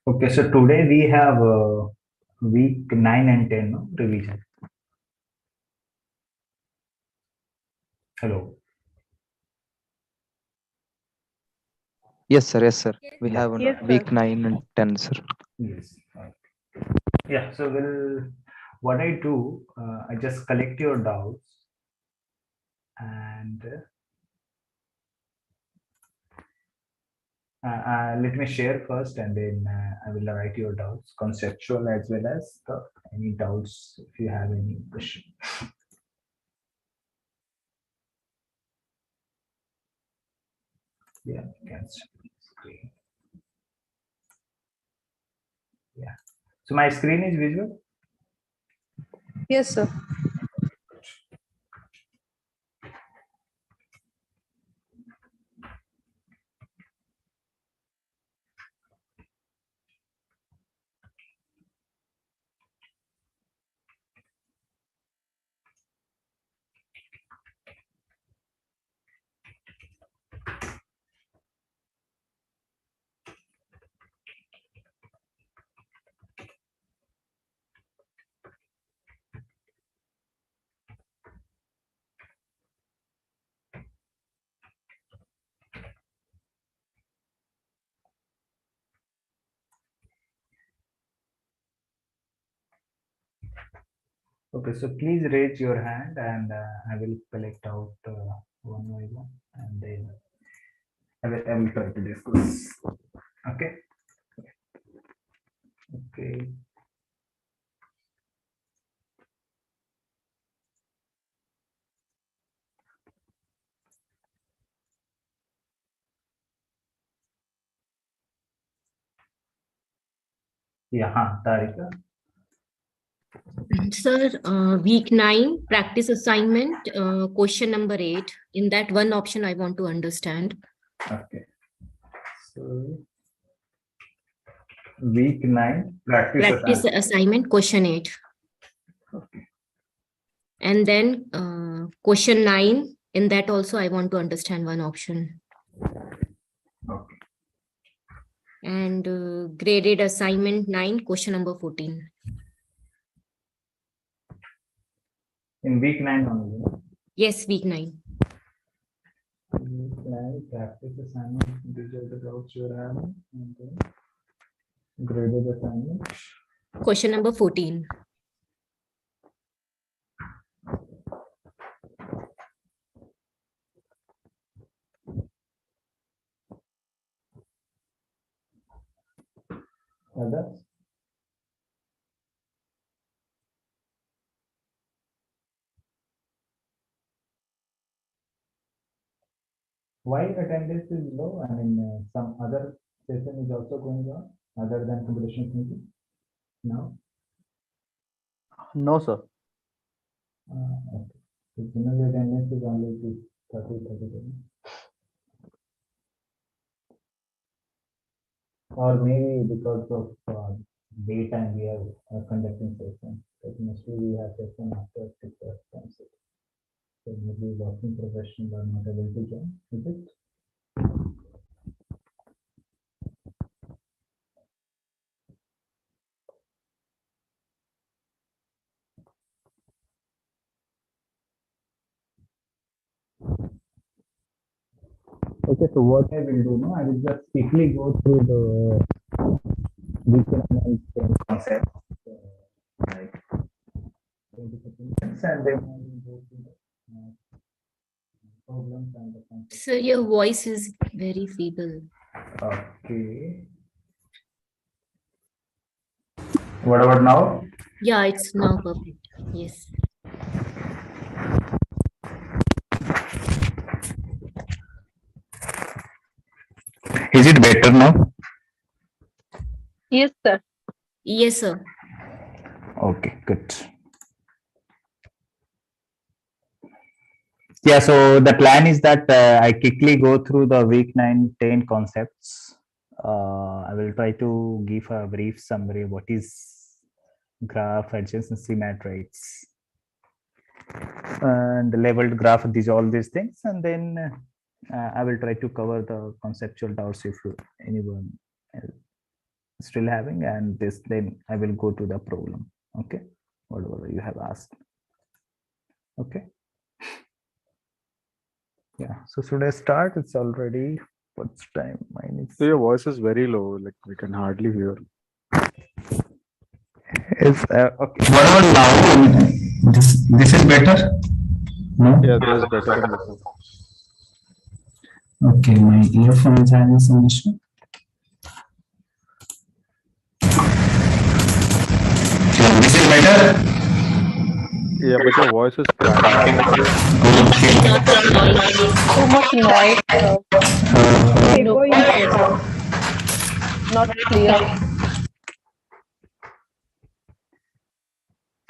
Okay, so today we have week 9 and 10 no? Revision. Hello. Yes, sir. Yes, sir. We Yeah. have Yes, sir. week 9 and 10, sir. Yes. Yeah. So what I do, I just collect your doubts and let me share first, and then I will write your doubts, conceptual as well as any doubts if you have any question. Yeah, you can see screen. Yeah. So my screen is visual. Yes, sir. Okay, so please raise your hand, and I will collect out one by one, and then I will try to discuss. Okay. Okay. Yeah, Tarika. Sir, week 9, practice assignment, question number 8. In that one option, I want to understand. Okay. So week 9, practice Practice assignment. assignment, question 8. Okay. And then question 9, in that also, I want to understand one option. Okay. And graded assignment 9, question number 14. In week 9 only. Yes, week 9. Week 9, practice assignment. These are the doubts you are having. And then graded assignment. Question number 14. Others? Why attendance is low? I mean, some other session is also going on other than competition thinking. No. No, sir. Okay. So generally attendance is only to 30. Or maybe because of daytime we are conducting session. But mostly we have session after 6 or 7. So maybe working professionals are not able to join. Is it? Okay, so what I will do now, I will just quickly go through the concept. Like 20 seconds, and then I will go through the problems and the concept. Sir, your voice is very feeble. Okay. What about now? Yeah, it's now perfect. Yes. Is it better now? Yes, sir. Yes, sir. Okay, good. Yeah, so the plan is that I quickly go through the week 9, 10 concepts. I will try to give a brief summary of what is graph, adjacency matrix, and the leveled graph, all these things, and then I will try to cover the conceptual doubts if anyone else. still having, and this then I will go to the problem. Okay, whatever you have asked. Okay. Yeah. So should I start? It's already what's time? Mine is. So your voice is very low, like we can hardly hear. Is okay. What about now? This is better. No. Yeah, this is better than before. Okay, my earphones having some issue. This is better. Yeah, but your voice is cracking. Too much noise. Echoing sound. Not clear.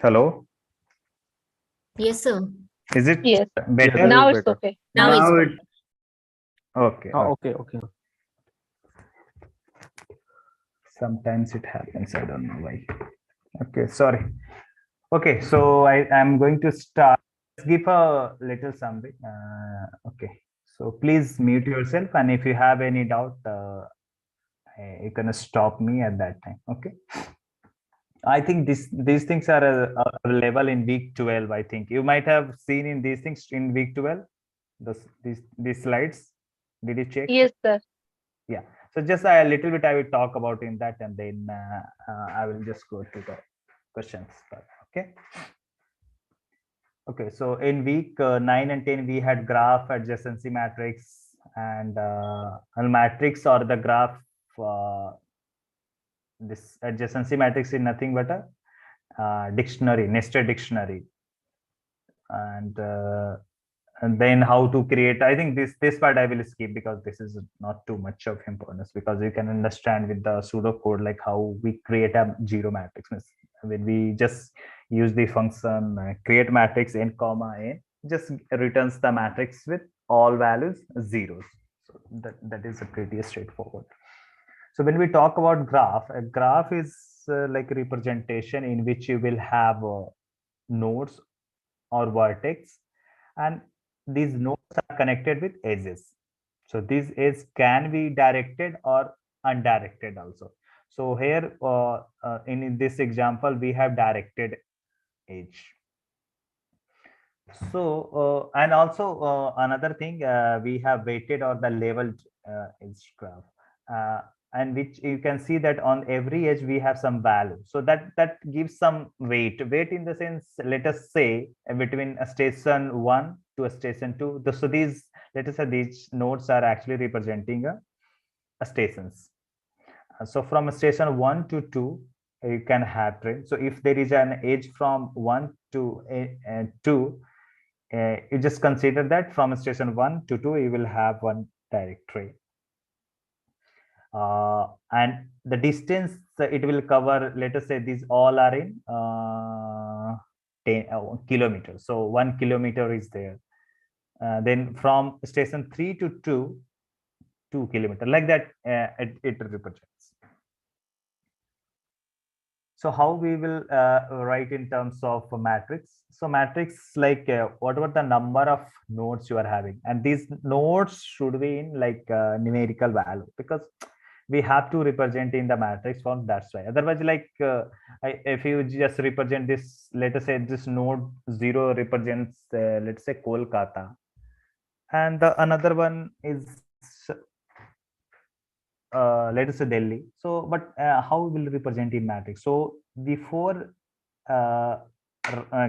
Hello. Yes, sir. Is it Yes. better? Yeah, Now is it's better. okay. Now it's Now better. it. Okay. Okay, okay. Sometimes it happens. I don't know why. Okay. Sorry. Okay. So I am going to start. Let's give a little summary. Okay. So please mute yourself, and if you have any doubt, you can stop me at that time. Okay. I think these things are available in week 12. I think you might have seen in these things in week 12. These slides. Did you check? Yes, sir. Yeah. So just a little bit I will talk about in that, and then I will just go to the questions. Okay. Okay. So in week 9 and 10, we had graph, adjacency matrix, and matrix or the graph. This adjacency matrix is nothing but a dictionary, nested dictionary, and then how to create. I think this part I will skip because this is not too much of importance, because you can understand with the pseudo code like how we create a zero matrix. When we just use the function create matrix n comma n, just returns the matrix with all values zeros. So that is a pretty straightforward. So when we talk about graph, a graph is like a representation in which you will have nodes or vertex, and these nodes are connected with edges. So these edges can be directed or undirected also. So here in this example, we have directed edge. So and also another thing, we have weighted or the leveled edge graph, and which you can see that on every edge we have some value. So that gives some weight in the sense, let us say between a station 1 to a station 2. So these, let us say, these nodes are actually representing a stations. So from station 1 to 2 you can have train. So if there is an edge from 1 to 2, you just consider that from station 1 to 2 you will have one direct train, and the distance it will cover, let us say these all are in 10 kilometers. So 1 kilometer is there, then from station 3 to 2 kilometer, like that it represents. So how we will write in terms of a matrix? So matrix, like whatever the number of nodes you are having, and these nodes should be in like numerical value, because we have to represent in the matrix form. That's why. Otherwise, like if you just represent this, let us say this node 0 represents let's say Kolkata, and the another one is let us say Delhi. So, but how will represent in matrix? So before uh,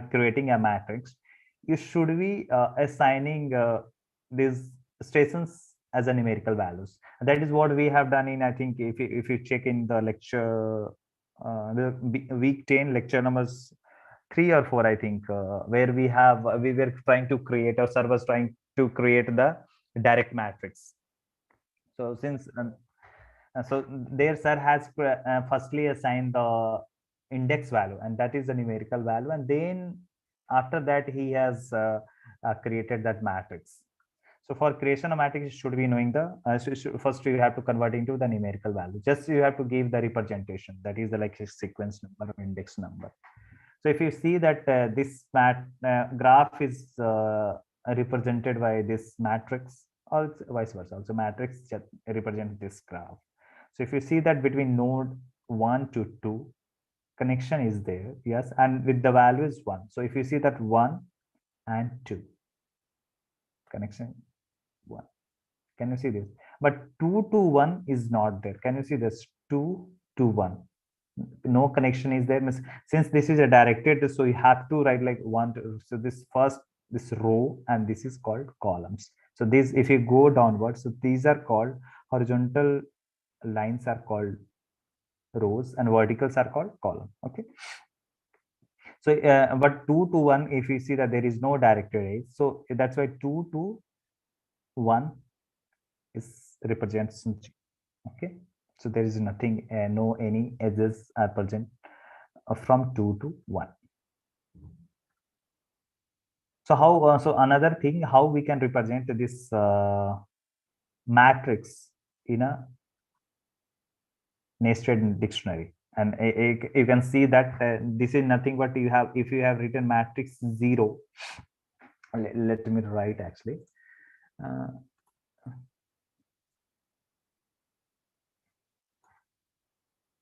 creating a matrix, you should be assigning these stations as a numerical values. That is what we have done in, I think, if you check in the lecture, week 10, lecture numbers 3 or 4, I think, where we were trying to create, or servers trying to create the direct matrix. So since so there sir has firstly assigned the index value, and that is the numerical value, and then after that he has created that matrix. So for creation of matrix, you should be knowing the first you have to convert into the numerical value. Just you have to give the representation, that is the like sequence number or index number. So if you see that this graph is represented by this matrix, or vice versa, also matrix represents this graph. So if you see that between node 1 to 2, connection is there, yes, and with the value is 1. So if you see that 1 and 2, connection 1. Can you see this? But 2 to 1 is not there. Can you see this? 2 to 1. No connection is there. Since this is a directed, so you have to write like 1. So this first, this row, and this is called columns. So these, if you go downwards, so these are called horizontal lines are called rows and verticals are called column. Okay. So, but 2 to 1, if you see that there is no directed edge, so that's why 2 to 1 is represents G. Okay. So there is nothing, no any edges are present from 2 to 1. So how? So another thing, how we can represent this matrix in a nested dictionary, and you can see that this is nothing but you have, if you have written matrix 0. Let me write actually.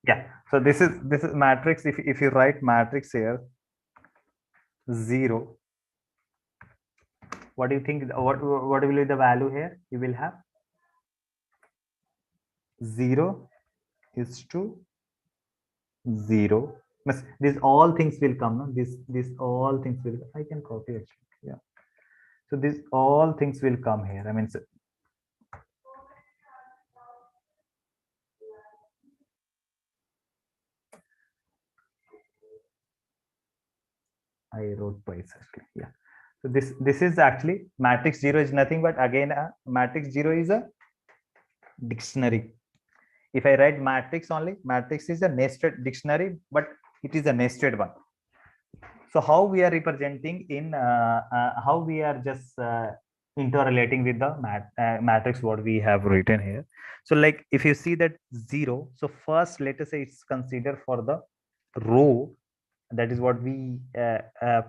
Yeah, so this is matrix. If you write matrix here 0, what do you think, what will be the value here? You will have 0 is to 0. These all things will come, no? This all things will, I can copy actually. Yeah, so these all things will come here. I mean, so I wrote twice actually. Yeah, so this is actually matrix 0 is nothing but again matrix 0 is a dictionary. If I write matrix only, matrix is a nested dictionary, but it is a nested one. So how we are representing in how we are just interrelating with the matrix what we have written here. So like if you see that 0, so first let us say it's considered for the row, that is what we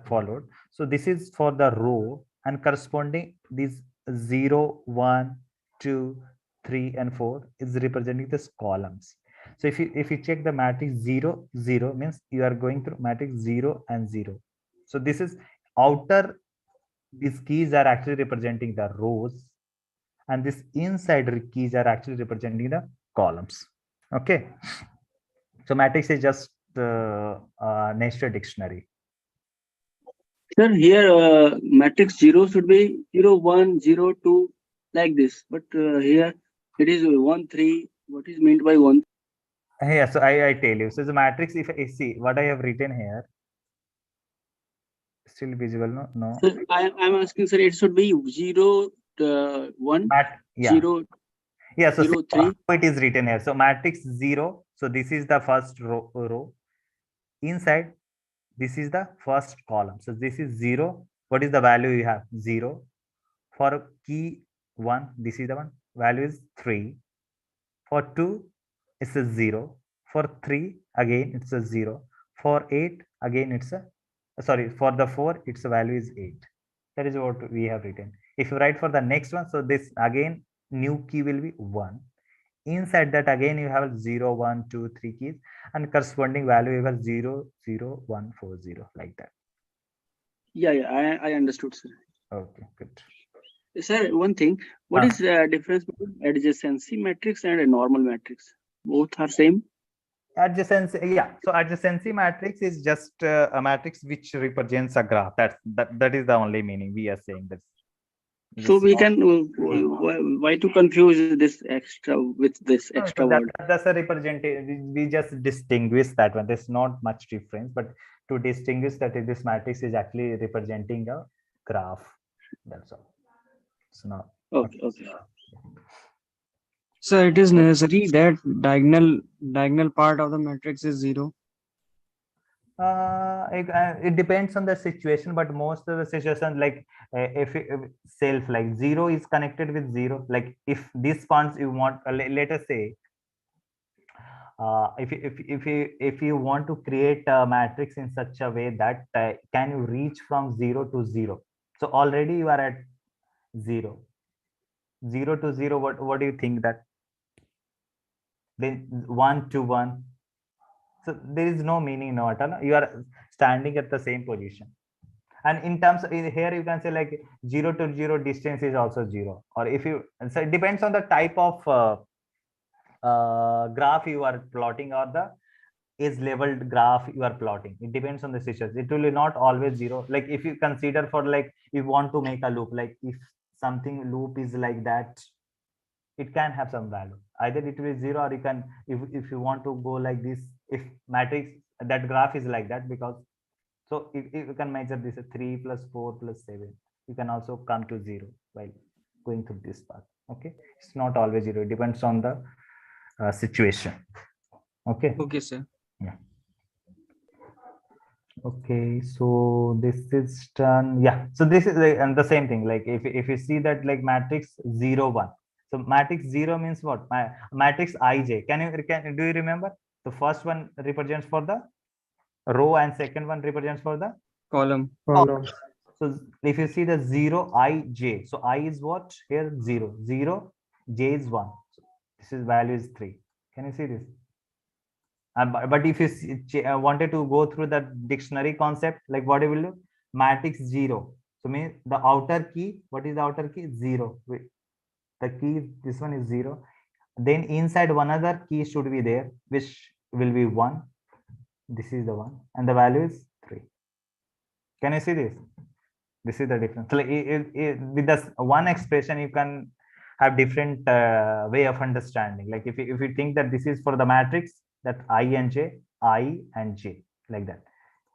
followed. So this is for the row, and corresponding these 0, 1, 2, 3 and 4 is representing this columns. So if you check the matrix 0, 0 means you are going through matrix 0 and 0. So this is outer, these keys are actually representing the rows, and this inside keys are actually representing the columns. Okay, so matrix is just nested dictionary. Sir, here matrix 0 should be 0, 1, 0, 2, like this. But here it is 1, 3. What is meant by 1? Yeah, so I tell you. So the matrix, if I see what I have written here, still visible, no? No. Sir, I'm asking, sir, it should be 0, 1, Yeah. 0, Yeah, so 0, see 3. how it is written here. So matrix 0. So this is the first row. Inside, this is the first column. So this is 0. What is the value you have? 0. For key 1, this is the one. Value is 3. For 2, it's a 0. For 3, again, it's a 0. For 8, again, it's a, sorry, for the 4, its value is 8. That is what we have written. If you write for the next one, so this again, new key will be 1. Inside that, again, you have 0, 1, 2, 3 keys, and corresponding value you have 0, 0, 1, 4, 0, like that. Yeah, I understood, sir. Okay, good. Sir, one thing, what is the difference between adjacency matrix and a normal matrix? Both are same? Adjacency, yeah. So adjacency matrix is just a matrix which represents a graph. That is the only meaning we are saying this. So we can, why to confuse this extra with this extra word? That's a representative. We just distinguish that one. There's not much difference, but to distinguish that this matrix is actually representing a graph. That's all. It's not. Okay. So it is necessary that diagonal part of the matrix is 0. It depends on the situation, but most of the situations, like if self like 0 is connected with 0, like if these funds you want, let us say if you want to create a matrix in such a way that can you reach from 0 to 0, so already you are at 0 to 0, what do you think that then 1 to 1. So there is no meaning no at all. You are standing at the same position. And in terms of here, you can say like 0 to 0 distance is also 0. Or if you, so it depends on the type of graph you are plotting or the is leveled graph you are plotting. It depends on the situation. It will be not always 0. Like if you consider for like you want to make a loop, like if something loop is like that, it can have some value. Either it will be 0, or you can, if you want to go like this, if matrix that graph is like that, because so if you can measure this 3 plus 4 plus 7, you can also come to 0 while going through this path. Okay, it's not always 0. It depends on the situation. Okay. Okay, sir. Yeah. Okay, so this is done. Yeah, so this is and the same thing. Like if you see that like matrix 0 1, so matrix 0 means what? Matrix ij. Do you remember? The first one represents for the row and second one represents for the Column. Column. so if you see the 0 ij, so I is what here? 0 0, j is 1. So this is value is 3. Can you see this? But if you wanted to go through the dictionary concept, like what you will do? Matrix 0. So means the outer key. What is the outer key? 0. The key, this one is 0. Then inside one other key should be there, which will be 1. This is the one, and the value is 3. Can you see this? This is the difference. So like with this one expression, you can have different way of understanding. Like if you think that this is for the matrix, that I and J, like that.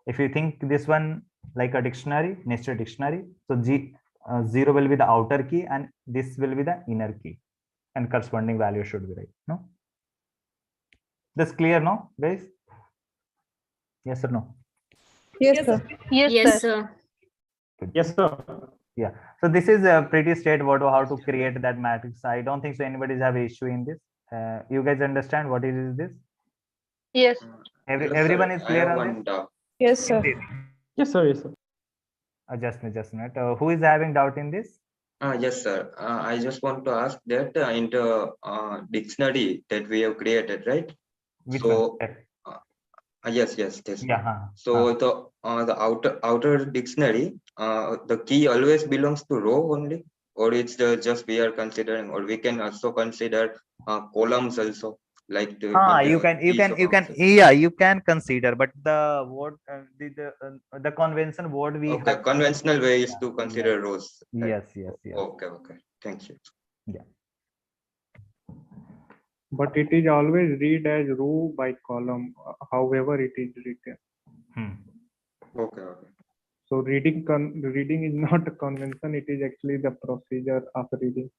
If you think this one like a dictionary, nested dictionary, so 0 will be the outer key and this will be the inner key, and corresponding value should be right. No, that's clear, no, guys? Yes or no? Yes, sir. Yes, sir. Yes, sir. Yeah, so this is a pretty straightforward how to create that matrix. I don't think so anybody's have an issue in this. You guys understand what it is this? Yes. Everyone is clear on this? Yes, sir. Yes, sir. Yes, sir. Just a minute. Who is having doubt in this? Yes, sir. I just want to ask that in the dictionary that we have created, right? Which So, one? yes, this one. Yeah. So the outer dictionary, the key always belongs to row only, or it's just we are considering, or we can also consider columns also, like the, You can consider, but the word the convention word we okay, have. conventional way is to consider rows. Right? Yes. Okay. Thank you. But it is always read as row by column, however it is written. Okay. So reading is not a convention; it is actually the procedure of reading.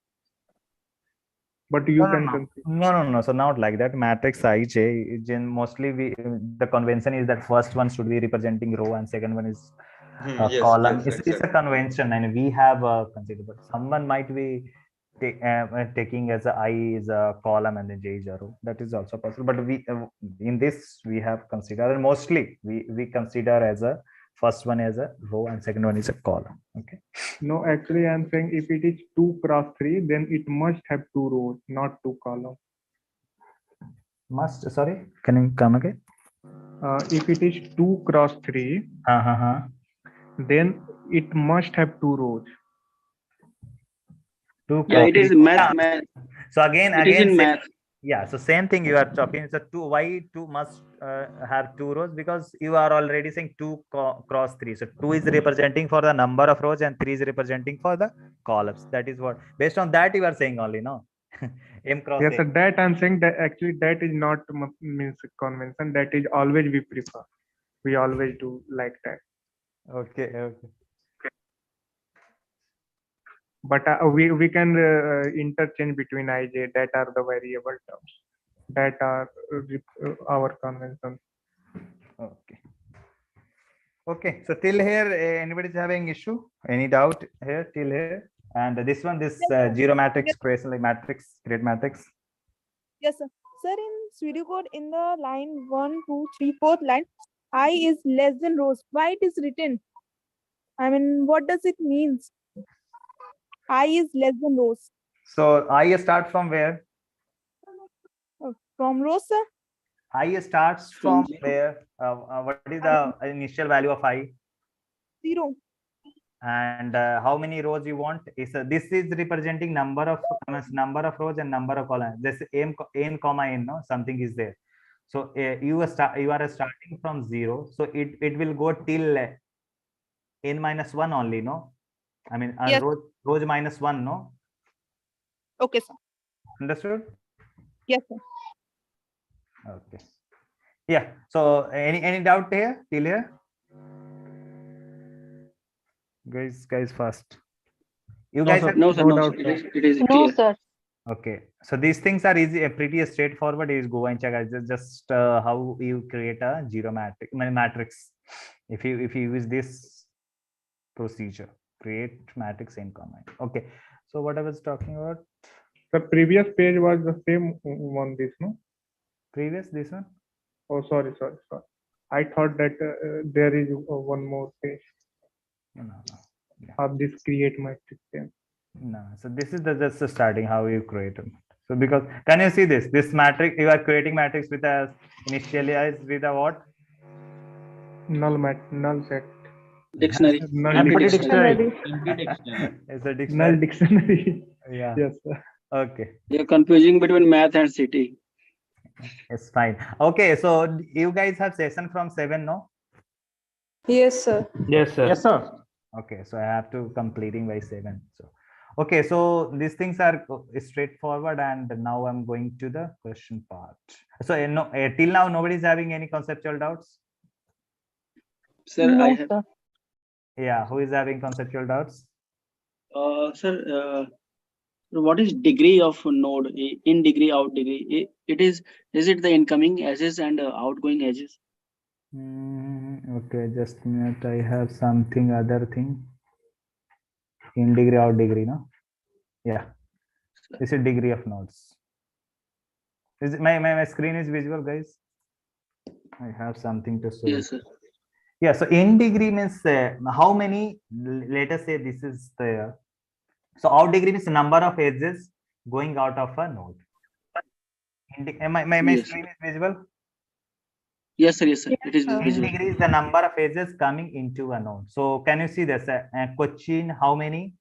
But you can consider. No. So not like that. Matrix Ij, mostly the convention is that first one should be representing row and second one is Yes, column. yes, It's a convention, and we have considered. But someone might be taking as a I is a column and then J is a row. That is also possible. But we in this we have considered, and mostly we consider as a first one as a row and second one is a column. Okay. No, actually, I'm saying if it is 2 cross 3, then it must have 2 rows, not 2 columns. Must, sorry, can you come again? If it is 2 cross 3, then it must have 2 rows. Yeah, it is math. So again, it is in math. Yeah, so same thing you are talking. So why 2 must have 2 rows? Because you are already saying 2 cross 3. So 2 is representing for the number of rows and 3 is representing for the columns. That is what, based on that you are saying only, no? M cross Yes, A. so that I'm saying that actually that is not means convention. That is always we prefer. We always do like that. Okay. But we can interchange between ij. That are the variable terms. That are our conventions. Okay. So till here, anybody's having issue? Any doubt here till here? And this one, this zero matrix creation, like matrix, create matrix. Yes, sir. Sir, in pseudocode in the line 1, 2, 3, 4th line, I is less than rows. Why it is written? I mean, what does it mean? I is less than rows. So I start from where? From row, sir? I starts From from where? What is the initial value of I? 0. And how many rows you want? This is representing number of rows and number of columns. This n comma n, no, something is there. So you are starting from 0. So it will go till n minus 1 only, no? I mean Yes. rows minus 1, no? Okay, sir. Understood? Yes, sir. Okay. Yeah. So any doubt here till here? Guys first. You No, guys sir. have no, sir, No no, doubt, sir. sir. It is No, clear. sir. Okay, so these things are easy, pretty straightforward. Is go and check just how you create a zero matrix. If you use this procedure, create matrix in command. Okay, so what I was talking about, The previous page was the same one. This no. previous this one. Oh, sorry. I thought that there is one more page No. of this create matrix. Then. No, so this is just the starting how you create them. So because can you see this matrix? You are creating matrix with a initialized with a what? Null set. Dictionary. Null Empty dictionary. dictionary. It's a Null dictionary. dictionary. Yeah. Yes, sir. Okay. You're confusing between math and city. It's fine. Okay, so you guys have session from 7, no? Yes, sir. Yes, sir. Yes, sir. Okay, so I have to completing by 7. So okay, so these things are straightforward, and now I'm going to the question part. So till now nobody's having any conceptual doubts. Sir, No, I have. sir. Yeah, who is having conceptual doubts? Sir, what is degree of node? In degree, out degree. Is it the incoming edges and outgoing edges? Okay, just a minute. I have something other thing. In degree, out degree, no? Yeah, this is degree of nodes. Is it, my screen is visible, guys? I have something to show. Yes, sir. Yeah, so in degree means how many, let us say this is the, so out degree means number of edges going out of a node. My Yes. screen is visible? Yes, sir. Yes, sir. It is sir. In visible. degree is the number of edges coming into a node. So can you see this? Cochin, how many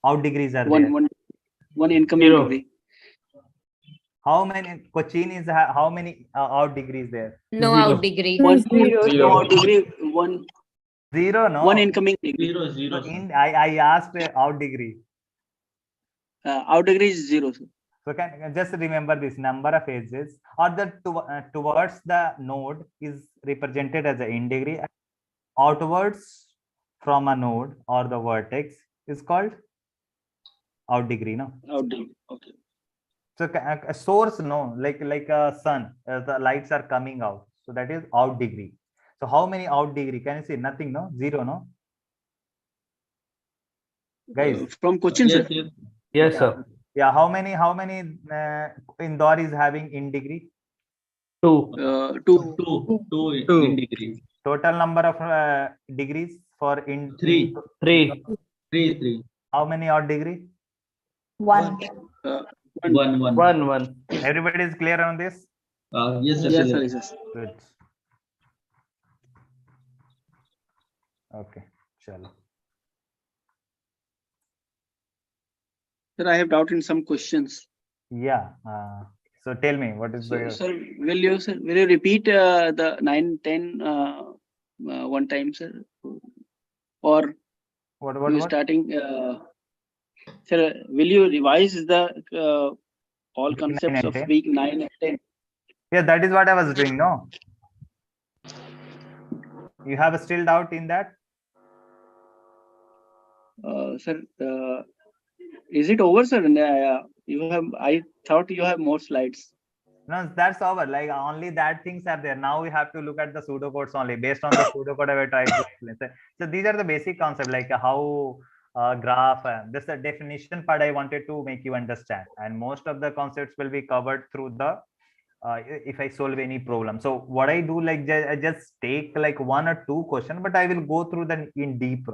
out degrees are there? One incoming Zero. degree. How many Cochin is how many out degrees there? No Zero. out degree. One Zero. out degree. One Zero, no. one incoming degree. Zero, So zero. I asked out degree. Out degree is 0, sir. So can just remember this number of edges or the towards the node is represented as a in degree. Outwards from a node or the vertex is called out degree, no? Out degree. Okay. So a source, no, like a sun, the lights are coming out. So that is out degree. So how many out degree? Can you see? Nothing, no? 0, no? Guys. From Cochin, sir. Yes, sir. Yeah, how many Indore is having in degree? 2. Two. Two in degree. Total number of degrees for in 3. 3. how many out degree? 1. One. 1. Everybody is clear on this? Yes, sir. Yes, sir. Yes, sir. Good. Okay, chalo. Sir, I have doubt in some questions. Yeah. So tell me what is So, the sir, will you repeat the 9, 10 one time, sir? Or you what? starting? Sir, will you revise the all Week 9 concepts and of 10? week 9 and 10? Yeah, that is what I was doing. No, you have a still doubt in that? Sir, is it over, sir? You have. I thought you have more slides. No, that's over. Like only that things are there. Now we have to look at the pseudocodes only. Based on the pseudocode, I will try to explain. So these are the basic concept, like how graph. This the definition part I wanted to make you understand, and most of the concepts will be covered through the. If I solve any problem. So what I do, like I just take like 1 or 2 questions, but I will go through them in deep,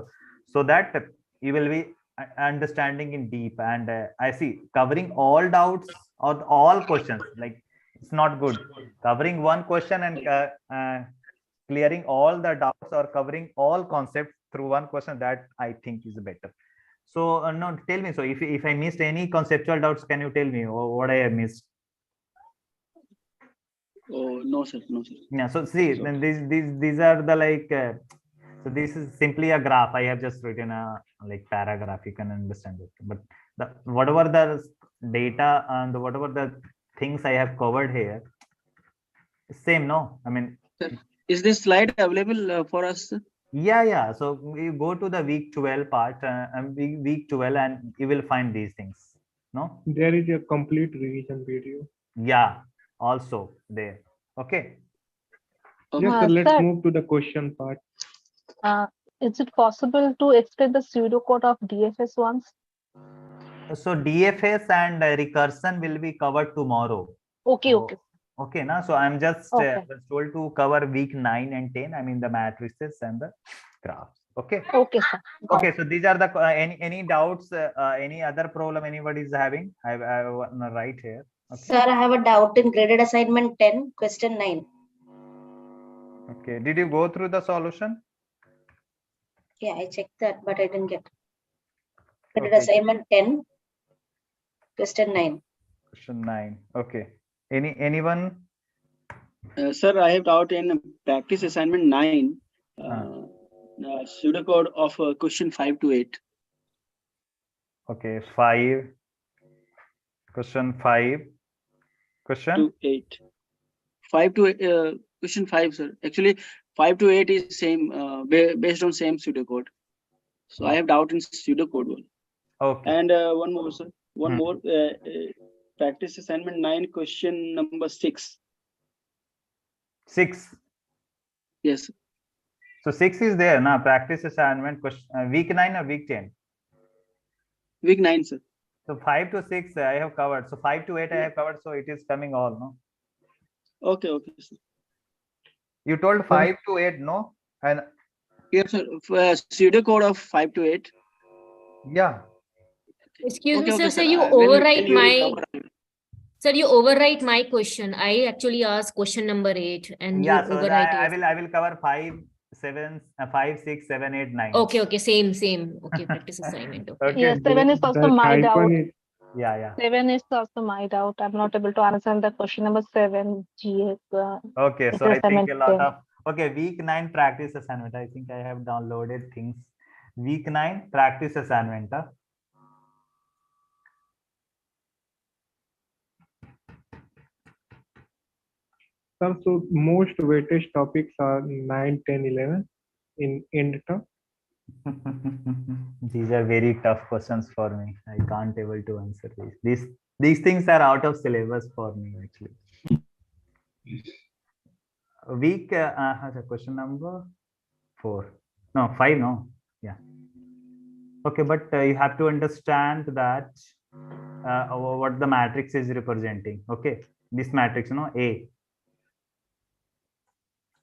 so that you will be understanding in deep. And I see covering all doubts or all questions. Like It's not good. Covering one question and clearing all the doubts or covering all concepts through one question, that I think is better. So no, tell me. So if I missed any conceptual doubts, can you tell me what I have missed? Oh, no, sir. No, sir. Yeah. So see, then these are the like. So this is simply a graph. I have just written a like paragraph. You can understand it. But whatever the data and whatever the things I have covered here, same. No, I mean. Sir, is this slide available for us, sir? Yeah. So we go to the week 12 part and week 12, and you will find these things. No. There is a complete revision video. Yeah. Also there. Okay. Yes, sir. Let's Sir. move to the question part. Is it possible to explain the pseudocode of DFS once? So DFS and recursion will be covered tomorrow. Okay, So, okay. okay, na. So I'm just Okay. was told to cover week 9 and 10. I mean the matrices and the graphs. Okay. Okay, sir. Okay. So these are the any doubts? Any other problem anybody is having? I want right here. Okay. Sir, I have a doubt in graded assignment 10, question 9. Okay. Did you go through the solution? Yeah, I checked that, but I didn't get. Graded Okay. assignment 10, question 9. Question 9. Okay. Anyone? Sir, I have doubt in practice assignment 9, pseudocode of question 5 to 8. Okay, 5. Question 5. Question to 8. 5 to 8, question 5, sir. Actually, 5 to 8 is same, based on same pseudocode. So I have doubt in pseudocode one. Okay. And one more, sir. One more. Practice assignment 9, question number 6. 6. Yes. So 6 is there, na? Practice assignment question week 9 or week 10? Week 9, sir. So 5 to 6 I have covered. So 5 to 8 I have covered. So it is coming all, no? Okay, okay, sir. You told 5 to 8, no? And yes, sir. Pseudocode of 5 to 8. Yeah. Excuse me, Okay, sir. okay, So sir. you When overwrite you my. cover- Sir, you overwrite my question. I actually asked question number 8, and Yeah, you so overwrite I it. will cover 5, 7, 5, 6, 7, 8, 9. Okay, same. Okay, practice assignment. Okay. Okay. Yes, 7 is also The my doubt. typon is Yeah. 7 is also my doubt. I'm not able to answer the question number 7. GS. Okay, so I think assignment a lot 10. of week 9 practice assignment. I think I have downloaded things. Week 9 practice assignment. sir. So most weighted topics are 9, 10, 11 in end term. These are very tough questions for me. I can't able to answer these. These things are out of syllabus for me actually. Week question number 4. No, 5. No. Yeah. Okay, but you have to understand that what the matrix is representing. Okay, this matrix, A.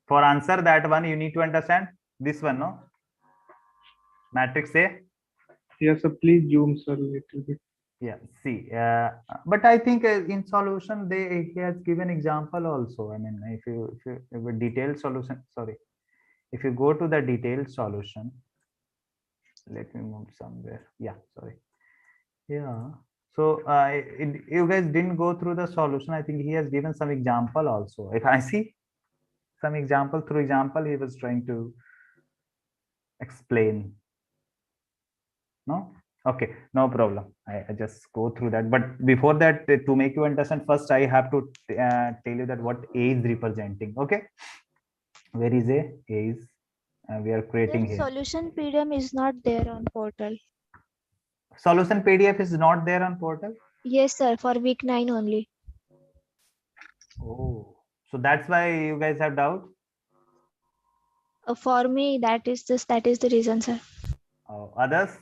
For answer that one, you need to understand this one, no? Matrix A. Yes, so please zoom, sir, a little bit. Yeah, see, but I think in solution he has given example also. I mean, if a detailed solution, sorry, if you go to the detailed solution, let me move somewhere. Yeah, sorry. Yeah. So you guys didn't go through the solution. I think he has given some example also. If I see some example, through example, he was trying to explain. No? Okay, no problem. I just go through that. But before that, to make you understand, first I have to tell you that what A is representing. Okay, where is A? A is we are creating here. Solution PDF is not there on portal. Solution PDF is not there on portal. Yes, sir. For week 9 only. Oh, so that's why you guys have doubt. For me, that is the reason, sir. Others,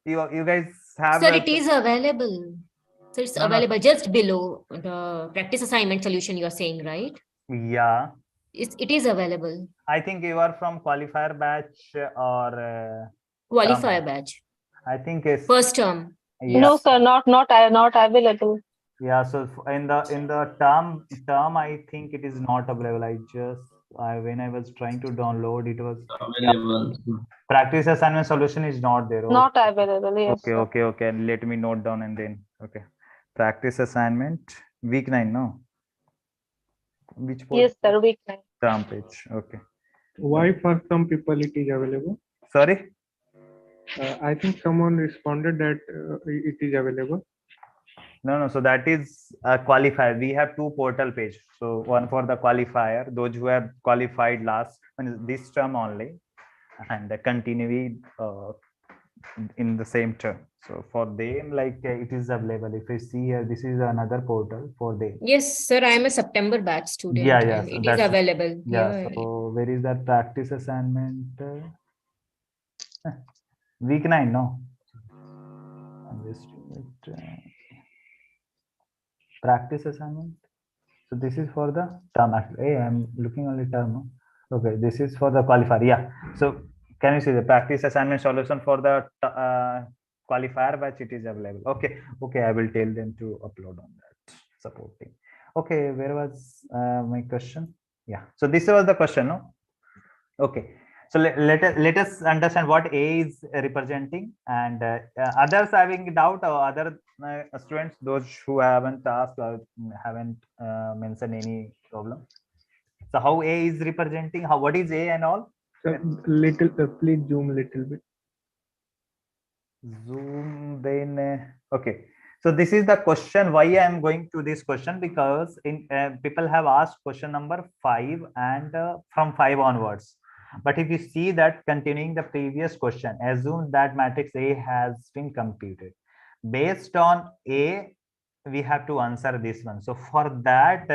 you guys have. Sir, it is available. So it's No. available just below the practice assignment solution you are saying, right? Yeah. It is available. I think you are from qualifier batch or Qualifier batch. I think it's First term. No, sir, not available. Yeah, so in the term I think it is not available. When I was trying to download it was Available. practice assignment solution is not there. Not available. Yes, Okay, sir. okay. Let me note down and then okay. Practice assignment week 9, no? Which port? Yes, sir. Week 9. Term page. Okay. Why for some people it is available? Sorry? I think someone responded that it is available. No. So that is a qualifier. We have two portal page. So one for the qualifier, those who have qualified last this term only, and continuing in the same term. So for them, like it is available. If you see here, this is another portal for them. Yes, sir. I am a September batch student. Yeah. And So it is that's available. yeah. So where is that practice assignment? Week 9, no. Practice assignment. So this is for the term. Actually, hey, I'm looking only term. No? Okay, this is for the qualifier. Yeah. So can you see the practice assignment solution for the qualifier batch? It is available. Okay. I will tell them to upload on that supporting. Okay, where was my question? Yeah. So this was the question, no? Okay. So let us understand what A is representing, and others having doubt, or other students, those who haven't asked or haven't mentioned any problem. So how A is representing, what is A and all? Little, please zoom little bit. Zoom then. Okay. So this is the question. Why I am going to this question, because in people have asked question number 5 and from 5 onwards. But if you see that continuing the previous question, assume that matrix A has been computed. Based on A, we have to answer this one. So for that,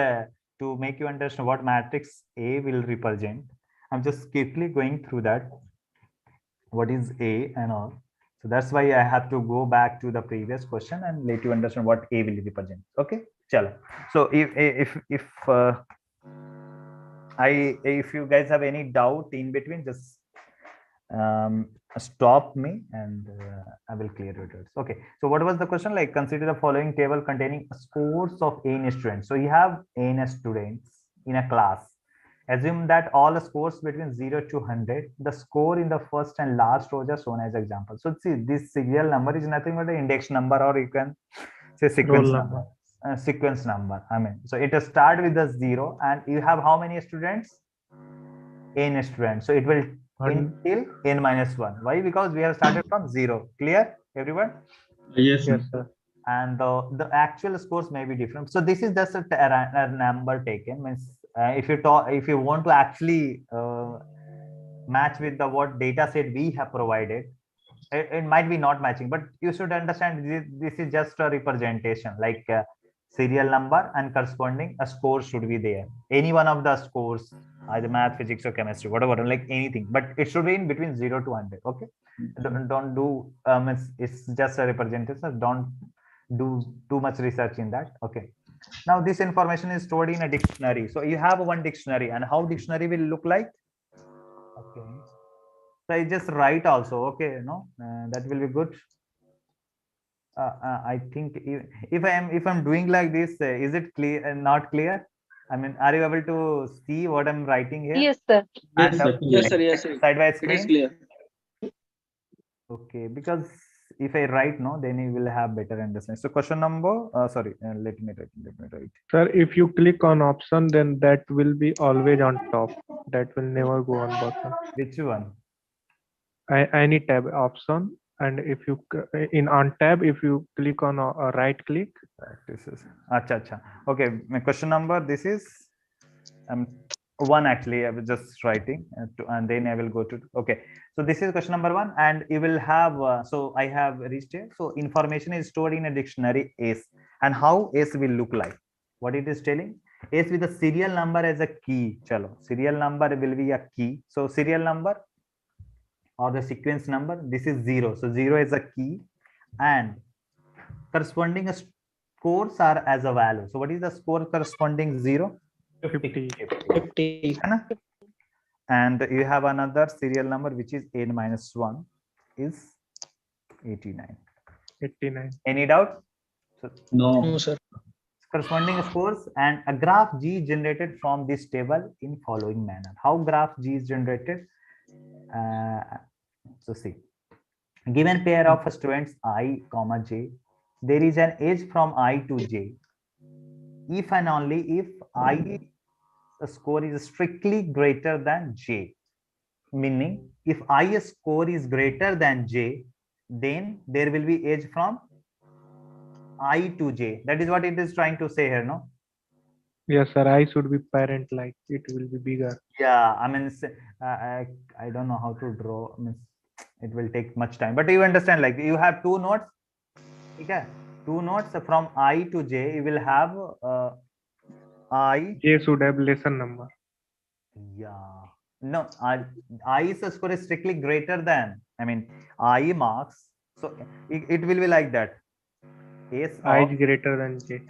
to make you understand what matrix A will represent, I'm just quickly going through that. What is A and all. So that's why I have to go back to the previous question and let you understand what A will represent. Okay, chalo. So if you guys have any doubt in between, just stop me and I will clear it. Okay. So what was the question? Like, consider the following table containing scores of n students. So you have n students in a class. Assume that all the scores between 0 to 100, the score in the first and last rows are shown as example. So see, this serial number is nothing but the index number, or you can say sequence Roll number. Sequence number. I mean, so it will start with the 0, and you have how many students? N students. So it will until n minus 1. Why? Because we have started from 0. Clear, everyone? Yes, sir. And the actual scores may be different. So this is just a number taken. Means if you want to actually match with the what data set we have provided, it might be not matching, but you should understand this is just a representation, like serial number and corresponding a score should be there. Any one of the scores, either math, physics, or chemistry, whatever, like anything, but it should be in between 0 to 100. Okay, don't do it's just a representation. Don't do too much research in that. Okay, now this information is stored in a dictionary. So you have one dictionary, and how dictionary will look like? Okay, so I just write also. Okay, no, that will be good. I think if I'm doing like this, is it clear? Not clear? I mean, are you able to see what I'm writing here? Yes, sir. Yes, sir. Side by It is screen. clear. Okay, because if I write no, then you will have better understanding. So question number, sorry, let me write. Sir, if you click on option, then that will be always on top. That will never go on bottom. Which one? Any tab option, and if you in on tab, if you click on a right click. Practices. Acha. Okay, my question number. This is 1 actually. I was just writing, and then I will go to. Okay, so this is question number 1, and you will have. So I have reached here. So information is stored in a dictionary S, and how S will look like? What it is telling? S with the serial number as a key. Chalo, serial number will be a key. So serial number or the sequence number. This is 0. So 0 is a key, and corresponding scores are as a value. So what is the score corresponding 0? 50. And you have another serial number which is n minus 1 is 89. 89. Any doubt? So, no, sir. corresponding scores and a graph G generated from this table in following manner. How graph G is generated? So see, given pair of students I comma J, there is an edge from I to J. If and only if I score is strictly greater than J, meaning if I score is greater than J, then there will be edge from I to J. That is what it is trying to say here, no? Yes, sir. I should be parent like it will be bigger. Yeah, I mean, I don't know how to draw. I mean, it will take much time, but you understand, like you have two nodes. Okay, two nodes from I to J. You will have I. J should have lesser number. Yeah. No, I's score is strictly greater than. I mean, I marks. So it will be like that. S I of is greater than J.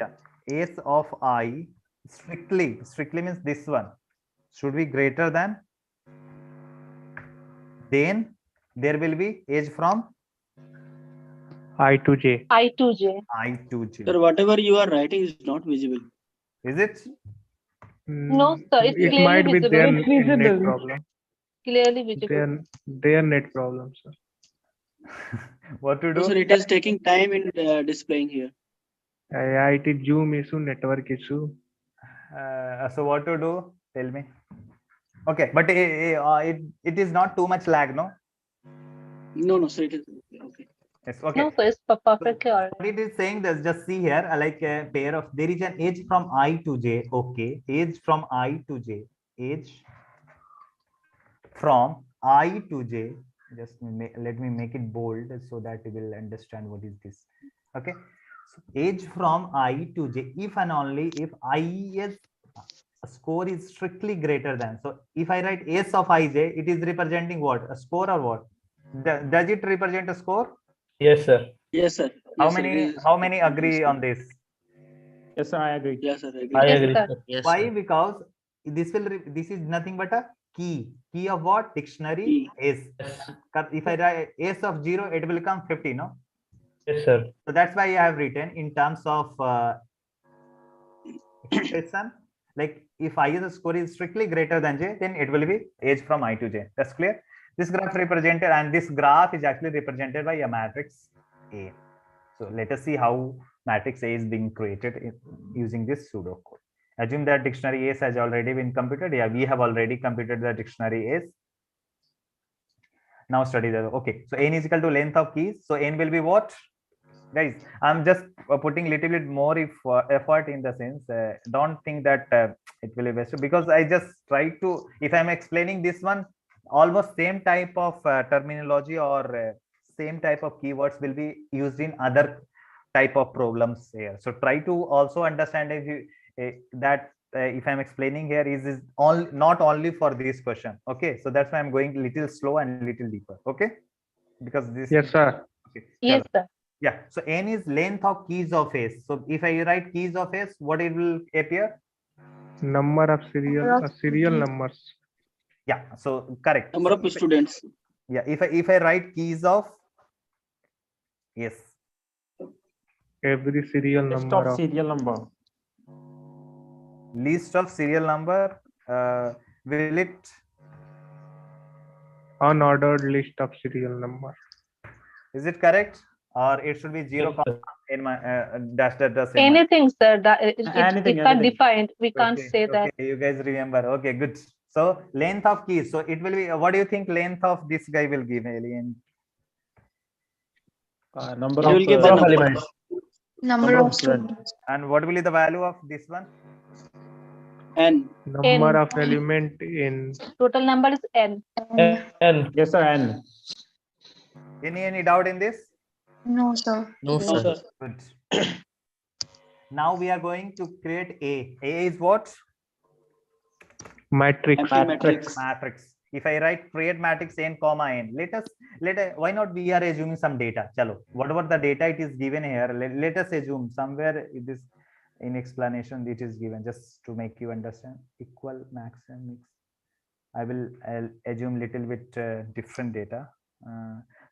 S of I strictly means this one should be greater than. Then there will be edge from I to J. I to J. I to J. Sir, whatever you are writing is not visible. Is it? No, sir. It's It clearly might be visible. their It's net visible. problem. Clearly visible. Their net problem, sir. What to No, do? sir, it is taking time in displaying here. It is Zoom issue, network issue. So what to do? Tell me. Okay, but it is not too much lag, no? No, sir, it is okay. Yes, okay. No, sir. It's perfectly all right. What it is saying, this just see here, like a pair of, there is an edge from I to J. Okay, edge from I to J. Edge from I to J. Just let me make it bold so that you will understand what is this. Okay, so edge from I to J, if and only if I is score is strictly greater than. So if I write S of Ij, it is representing what? A score or what? Does it represent a score? Yes, sir. Yes, sir. How Yes, sir, it many? is. How many agree on this? Yes, sir. I agree. Yes, sir, I agree. I Yes, agree. sir. Yes, Why? sir. Because this is nothing but a key. Key of what? Dictionary Key. S. If I write S of 0, it will become 50, no? Yes, sir. So that's why I have written in terms of expression. Like if I score is strictly greater than J, then it will be edge from I to J. That's clear. This graph represented, and this graph is actually represented by a matrix A. So let us see how matrix A is being created using this pseudocode. Assume that dictionary S has already been computed. Yeah, we have already computed the dictionary S. Now study the, okay. So n is equal to length of keys. So n will be what? Guys, I'm just putting little bit more effort in the sense, don't think that it will be best, because I just try to, if I'm explaining this one, almost same type of terminology or same type of keywords will be used in other type of problems here. So try to also understand if you that if I'm explaining here is all not only for this question. Okay, so that's why I'm going little slow and little deeper. Okay, because this. Yes, sir. Okay, Yes, sir. yeah, so n is length of keys of S. So if I write keys of S, what it will appear? Number of serial numbers. Yeah, so correct. Number So of students. yeah, if I write keys of yes, Every serial number of serial number. list of serial number, will it? unordered list of serial number. Is it correct? Or it should be 0 Yes, sir. in my dash dash dash in my. Anything, sir. That Anything, it's undefined. We can't Okay, say that. okay, you guys remember. Okay, good. So length of keys. So it will be. What do you think length of this guy will give, Alien? Number It will give the number. elements. Number of students. And what will be the value of this one? N. Number N. of element in Total number is N. N. Yes, sir. N. Any doubt in this? No, sir. No, No, sir. sir. Good. Now we are going to create A. A is what? matrix. Matrix. Matrix. If I write create matrix n comma n, why not we are assuming some data? Chalo, whatever the data it is given here, let us assume somewhere it is in explanation it is given, just to make you understand. Equal max and mix. I'll assume little bit different data.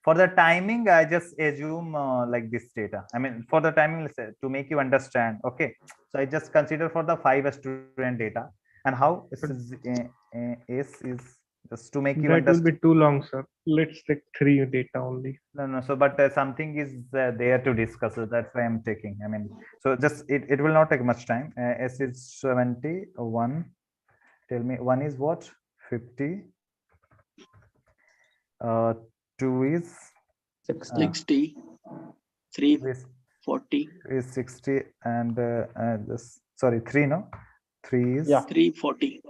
For the timing, I just assume like this data. I mean, for the timing, let's say, to make you understand. Okay, so I just consider for the 5 student data, and how is just to make you That will understand. be too long, sir. Let's take 3 data only. No. So, but something is there to discuss. So that's why I'm taking. I mean, so just it will not take much time. S is 71. Tell me, 1 is what? 50. 2 is 60. 3 is 40. is 60, and this, sorry, 3, no, 3 is 340.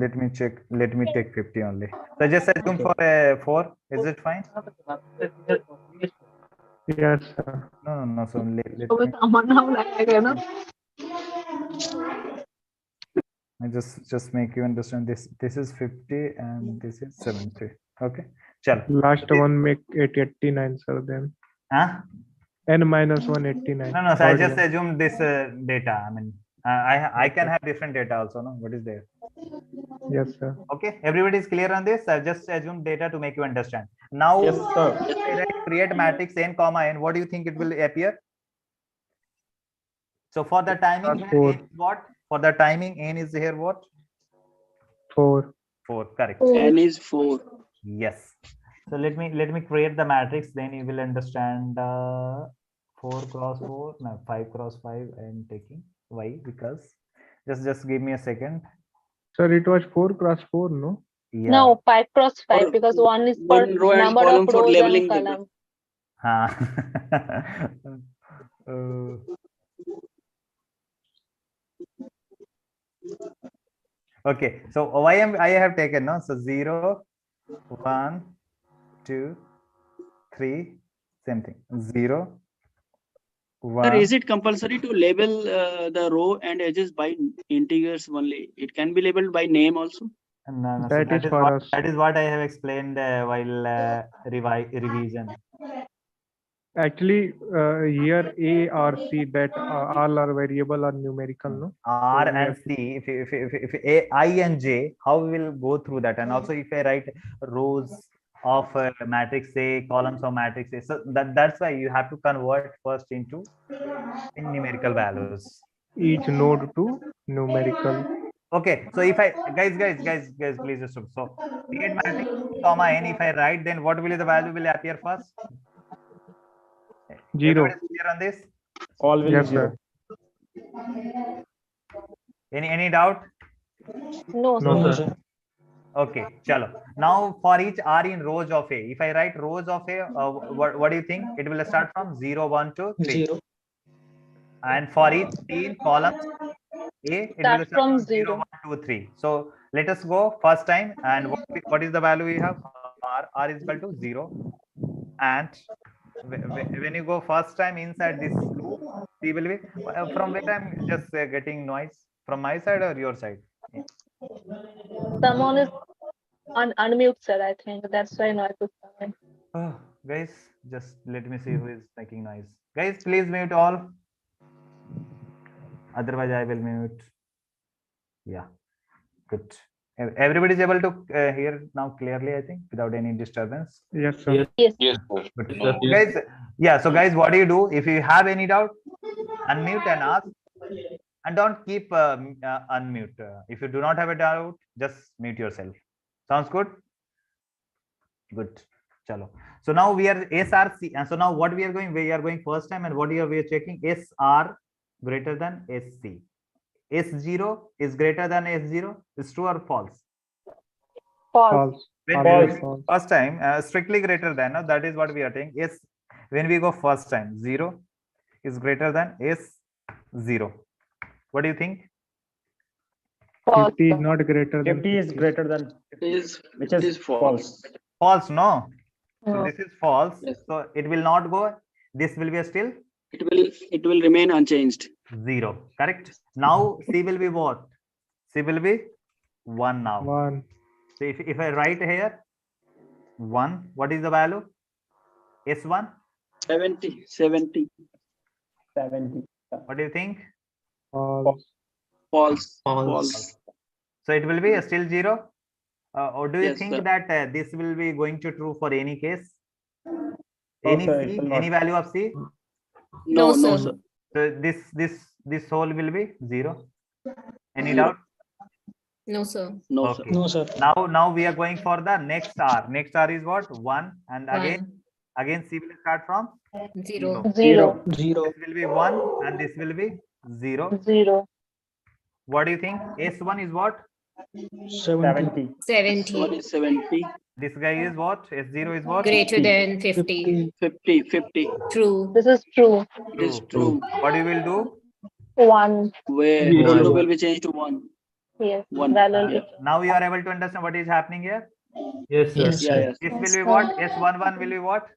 let me check. Let me take 50 only. So just assume for 4. Is it fine? Yes, sir. No. So let So me. with Aman now, like, you know. I just make you understand this. This is 50 and this is 70. Okay. Chalo. Last one make it 89, sir. Then Huh? n minus 189. No. So I Third just one. assume this data. I mean, I can have different data also. No, what is there? Yes, sir. Okay, everybody is clear on this. I've just assumed data to make you understand. Now, Yes, sir. if I write create matrix n comma n, what do you think it will appear? So for the timing here, 4. n is what? For the timing, n is here what? 4. 4, correct. N is 4. Yes. So let me create the matrix. Then you will understand 4 cross 4. No, 5 cross 5. I am taking. Why? Because just give me a second. Sir, it was 4 cross 4, no? Yeah. No, 5 cross 5 Or because one is for one row and number column of for rows and labeling the column. Okay, so why I have taken, no, so 0, 1, 2, 3, same thing, 0, Sir, 1. is it compulsory to label the row and edges by integers only? It can be labeled by name also. No, so That is for us. that is what I have explained while revision. Actually, here A or C, that all are variable or numerical, no? R So we and have to- C, if A, I and J, how we will go through that? And also if I write rows of matrix A, columns of matrix A, so that's why you have to convert first into in numerical values. each node to numerical. Okay, so if I guys, please just stop. So create matrix comma n. If I write, then what will the value will appear first? 0. Everybody is clear on this? All will be Yes, 0. sir. Any doubt? No, No, sir. sir. Okay, chalo. Now for each R in rows of A, if I write rows of A, what do you think? It will start from 0, 1, 2, 3. And for each T in columns A, it will Start start from from 0, 0. 1, 2, 3. So let us go first time. And what is the value we have? R is equal to 0. And when you go first time inside this loop, C will be from where I'm just getting noise, from my side or your side? Someone is unmute, sir, I think. That's why noise is coming. Oh, guys, just let me see who is making noise. Guys, please mute all. Otherwise, I will mute. Yeah, good. Everybody is able to hear now clearly, I think, without any disturbance. Yes, sir. Yes. Good. Guys, yeah. So, guys, what do you do if you have any doubt? Unmute and ask, and don't keep unmute. If you do not have a doubt, just mute yourself. Sounds good. Good. Chalo. So now we are SRC, and so now what we are going first time, and what we are checking SR greater than SC. S0 is greater than S0. Is true or false? False. False. First time strictly greater than. Now that is what we are saying. Yes, when we go first time, 0 is greater than S0. What do you think? False. 50 is not greater than 50 is greater than which is false. False, no. So No. this is false. Yes. So it will not go. This will be still It will remain unchanged. 0. Correct. Now C will be what? C will be 1 now. 1. So if I write here 1, what is the value? S1. 70. 70. What do you think? False. So it will be still 0. Or do you Yes, think sir. that this will be going to true for any case? Any sir, it C, will any not. value of C? No, No, sir. sir. So this whole will be 0. Any Zero. doubt? No, sir. No, sir. Okay. No, sir. Now we are going for the next R. Next R is what? 1. And One, again C will start from zero. 0. Zero. This will be 1 and this will be 0. 0. What do you think? S1 is what? 70. 70. S1 is 70. This guy is what? S0 is what? Greater than 50. 50. True. This is true. It is true. What you will do? 1. Where Zero. 0 will be changed to 1. Yes. 1. Value. Yeah. Now you are able to understand what is happening here. Yes, sir. Yes, Yeah, sir. yes. This will Yes, be sir. what? S11 will be what?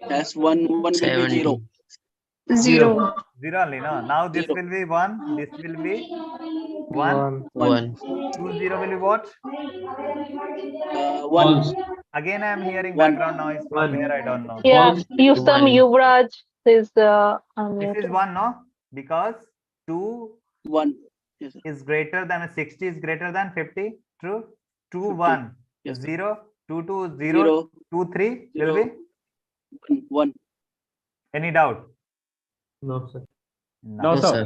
S1 will be 70. 0. 0. 0 only, no? Now this 0. will be 1. This will be 1. 1. 1. 2 0 will be what? 1. Again, I am hearing 1. background noise from where I don't know. Yeah. You some 1. Yuvraj is This is unmuted. 1, no? Because 2 1. Yes, sir. is greater than 60 is greater than 50. True? 2 50. 1 Yes. 0 2 2 0 0. 2 3 will 0. be. 1. Any doubt? No, sir. No. No, sir.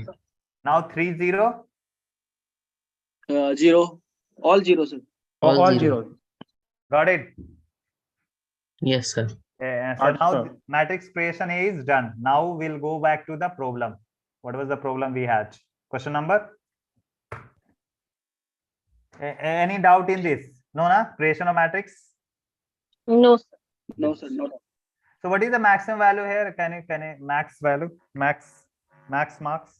Now 3 0. 0. All 0, sir. All All 0. zero. Got it? Yes, sir. So Got it, now sir. matrix creation is done. Now we'll go back to the problem. What was the problem we had? Question number? Any doubt in this? No, na? Creation of matrix? No. Sir. No, sir. Not. So what is the maximum value here? Can you max value? Max marks?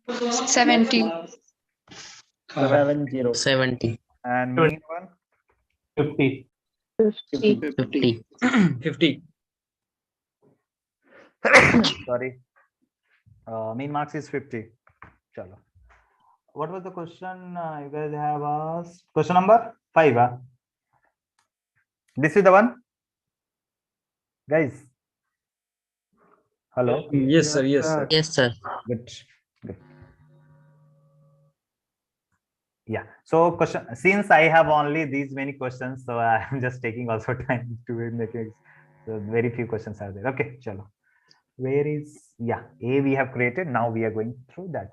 70. 70. 70. And mean one? 50. 50. 50. 50. Sorry. Mean marks is 50. Chalo. What was the question you guys have asked? Question number 5. This is the one? Guys. Hello. Yes, sir. Yes, sir. Yes, sir. Good. Yeah. So question, since I have only these many questions, so I'm just taking also time to make it. So very few questions are there. Okay, chalo. Where is, yeah, A we have created. Now we are going through that.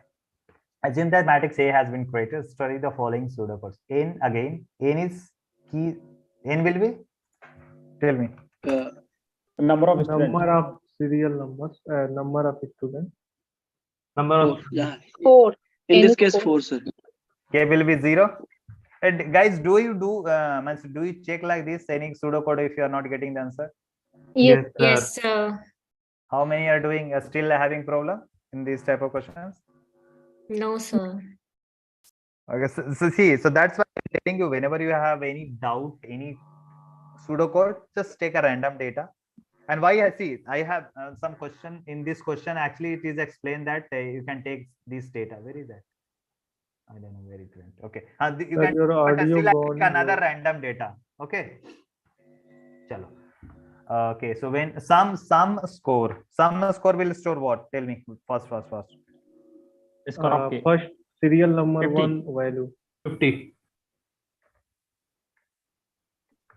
Assume that matrix A has been created. Study the following pseudocodes. N again. N is key. N will be. Tell me. Number of students. Number of serial numbers, number of students. Number of 4. Yeah. 4. In N this is case, 4. 4, sir. K will be 0. And guys, do you check like this any pseudocode if you are not getting the answer? Yes. Yes, sir. How many are doing still having problem in these type of questions? No, sir. Okay, so see, so that's why I'm telling you, whenever you have any doubt, any pseudocode, just take a random data. And why I have some question in this question. Actually, it is explained that you can take this data. Where is that? I don't know where it went. Okay, you Sir, can your but audio still I gone take another low. random data. Okay, chalo. Okay, so when some score will store what? Tell me first. Score of K. First serial number 50. 1 value. 50.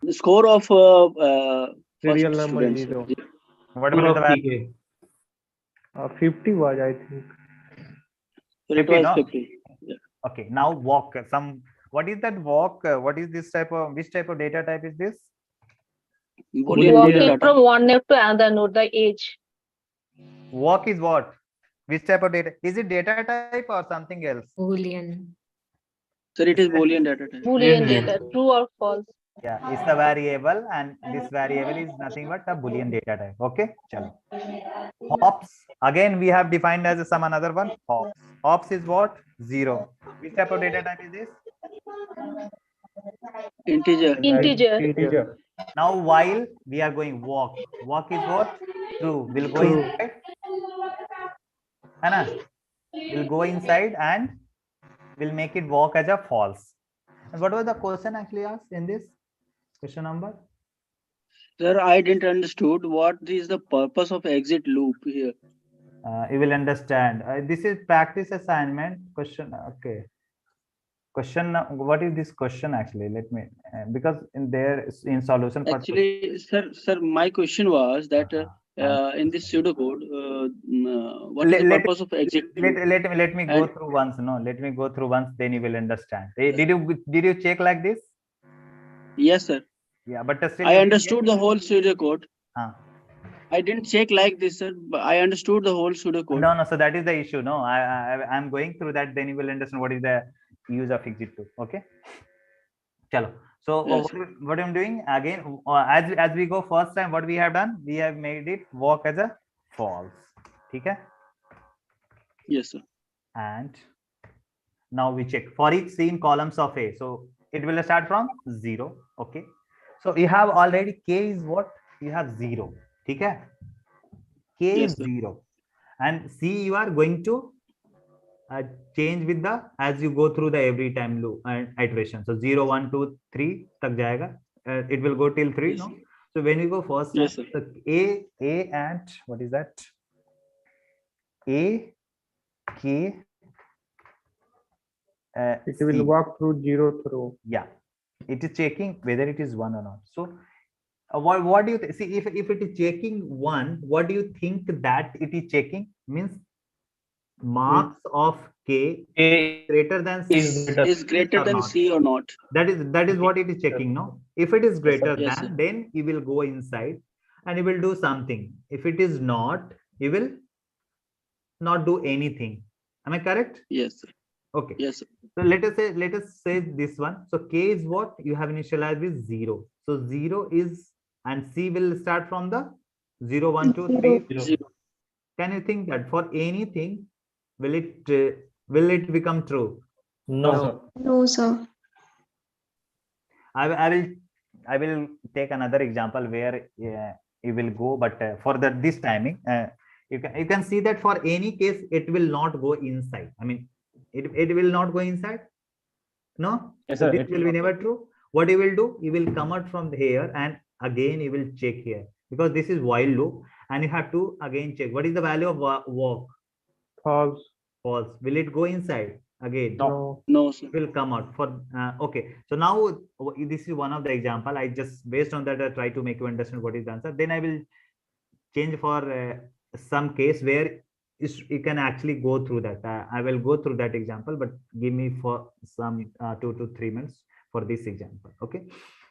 The score of Serial first number student, 0. sir. What will be the value? 50 was, I think. So it 50, was no? 50. Yeah. Okay, now walk. What is that walk? What is this type of, which type of data type is this? Boolean Walking data. from one node to another node, the age. Walk is what? Which type of data? Is it data type or something else? Boolean. Sir, it is Boolean data type. Boolean Boolean. data, true or false. Yeah, it's a variable, and this variable is nothing but a Boolean data type. Okay, chalo. Hops, again we have defined as some another one. Hops is what? 0. Which type of data type is this? Integer. Integer. Now while we are going walk is what? True. We'll go True. inside. Anna, we'll go inside and we'll make it walk as a false. And what was the question actually asked in this question number? Sir, I didn't understood what is the purpose of exit loop here. You will understand. This is practice assignment question. Okay. question. What is this question actually? Let me because in there in solution part. Actually, sir, my question was that in this pseudocode, what is the purpose of executing? Let me go through once. No, let me go through once. Then you will understand. Did you check like this? Yes, sir. Yeah, but still I understood the whole pseudocode. Huh. I didn't check like this, sir, but I understood the whole pseudocode. No, so that is the issue. No, I'm going through that. Then you will understand what is the use of exit2. Okay. Chalo. So Yes. what I'm doing again, as we go first time, what we have done, we have made it work as a false. Okay. Yes, sir. And now we check for each C in columns of A. So it will start from 0. Okay. So you have already K is what? You have 0. Okay. K Yes, is sir. 0. And C you are going to change with the as you go through the every time loop and iteration. So 0, 1, 2, 3 tak jayega. It will go till 3. Yes, No. So when you go first, yes, sir. so A and what is that? A, K. It will C. walk through 0th row. Yeah, it is checking whether it is 1 or not. So what do you see if it is checking 1, what do you think that it is checking? Means marks of K greater than C Is greater or than not. C or not? That is what it is checking. No, if it is greater Yes, than, sir. then you will go inside and you will do something. If it is not, you will not do anything. Am I correct? Yes, sir. Okay. Yes, sir. So let us say this one. So K is what you have initialized with 0. So 0 is, and C will start from the 0, 1, 2, 3. 0. Can you think that for anything, will it become true? No, sir. No, sir. I will take another example where you will go, but for this timing, you can see that for any case it will not go inside. I mean, it will not go inside. No, Yes, sir. this will be never true. What you will do, you will come out from here and again you will check here because this is while loop and you have to again check what is the value of walk. False. False. Will it go inside again? No. No, sir. Will come out for okay. So now this is one of the example. I just based on that I try to make you understand what is the answer. Then I will change for some case where you can actually go through that. I will go through that example, but give me for some 2 to 3 minutes for this example. Okay.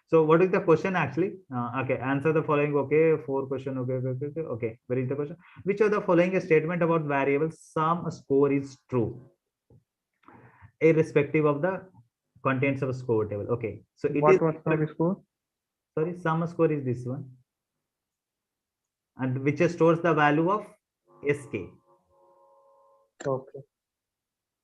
So what is the question actually? Okay, answer the following. Okay, 4 question. Okay. Where is the question? Which of the following a statement about variables sum score is true, irrespective of the contents of a score table? Okay. So it What is was sum score? sorry, sum score is this one, and which stores the value of sk. Okay.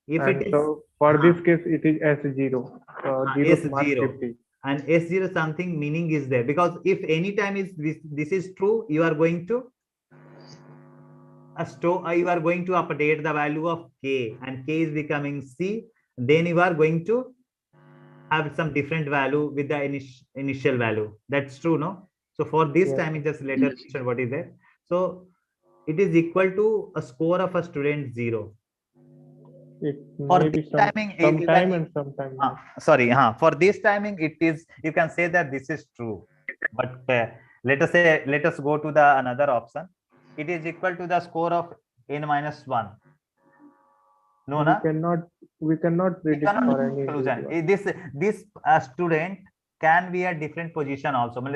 If And it is so for this case, it is S0. 0 mark S0 50. and S0 something meaning is there because if any time is this is true, you are going to you are going to update the value of K and K is becoming C, then you are going to have some different value with the initial value. That's true, no? So for this Yes. time, it just later mention what is there. So it is equal to a score of a student 0. It For may this be timing, sometime and sometime not. sorry, for this timing, it is, you can say that this is true. But let us go to the another option. It is equal to the score of n minus 1. No, We cannot predict for any conclusion. individual. This student can be a different position also. 1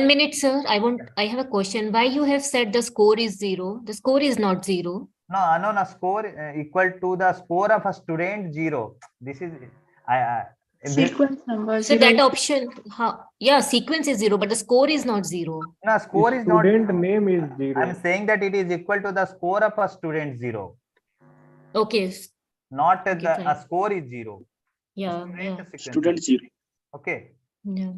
minute, sir. I have a question. Why you have said the score is 0? The score is not 0. No, score equal to the score of a student 0. This is Sequence number So 0. that option, yeah, sequence is 0, but the score is not 0. No, score is not Student 0. name is 0. I'm saying that it is equal to the score of a student 0. Okay. Not Okay, a fine. score is 0. Yeah, Student 0. Okay. yeah.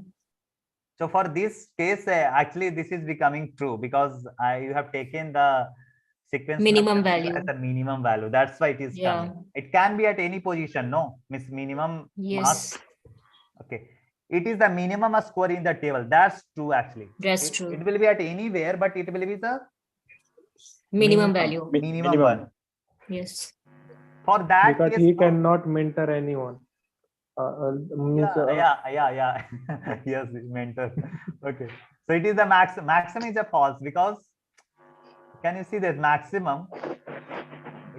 So for this case, actually this is becoming true because you have taken the sequence Minimum number value. as a minimum value. That's why it is Yeah. coming. It can be at any position, no? Miss minimum Yes. mark. Okay. It is the minimum score in the table. That's true actually. That's true. It will be at anywhere, but it will be the Minimum value. Minimum one. Yes. For that because case, he no, cannot mentor anyone. Means, yeah. Yes, mentor. Okay. So it is the maximum is a false because can you see that maximum?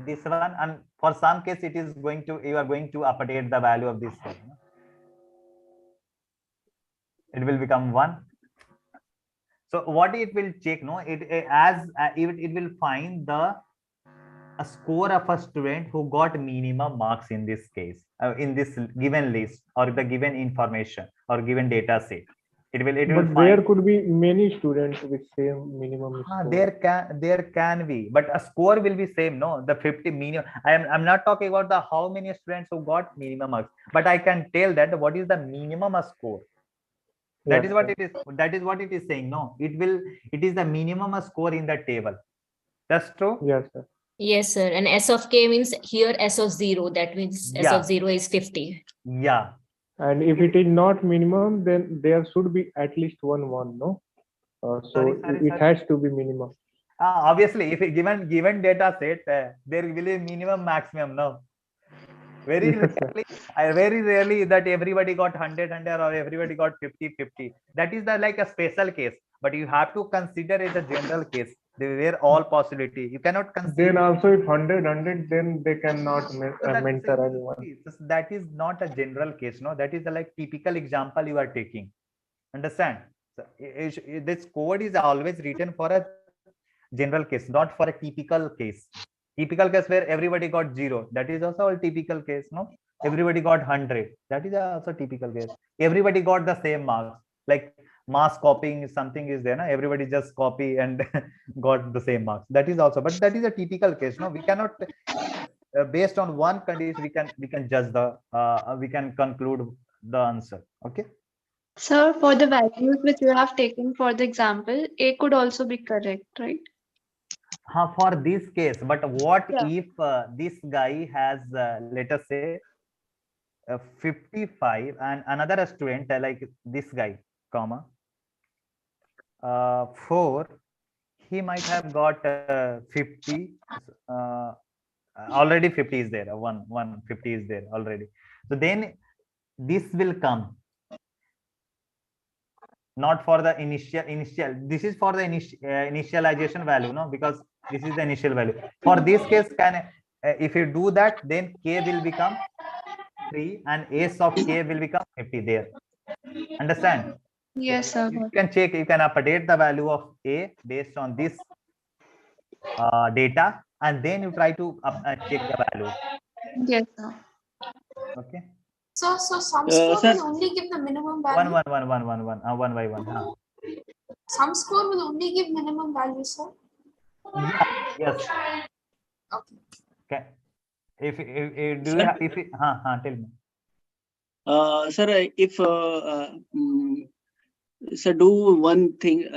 This one, and for some case it is going to, you are going to update the value of this one. It will become 1. So what it will check, no, it will find the a score of a student who got minimum marks in this case, in this given list or the given information or given data set. It will but find. there could be many students with same minimum score. There can be, but a score will be same. No, the 50 minimum. I'm not talking about the how many students who got minimum marks, but I can tell that what is the minimum score. That is what it is. That is what it is saying. No, it is the minimum score in the table. That's true. Yes, sir. Yes, sir. And S of K means here S of 0. That means S of 0 is 50. Yeah. And if it is not minimum, then there should be at least one, no? So it has to be minimum. Obviously, if given data set, there will be minimum maximum. No. Very rarely that everybody got 100 or everybody got 50. That is the like a special case, but you have to consider it a general case. They were all possibility. You cannot consider. Then also if 100, then they cannot mentor anyone. That is not a general case. No, that is the like typical example you are taking. Understand? So, this code is always written for a general case, not for a typical case. Typical case where everybody got 0, that is also a typical case. No, everybody got 100, that is also typical case. Everybody got the same marks, like mass copying something is there. No? Everybody just copy and got the same marks, that is also, but that is a typical case. No, we cannot based on one condition we can judge the we can conclude the answer. Okay. Sir, for the values which you have taken for the example, A could also be correct, right? For this case, but what if this guy has let us say 55 and another student like this guy, comma 4, he might have got 50. Already 50 is there, 150 is there already. So then this will come, not for the initial. This is for the initialization value, no, because this is the initial value. For this case, if you do that, then K will become 3 and S of K will become 50 there. Understand? Yes, sir. You can check, you can update the value of A based on this data, and then you try to check the value. Yes, sir. Okay. So some score will only give the minimum value. One by one. Some score will only give minimum value, sir. Yeah. Yes. Okay. If do you have, if tell me. Sir, if so do one thing,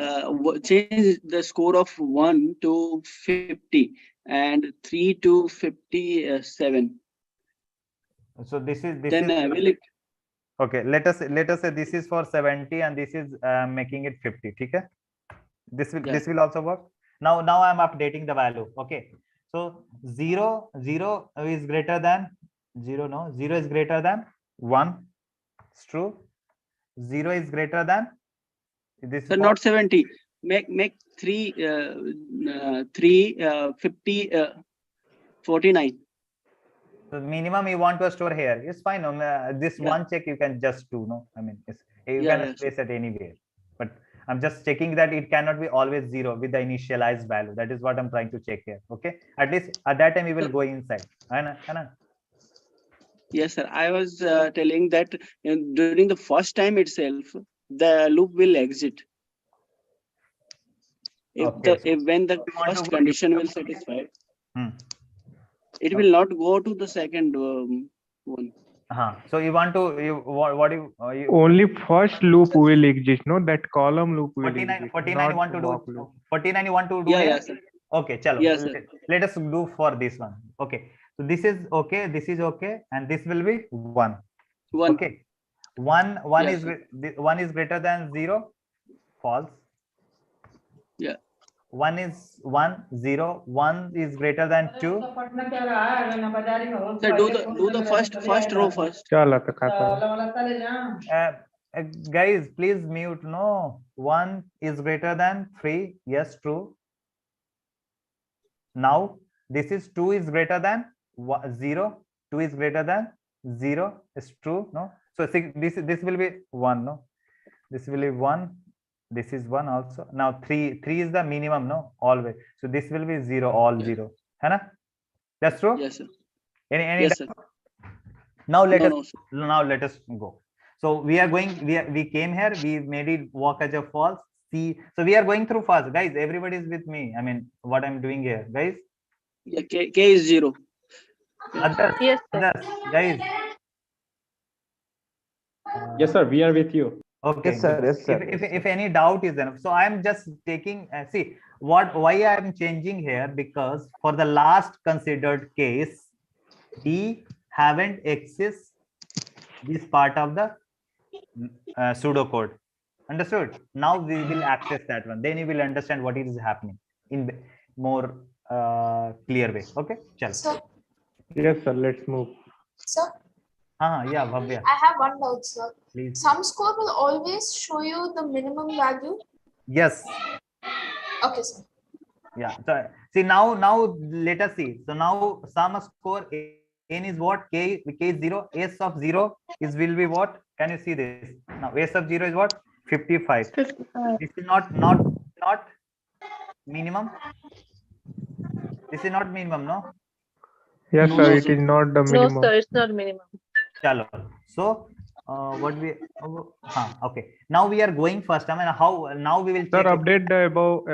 change the score of 1 to 50 and 3 to 57. So this is then will it? Okay, let us say this is for 70 and this is making it 50. Okay, this will also work. Now I'm updating the value. Okay, so 0 is greater than 0. No, 0 is greater than 1. It's true. 0 is greater than this. So not 70. Make 3 50 49. So minimum you want to store here. It's fine. This one check you can just do. No, I mean you can place it anywhere. But I'm just checking that it cannot be always 0 with the initialized value. That is what I'm trying to check here. Okay. At least at that time we will go inside. Anna? Yes, sir. I was telling that during the first time itself, the loop will exit. If when the first condition will satisfy, it will not go to the second one. So you want to what do you only first loop will exist, no? That column loop will 49 you want to do 49 you want to do yes, sir. Okay, chalo. Yes, let us do for this one. Okay, so this is okay, and this will be 1. Okay, 1 is 1 is greater than 0, false. Yeah. 1 is 1, 0, 1 is greater than 2. Sir, do the first row first. चल आता खाता Guys, please mute. No, 1 is greater than 3. Yes, true. Now, this is 2 is greater than 0. 2 is greater than 0. It's true. No. So this will be 1. No. This will be 1. This is 1 also. Now 3 is the minimum. No, always. So this will be 0. All 0. Hana? That's true. Yes, sir. Any Yes, sir. Now let No, us let us go. So we are going. We came here. We made it walk as a false. See. So we are going through fast, guys. Everybody is with me. I mean, what I'm doing here, guys. Yeah, K is 0. Others, Yes, sir. others, guys. Yes, sir. We are with you. Okay. Yes, sir. Good. Yes, sir. If any doubt is there, so I am just taking. See why I am changing here, because for the last considered case, we haven't accessed this part of the pseudocode. Understood? Now we will access that one. Then you will understand what is happening in more clear way. Okay. Chalo. Sir, Yes, sir. Let's move. sir, Yeah, Bhavya. I have one doubt, sir. Please. Sum score will always show you the minimum value. Yes. Okay, sir. Yeah. So see now let us see. So now sum score n is what? K is 0. S of 0 is will be what? Can you see this? Now S of 0 is what? 55. 55. This is not minimum. This is not minimum, no? Yes, No, sir. no, It sir. is not the No, minimum. sir, it's not minimum. Chalo. So what we okay. Now we are going first. I mean, how now we will Sir, check it. update the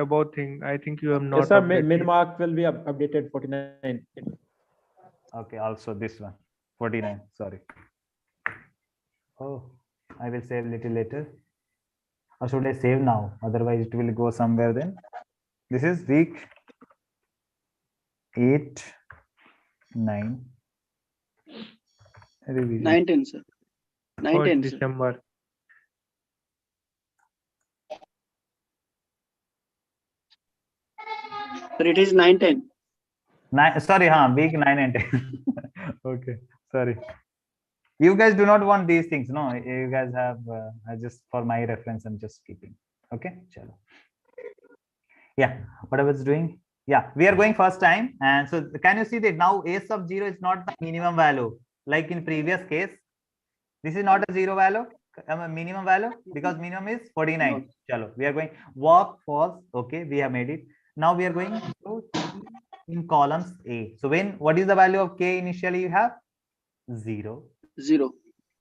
above thing. I think you have not Yes, sir. updated. Min mark will be updated 49. Okay, also this one 49. Sorry. Oh, I will save little later. Or should I save now? Otherwise, it will go somewhere then. This is week 8, 9. 9-10, sir. 9-10, sir. December. Sir, it is 9-10. Sorry, week 9 and 10. Okay, sorry. You guys do not want these things, no? You guys have. I just for my reference, I'm just keeping. Okay, chalo. Yeah, what I was doing. Yeah, we are going first time, and so can you see that now S of 0 is not the minimum value like in previous case. This is not a 0 value, a minimum value, because minimum is 49. No. Chalo, we are going walk false. Okay, we have made it. Now we are going to in columns A. So what is the value of K initially? You have 0. 0.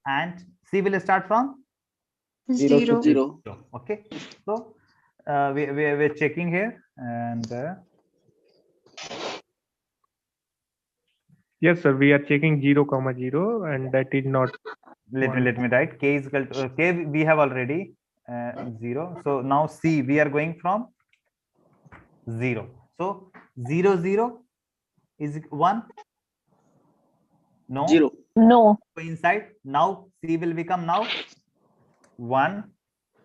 And C will start from 0. 0. Okay. So we're checking here, and Yes, sir. We are checking 0, 0, and that is not. let me write K is equal to K. We have already 0. So now C we are going from 0. So 0, 0 is 1. No. 0. No. So inside now C will become now 1.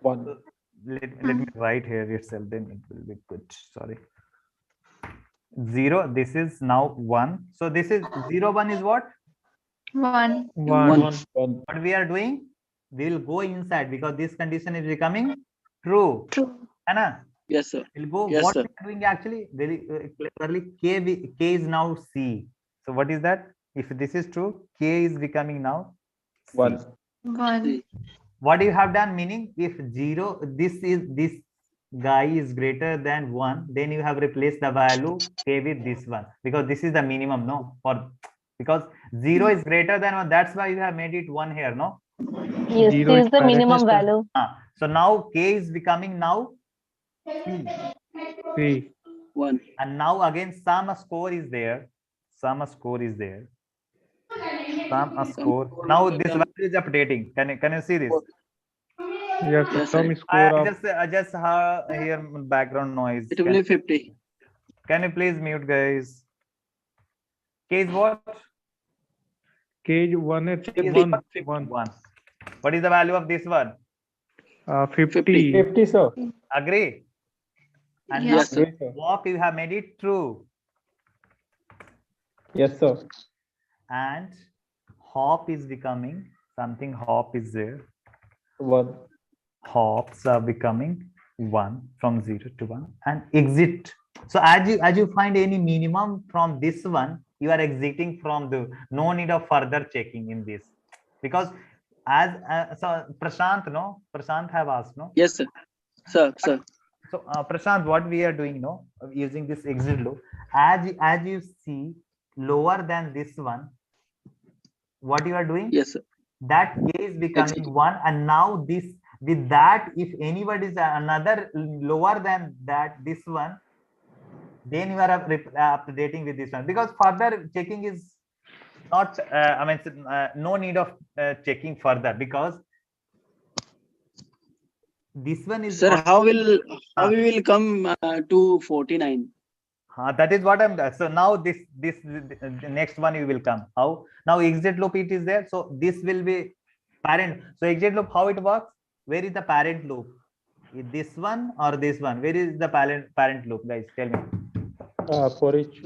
1. So let me write here itself, then it will be good. Sorry. 0. This is now 1. So this is 0, 1 is what? 1. 1. What we are doing? We will go inside because this condition is becoming true. True. Anna? Yes, sir. We'll go. Yes, What sir. we are doing actually very cleverly. K is now C. So what is that? If this is true, K is becoming now C. 1. 1. What you have done, meaning if 0, this guy is greater than 1, then you have replaced the value K with this one, because this is the minimum, no? Because 0 is greater than 1, that's why you have made it 1 here, no? Yes, C 0 is the correct, minimum sir. value. So now K is becoming now C. 3. 1. And now again sum score is there. Sum score is there. Sum score. Now this value is updating. Can you see this? Yes, sir. Yes, Some sir. score I of. just hear background noise. It will be 50. Can you please mute, guys? K is what? Cage 1 is K is 1. 1. What is the value of this one? 50. 50, sir. Agree? And Yes, now sir. walk, you have made it true. Yes, sir. And hop is becoming something, hop is there. 1. Hops are becoming 1 from 0 to 1. And exit. So as you find any minimum from this one, you are exiting from the, no need of further checking in this, because as so Prashant have asked, no? Yes, sir. Sir. So Prashant, what we are doing, no, using this exit loop, as you see lower than this one, what you are doing? Yes, sir. That k is becoming 1, and now this, with that, if anybody is another lower than that, this one, then you are updating with this one, because further checking is not no need of checking further, because this one is Sir, how we will come to 49? that is what I'm. So now this the next one you will come. How? Now exit loop it is there. So this will be parent. So exit loop, how it works? Where is the parent loop? Is this one or this one? Where is the parent loop, guys? Tell me. For each.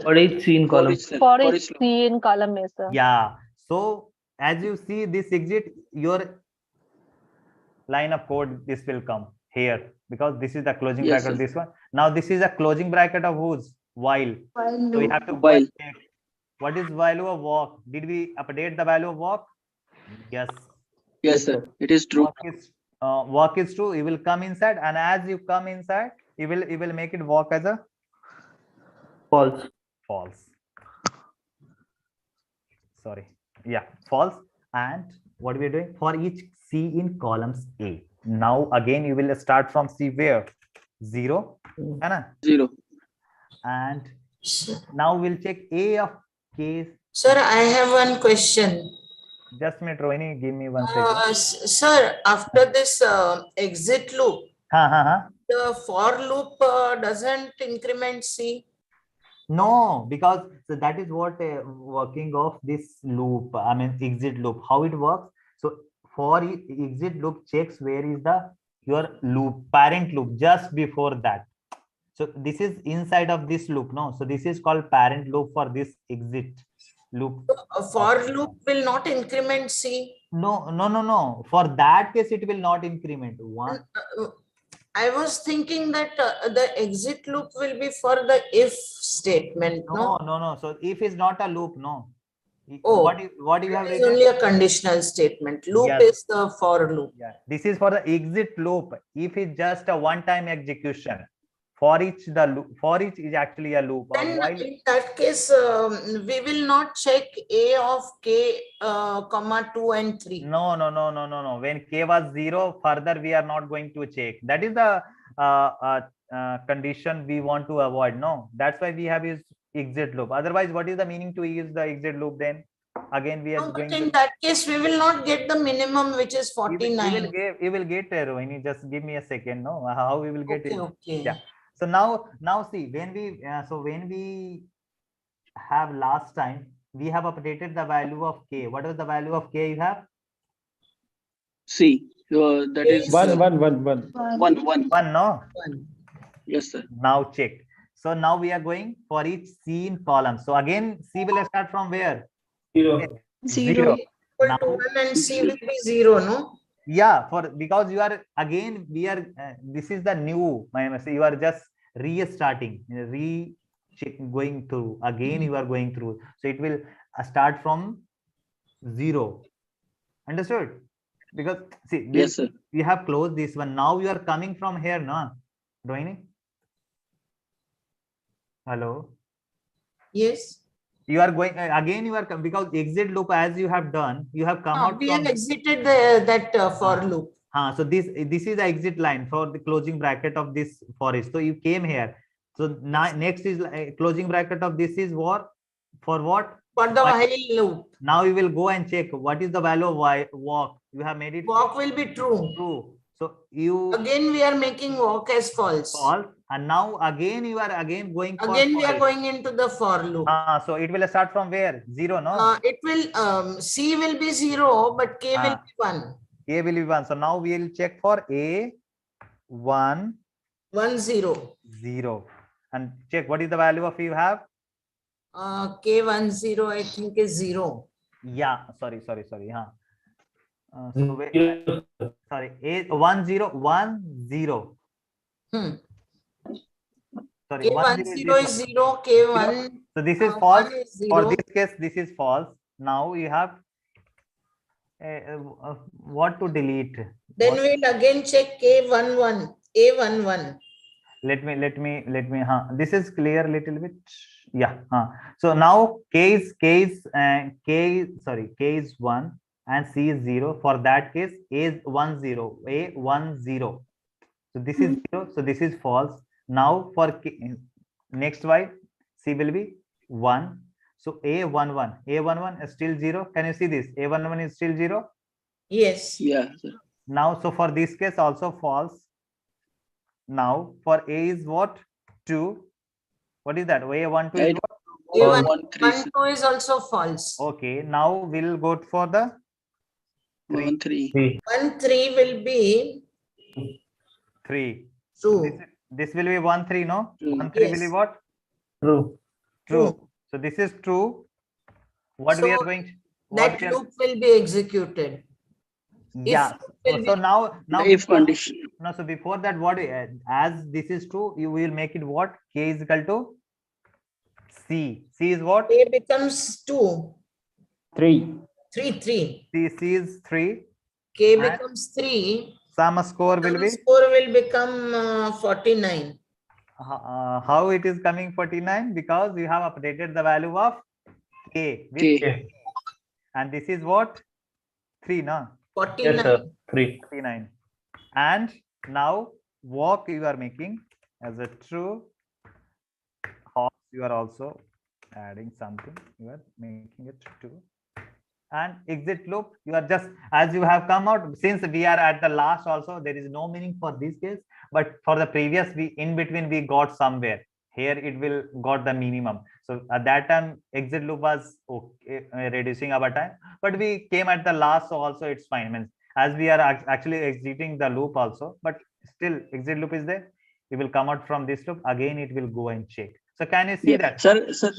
For each C in column. For each C in column A, sir. Yeah. So as you see this exit, your line of code, this will come here, because this is the closing Yes, bracket of sir. this one. Now this is a closing bracket of whose? While. So we have to go While. and check what is value of walk. Did we update the value of walk? Yes. Yes, sir. It is true. Walk is true. You will come inside, and as you come inside, you will make it walk as a False. false. Sorry. Yeah, false. And what we are doing for each C in columns A. Now again you will start from C where? 0. 0. And now we'll check A of K. Sir, I have one question. Just a minute, Rohini, give me 1 second. Sir, after this exit loop, the for loop doesn't increment C. No, because so that is what working of this loop, I mean exit loop, how it works. So for exit loop checks where is the your loop, parent loop, just before that. So this is inside of this loop, no? So this is called parent loop for this exit loop. For loop will not increment C. No. For that case, it will not increment. One. I was thinking that the exit loop will be for the if statement. No. So if is not a loop, no. Oh, what you have it is written? only a conditional statement. Loop is the for loop. Yeah. This is for the exit loop. If it's just a one-time execution, for each is actually a loop. Then in that case, we will not check A of K, comma 2 and 3. No. When K was 0, further we are not going to check. That is the condition we want to avoid. No, that's why we have used exit loop. Otherwise, what is the meaning to use the exit loop then? Again, we are No, going but in to. that case, we will not get the minimum, which is 49. You will get there, Rohini. Just give me a second. No, how we will get it? Okay. Yeah. So now see, when we have last time, we have updated the value of K. What was the value of K you have? C. So that is 1. 1. No? 1. Yes, sir. Now check. So now we are going for each C in column. So again, C will start from where? 0. Equal to 1 and C will be 0, no? Yeah, because you are again, this is the new, you are just restarting, going through again, you are going through. So it will start from 0. Understood? Because see, yes, sir. We have closed this one. Now you are coming from here, no? Rohini? Hello? Yes. You are going again, you are because exit loop, as you have done, you have come out. We have exited that for loop. So this is the exit line for the closing bracket of this forest. So you came here. So now next is closing bracket of this is what? For what? For the while loop. Now you will go and check what is the value of walk. You have made it. Walk will be true. True. So you again we are making walk as false. False. And now again you are again going. Again we are going into the for loop. So it will start from where? 0, no? It will C will be 0, but K will be 1. K will be 1. So now we will check for A 1 1 0. 0. And check what is the value of you have? K10 I think is 0. Yeah, sorry. Huh. So wait, sorry, 1010. Sorry, K10 is is this 0, K1. So this is false. 1 is For 0. this case, this is false. Now you have what to delete. Then we'll again check K11, A11. Let me. This is clear a little bit. Yeah. So now K is 1 and C is 0. For that case, A is 10, A10. So this is 0. So this is false. Now for K, next Y, C will be 1. So A11 is still 0. Can you see this? A11 is still 0. Yes. Yeah. Now, so for this case also false. Now for A is what? 2. What is that? A12 is what? A12 is also false. Okay. Now we'll go for the 3. 1-3 will be 3. True. This will be 1-3, no? 1-3 will be what? True. True. So this is true. What we are going to, that loop will be executed. Yeah. So now if condition. No, so before that, what as this is true, you will make it what? K is equal to C. C is what? A becomes 2. 3. 3. C is 3. K And becomes 3. Sum score will be? Score will become 49. How it is coming 49? Because you have updated the value of K with K. And this is what? 3, no? 49. Yes, sir. 3. 49. And now walk you are making as a true. Horse you are also adding something. You are making it true. And exit loop, you are just as you have come out, since we are at the last also, there is no meaning for this case, but for the previous, we in between we got somewhere. Here it will got the minimum. So at that time exit loop was okay, reducing our time, but we came at the last, so also it's fine. Means as we are actually exiting the loop also, but still exit loop is there. We will come out from this loop again, it will go and check. So can you see that? Sir, sir,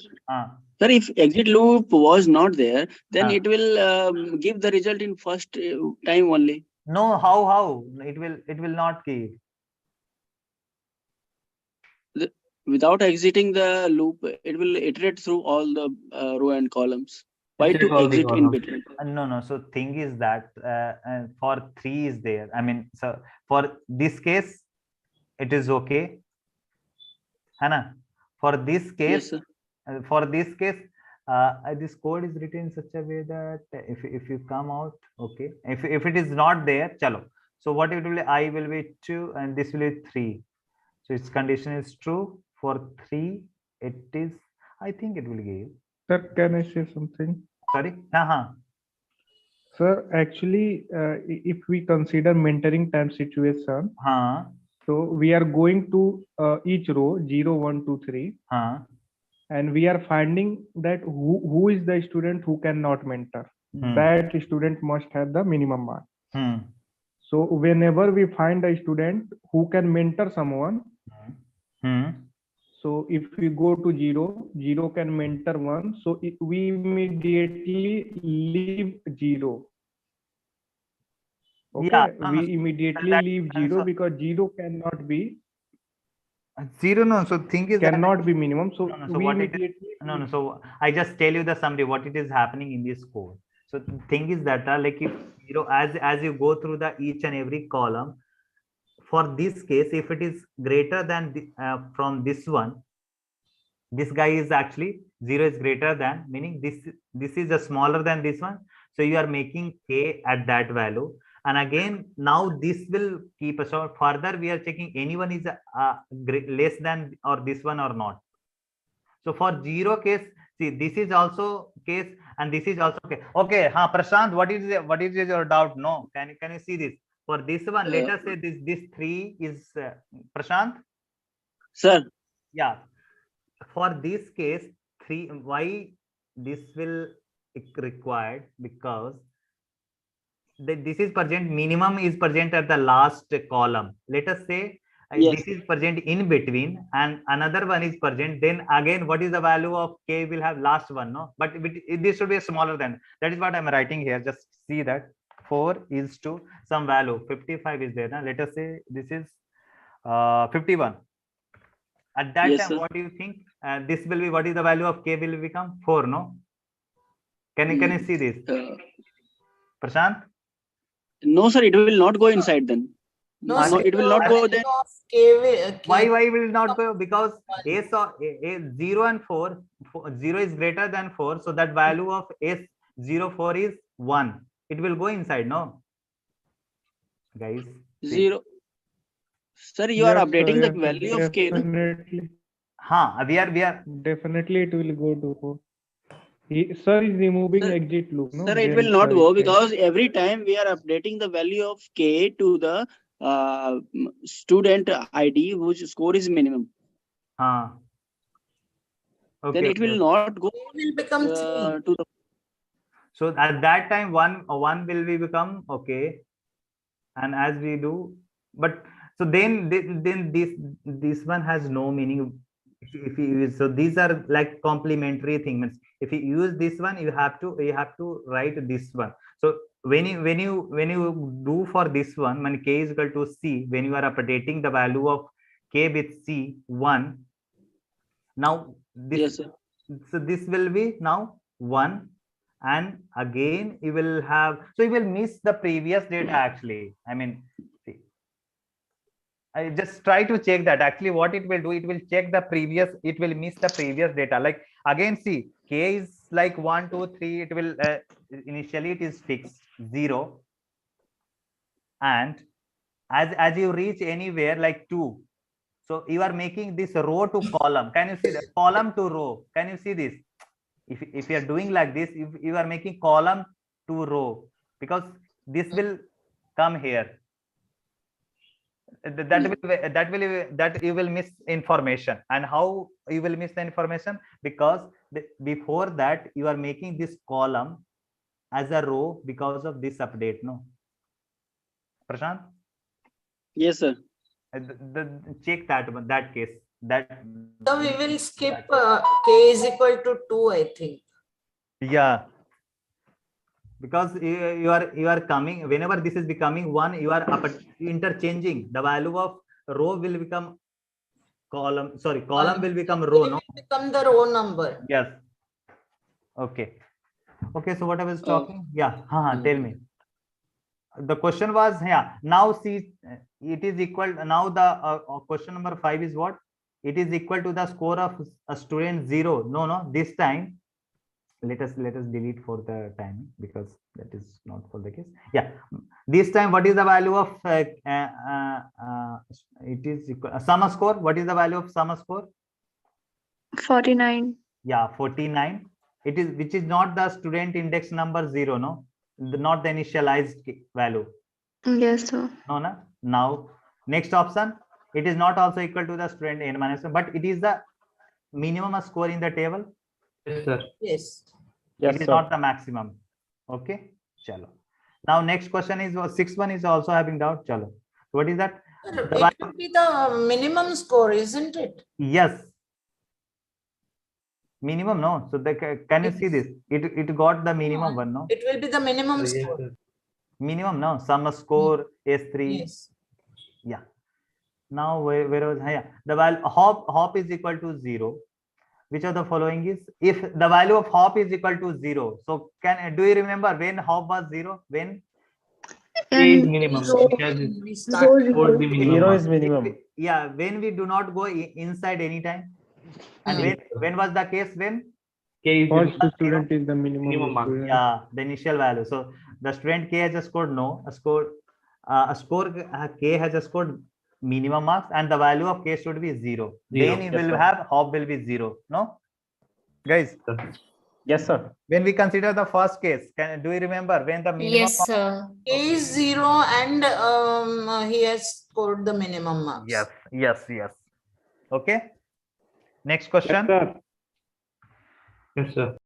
if exit loop was not there, then it will give the result in first time only. No, how it will not give. Without exiting the loop, it will iterate through all the row and columns. Why to exit in between? No. So thing is that for 3 is there. I mean, so for this case, it is okay. Hana. For this case, this code is written in such a way that if you come out, okay. If it is not there, chalo. So what it will be? I will be 2 and this will be 3. So its condition is true. For 3, it is. I think it will give. Sir, can I say something? Sorry. Sir, actually, if we consider mentoring time situation, so we are going to each row 0, 1, 2, 3, and we are finding that who is the student who cannot mentor. That student must have the minimum mark. So whenever we find a student who can mentor someone, so if we go to 0, 0 can mentor 1. So we immediately leave 0. Okay, yeah, we immediately leave 0 because 0 cannot be 0. No, so thing is cannot be minimum. So so we what immediately no. So I just tell you the summary what it is happening in this code. So the thing is that like if as you go through the each and every column, for this case, if it is greater than from this one, this guy is actually 0 is greater than, meaning this is a smaller than this one. So you are making K at that value. And again, now this will keep us out. Further, we are checking anyone is less than or this one or not. So for 0 case, see this is also case and this is also case. Okay, Prashant, what is your doubt? No, can you see this? For this one, let us say this 3 is Prashant. Sir. Yeah. For this case, 3, why this will required? Because this is present, minimum is present at the last column. Let us say Yes. This is present in between and another one is present, then again what is the value of k will have last one, no? But this should be smaller than, that is what I'm writing here. Just see that 4 is to some value 55 is there. Now let us say this is 51. At that Yes, time, sir. what do you think? This will be, what is the value of k will become? 4, no? Can you see this? Prashant? No, sir, it will not go inside then. No, No, it will not go there. Why will it not go? Because a 0 and 4, 0 is greater than 4, so that value of s 04 is 1. It will go inside, no? Guys. See. 0. Sir, you are updating the value of k, no? Definitely. We are Definitely it will go to 4. Sir is removing exit loop, no? Sir, it Then will not it go can- because every time we are updating the value of k to the student ID whose score is minimum. Okay, Then it will not go will become 3. to the. So at that time, one will be become okay, and as we do, but so then this one has no meaning. If you use, so these are like complementary things. If you use this one, you have to write this one. So when you do for this one, when k is equal to c, when you are updating the value of k with c 1, now this, yes, sir. So this will be now 1, and again you will have, so you will miss the previous data actually. I mean, see, I just try to check that actually what it will do, it will check the previous, it will miss the previous data. Like again, see, k is like 1 2 3, it will initially it is fixed 0, and as you reach anywhere like 2, so you are making this row to column. Can you see that? Column to row. Can you see this? If you are doing like this, if you are making column to row, because this will come here. That you will miss information. And how you will miss the information? Because before that you are making this column as a row because of this update, no? Prashant? Yes, sir. Check that case. So we will skip k is equal to 2, I think. Yeah, because you are coming, whenever this is becoming 1, you are interchanging the value of row will become column. Sorry, column will become row. No, become the row number. Yes. Okay. So what I was talking? Yeah. Tell me. The question was, yeah. Now see, it is equal. Now the question number 5 is what? It is equal to the score of a student 0. No. This time, let us delete for the time, because that is not for the case. Yeah. This time, what is the value of it is equal sum score? What is the value of sum score? 49. Yeah, 49. It is, which is not the student index number 0, no? Not the initialized value. Yes, sir. No. Now, next option, it is not also equal to the student n minus 1, but it is the minimum score in the table. Yes, sir. Yes. It is not the maximum. Okay. Chalo. Now, next question is 6th one is also having doubt. Chalo. What is that? It will be the minimum score, isn't it? Yes. Minimum, no. So can you see this? It got the minimum one, no? It will be the minimum score. Minimum, no. Sum score S3. Yes. Yeah. Now where was, yeah, the value hop is equal to 0. Which of the following is, if the value of hop is equal to 0? So do you remember when hop was 0? When K is minimum. Zero is minimum. Yeah, when we do not go inside anytime. And when was the case? When K is First student is the minimum mark. student. Yeah, the initial value. So the student K has scored no, a score K has scored minimum marks, and the value of K should be 0. Then you will have hop will be 0. No, guys. Yes, sir. When we consider the first case, do you remember when the minimum? Yes, K is 0 and he has scored the minimum marks. Yes. Okay. Next question. Yes, sir.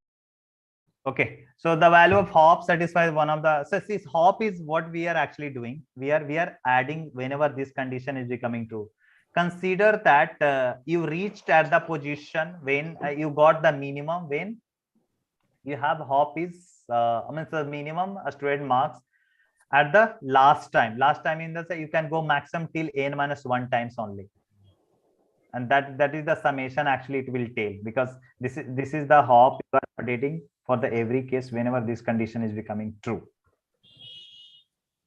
Okay, so the value of hop satisfies one of the, so this hop is what we are actually doing. We are adding whenever this condition is becoming true. consider that you reached at the position when you got the minimum, when you have hop is I mean the minimum student marks at the last time in the say you can go maximum till n minus 1 times only, and that is the summation actually it will tell, because this is the hop you are updating for the every case whenever this condition is becoming true.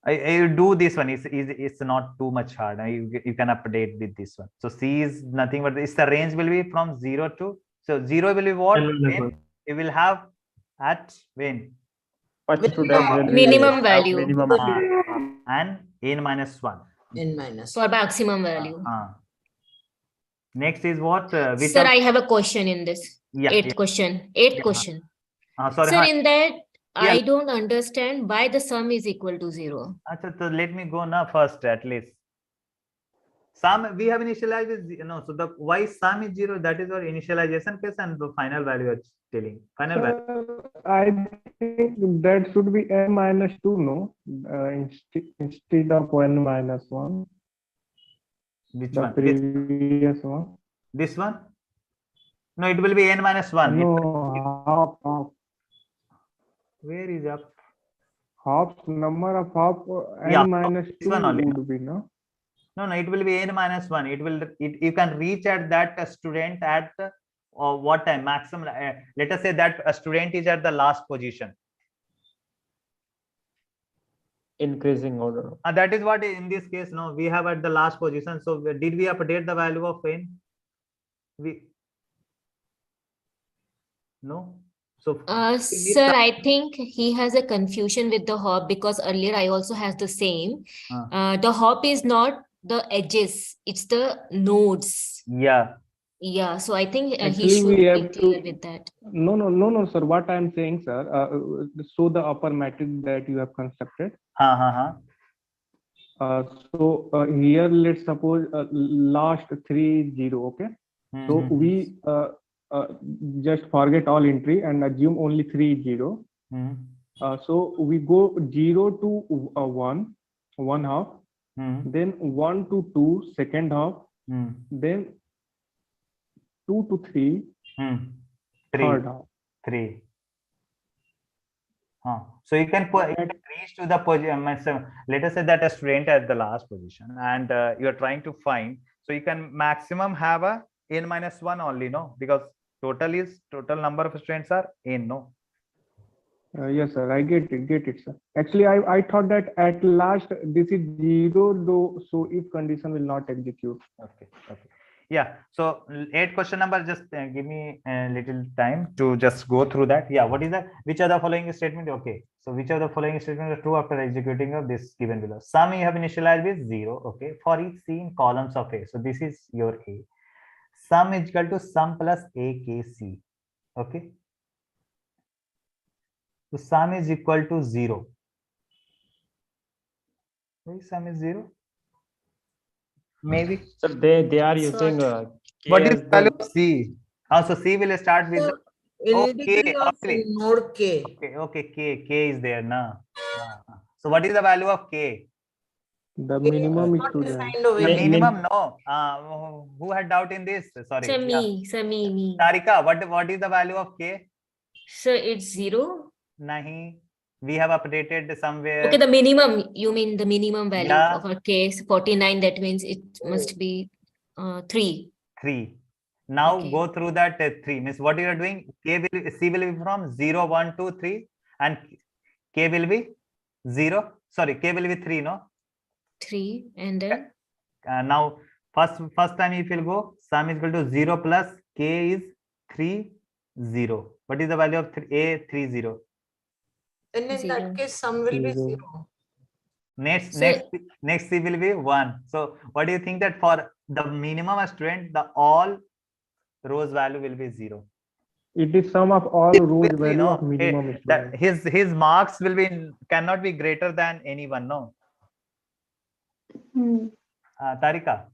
I do this one. It's not too much hard. You can update with this one. So C is nothing but the range will be from 0 to, so 0 will be what? When you will have at when? Minimum value. And n minus 1. N minus. For maximum value. Next is what? Sir, I have a question in this. Yeah, Eighth question. Sorry, sir, in that, I don't understand why the sum is equal to 0. So let me go now first at least. Sum we have initialized is so the why sum is 0, that is our initialization case, and the final value is telling. Final value. I think that should be n minus 2, no? Instead of n minus 1. Which the one? Previous one. This one? No, it will be n minus 1. No, half. Where is up? Half number of half Yeah, n minus 2 would be, no? No, it will be n minus 1. You can reach at that student at what time? Maximum. Let us say that a student is at the last position. Increasing order. That is what in this case, no, we have at the last position. So did we update the value of n? No. So sir, I think he has a confusion with the hop, because earlier I also has the same. The hop is not the edges, it's the nodes. Yeah, so I think he should be clear with that. No, sir. What I'm saying, sir, show the upper matrix that you have constructed. So here, let's suppose last 3 0. Okay. So we just forget all entry and assume only 3 0. So we go 0 to 1, 1 half, then 1 to 2, second half, then 2 to 3, third half. 3. So you can reach to the position. Let us say that a student at the last position, and you are trying to find. So you can maximum have a n minus 1 only, no? Because total number of students are n, no? Yes, sir. I get it, sir. Actually, I thought that at last this is 0, though. So if condition will not execute. Okay. Yeah. So 8 question number. Just give me a little time to just go through that. Yeah. What is that? Which are the following statement? Okay. So which of the following statements are true after executing of this given below? Sum you have initialized with 0. Okay. For each C in columns of A. So this is your A. Sum is equal to sum plus AKC. Okay. So sum is equal to 0. Why sum is 0? Maybe. So they are using what is value of C? So C will start with degree of node K. Okay, K is there now. So what is the value of K? The minimum is student. The minimum, no. Who had doubt in this? Sorry. Sir, me. Tarika, what is the value of K? So it's 0? Nahi. We have updated somewhere. Okay, the minimum, you mean the minimum value of our case 49, that means it must be 3. 3. Now go through that 3. Means what you are doing, C will be from 0, 1, 2, 3, and K will be 0. Sorry, K will be 3, no? 3, and then? Now, first time if you go, sum is equal to 0 plus K is 3, 0. What is the value of A? 3, 0. Then in that case, sum will be 0. Next C will be 1. So what do you think that for the minimum student, the all rows value will be 0? It is sum of all rows value of minimum that his marks will be cannot be greater than anyone, no? Tarika?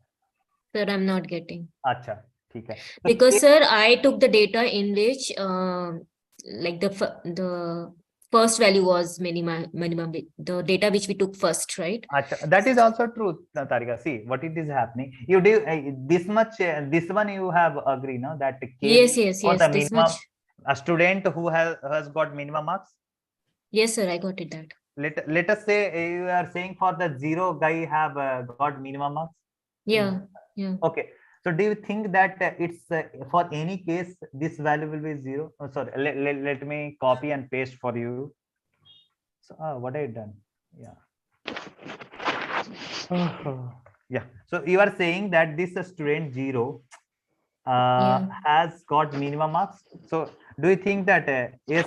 Sir, I'm not getting. Acha, okay. Because sir, I took the data in which like the first value was minimum, the data which we took first, right? That is also true, Tarika. See what it is happening. You do this much. This one you have agree, no? That Yes, for the this minimum, much. a student who has got minimum marks. Yes, sir, I got it that. Let us say you are saying for the 0 guy have got minimum marks. Yeah. Okay. So do you think that it's for any case this value will be 0? Oh, sorry. Let me copy and paste for you. So what I done? Yeah. Yeah. So you are saying that this student 0 has got minimum marks. So do you think that S0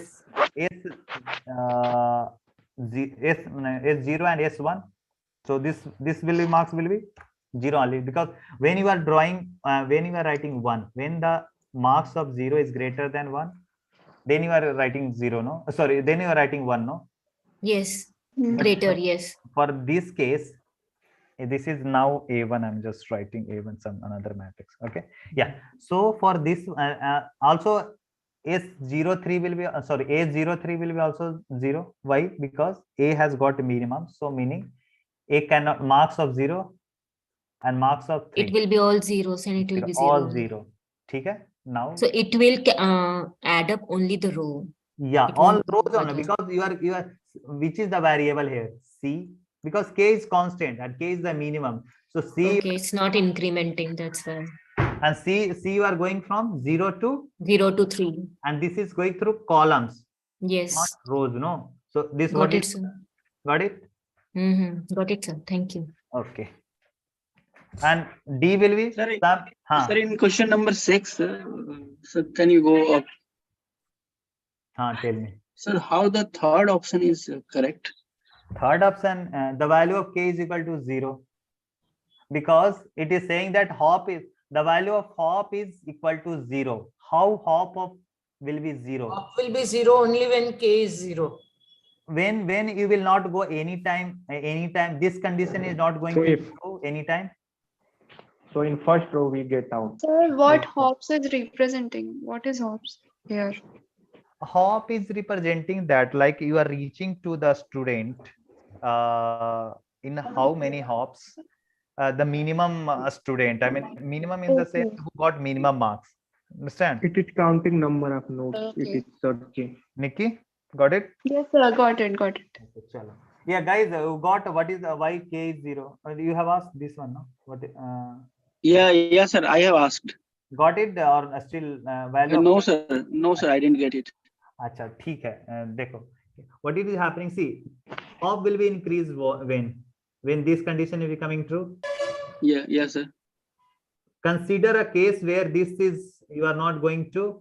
and S1? So this will be marks will be 0 only, because when you are drawing when you are writing 1, when the marks of 0 is greater than 1, then you are writing 0, no? Sorry, then you are writing 1, no? Yes, greater, yes. For this case, this is now A1. I'm just writing A1, some another matrix. Okay. Yeah. So for this also S03 will be sorry, A03 will be also 0. Why? Because A has got a minimum. So meaning A cannot marks of 0 and marks of 3. It will be all zeros and it will be 0. All 0. Okay. Now. So it will add up only the row. Yeah, all rows only, because you are which is the variable here? C, because K is constant and K is the minimum. So C. Okay, it's not incrementing, that's why. And C you are going from 0 to 3. And this is going through columns. Yes. Not rows, no. So this Got what it, is sir. Got it? Got it, sir. Thank you. Okay. And D will be sir, in question number 6, so can you go up? Tell me. Sir, how the third option is correct? Third option, the value of K is equal to 0. Because it is saying that the value of hop is equal to 0. How hop of will be 0? Hop will be 0 only when K is 0. When you will not go anytime, this condition is not going to go anytime. So in first row we get out. Sir, what hops is representing? What is hops here? Hop is representing that like you are reaching to the student in how many hops, the minimum student, I mean minimum in the sense who got minimum marks. Understand? It is counting number of nodes. It is searching. Nikki, got it? Yes, sir. Got it. Yeah, guys, who got what is why K is 0? You have asked this one, no? What? Yeah, sir. I have asked. Got it or still value? No, sir. No, sir. I didn't get it. Acha, ठीक है. देखो. What it is happening? See, hop will be increased when this condition is becoming true. Yeah, sir. Consider a case where this is you are not going to.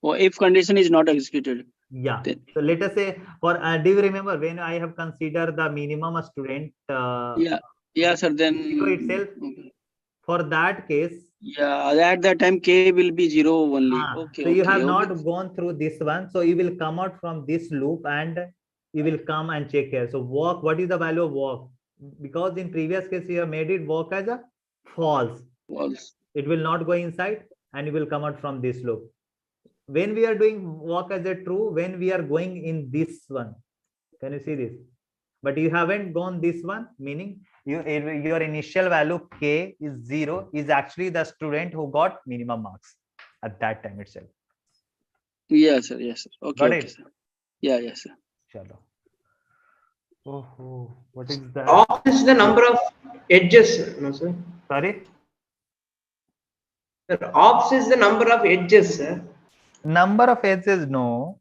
Or if condition is not executed. Yeah. So let us say for do you remember when I have considered the minimum student? Yeah, sir. Then itself. For that case. Yeah, at that time K will be 0 only. Okay. So you have not gone through this one. So you will come out from this loop and you will come and check here. So walk, what is the value of walk? Because in previous case you have made it walk as a false. It will not go inside and you will come out from this loop. When we are doing walk as a true, when we are going in this one, can you see this? But you haven't gone this one, meaning your initial value K is 0 is actually the student who got minimum marks at that time itself. Yes, sir. Yes, sir. Okay. Got okay, it? Sir. Yeah, yes, sir. Chalo. Oh, what is that? Opt is the number of edges, no sir. Sorry? Sir, ops is the number of edges, sir. Number of edges, no.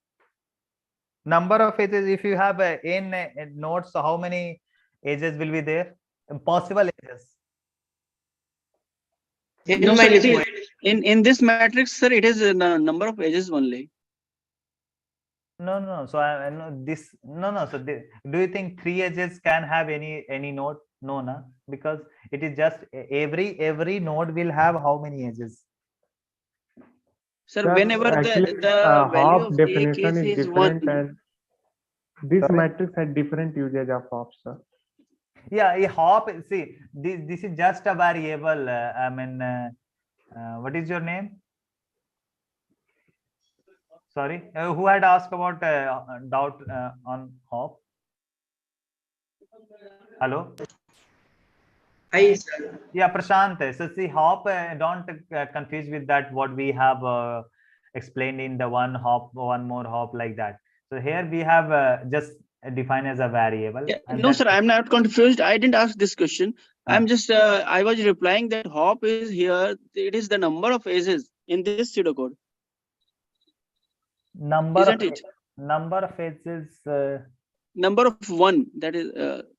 Number of edges, if you have n nodes, so how many edges will be there? Possible edges. No, sir, it is, in this matrix, sir, it is a number of edges only. No. So I know this. No. So do you think 3 edges can have any node? No, na, because it is just every node will have how many edges? Sir, whenever actually, the value hop of definition is different, 1. and this matrix had different usage of hops, sir. Yeah, a hop. See, this is just a variable. I mean, what is your name? Sorry, who had asked about doubt on hop? Hello. Hi, sir. Yeah, Prashant. So see, hop, don't confuse with that what we have explained in the one hop, one more hop like that. So here we have just defined as a variable. Yeah, and no, sir, I'm not confused. I didn't ask this question. I'm just, I was replying that hop is here. It is the number of edges in this pseudocode. Number Isn't of it? number of edges. Number of one, that is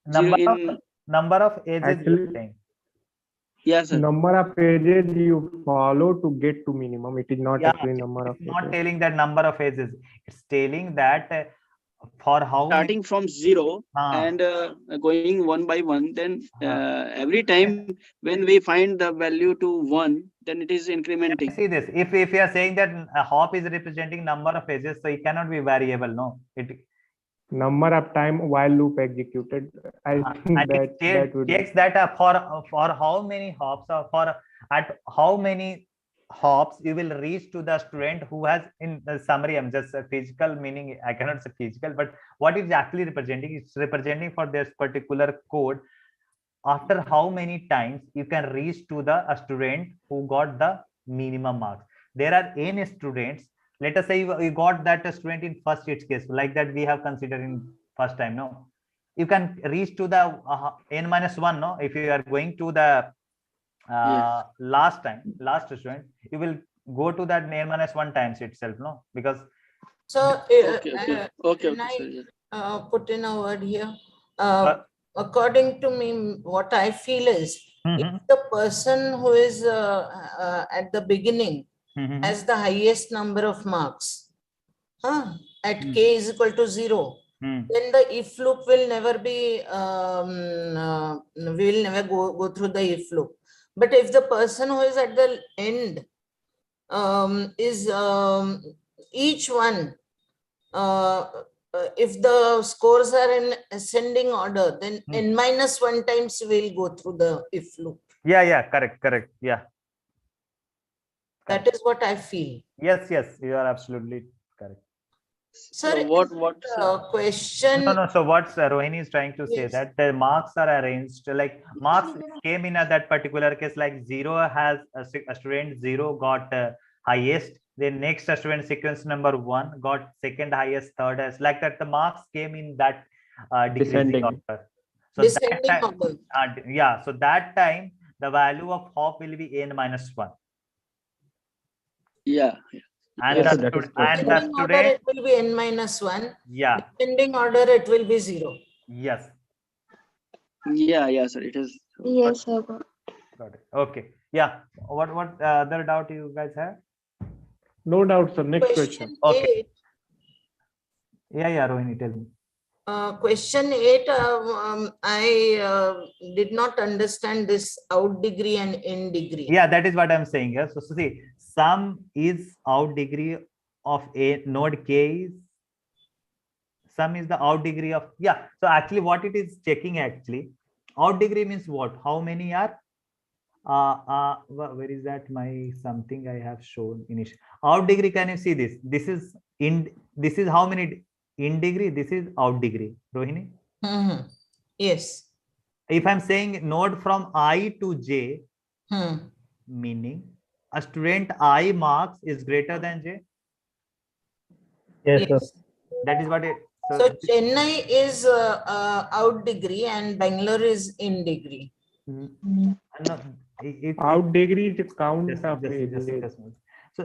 Number zero of in. number of edges. Actually, you're saying. Yeah, sir. Number of edges you follow to get to minimum. It is not actually number of It's not edges. telling that number of edges. It's telling that for how Starting many. from zero and going one by one, then every time when we find the value to one, then it is incrementing. See this. If you are saying that a hop is representing number of edges, so it cannot be variable. No, it Number of time while loop executed. I think and that would takes that for how many hops or for at how many hops you will reach to the student who has, in the summary, I'm just a physical meaning, I cannot say physical, but what it's actually representing, it's representing for this particular code after how many times you can reach to the student who got the minimum marks. There are n students. Let us say you got that student in first its case, like that we have considered in first time. No, you can reach to the n minus 1. No, if you are going to the last student, you will go to that n minus 1 times itself. No, because So, Okay. can I put in a word here? According to me, what I feel is, if the person who is at the beginning has the highest number of marks, at k is equal to 0, then the if loop will never be, we will never go through the if loop. But if the person who is at the end is each one, if the scores are in ascending order, then n minus 1 times we'll go through the if loop. yeah, correct, yeah. That is what I feel. Yes, you are absolutely correct. Sir, what question? No. So what Rohini is trying to say, that the marks are arranged like marks came in at that particular case, like 0 has a student 0 got highest, then next student sequence number 1 got second highest, third as like that. The marks came in that decreasing order. So descending that order. Yeah. So that time the value of hop will be n minus 1. Yeah. And Yes, the Descending order, student, it will be n minus 1. Yeah. Descending order, it will be 0. Yes. Yeah, sir. It is. Yes, sir. Got it. Okay. Yeah. What other doubt you guys have? No doubt, sir. Next question. Okay. Yeah, Rohini, tell me. Question 8, I did not understand this out degree and in degree. Yeah, that is what I'm saying. Yeah. So see, sum is out degree of a node k is sum is the out degree of, yeah. So actually what it is checking, actually out degree means what? How many are where is that my something I have shown initial out degree? Can you see this? This is how many in degree? This is out degree, Rohini. Yes. If I'm saying node from I to J, meaning a student I marks is greater than J. Yes, sir. That is what it. So Chennai is out degree and Bangalore is in degree. No, out degree is count of edges. So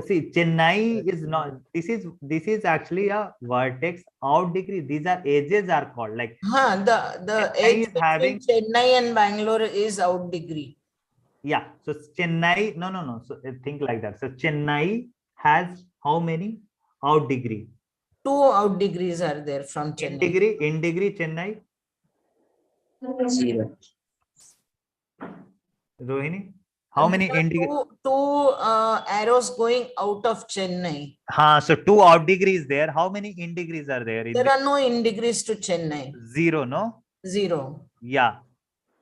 see, Chennai is not. This is actually a vertex. Out degree. These are edges are called like. The edge between Chennai and Bangalore is out degree. Yeah. So Chennai. No. So think like that. So Chennai has how many out degree? 2 out degrees are there from Chennai. In degree Chennai. 0. Rohini, how many in degree? Two arrows going out of Chennai. So 2 out degrees there. How many in degrees are there? There are no in degrees to Chennai. 0, no? 0. Yeah.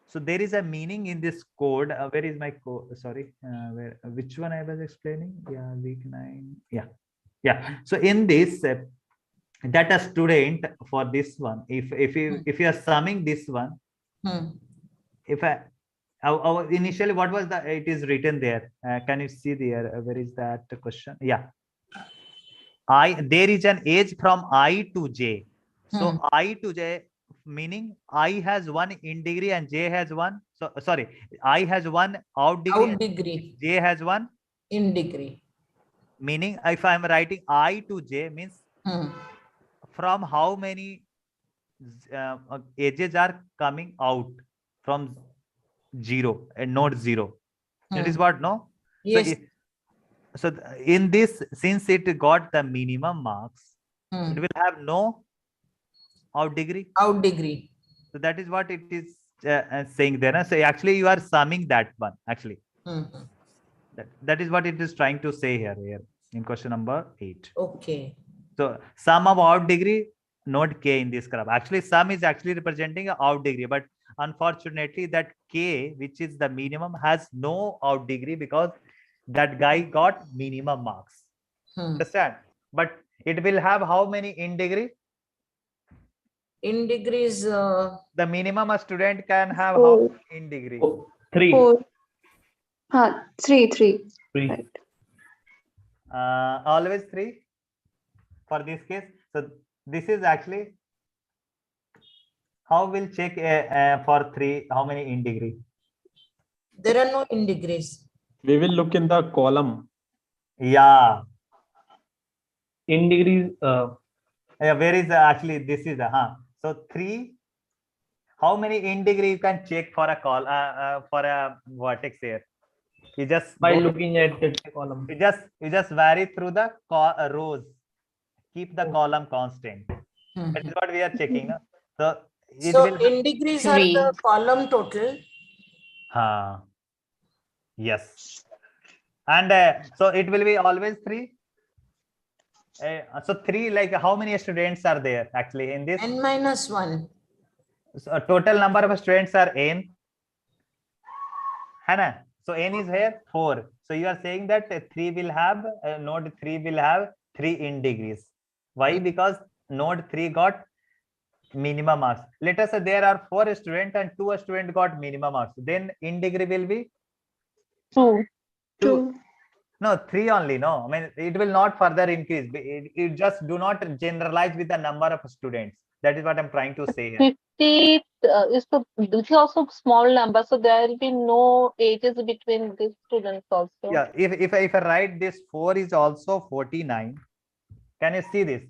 So there is a meaning in this code. Where is my code? Sorry, which one I was explaining? Yeah, week 9. Yeah. Yeah. So in this, that a student for this one, if you are summing this one, if I initially what was the it is written there? Can you see there? Where is that question? Yeah. There is an age from I to J. So I to J meaning I has one in degree and J has one. So sorry, I has one out degree. Out degree. J has one in degree. Meaning if I am writing I to J means from how many ages are coming out from 0 and not 0. That is what, no? Yes. So in this, since it got the minimum marks, it will have no out degree. Out degree. So that is what it is saying there. So actually you are summing that one actually. That is what it is trying to say here in question number 8. Okay. So sum of out degree, not K in this graph. Actually sum is actually representing a out degree, but unfortunately that K, which is the minimum, has no out degree because that guy got minimum marks. Understand? But it will have how many in degree? In degrees. The minimum a student can have how many in degree? 3. 4. 3. Right. Always 3 for this case. So this is actually how we'll check for 3 how many in degree. There are no in degrees. We will look in the column. Yeah. In degrees. Where is actually this is so 3. How many in degree you can check for a call for a vertex here? You just By looking at the column. You just vary through the rows. Keep the column constant. That is what we are checking. No? So it will in degrees are the column total. Yes. And so it will be always 3. So 3, like how many students are there actually in this? N minus 1. So total number of students are n. Hannah. So n is here 4. So you are saying that 3 will have node 3 will have 3 in degrees. Why? Because node 3 got minimum marks. Let us say there are 4 students and 2 students got minimum marks. Then in degree will be 2. No, 3 only. No, I mean it will not further increase. It just do not generalize with the number of students. That is what I'm trying to say here. 50 this is also small number, so there will be no ages between these students also. Yeah, if I write this 4 is also 49, can you see this?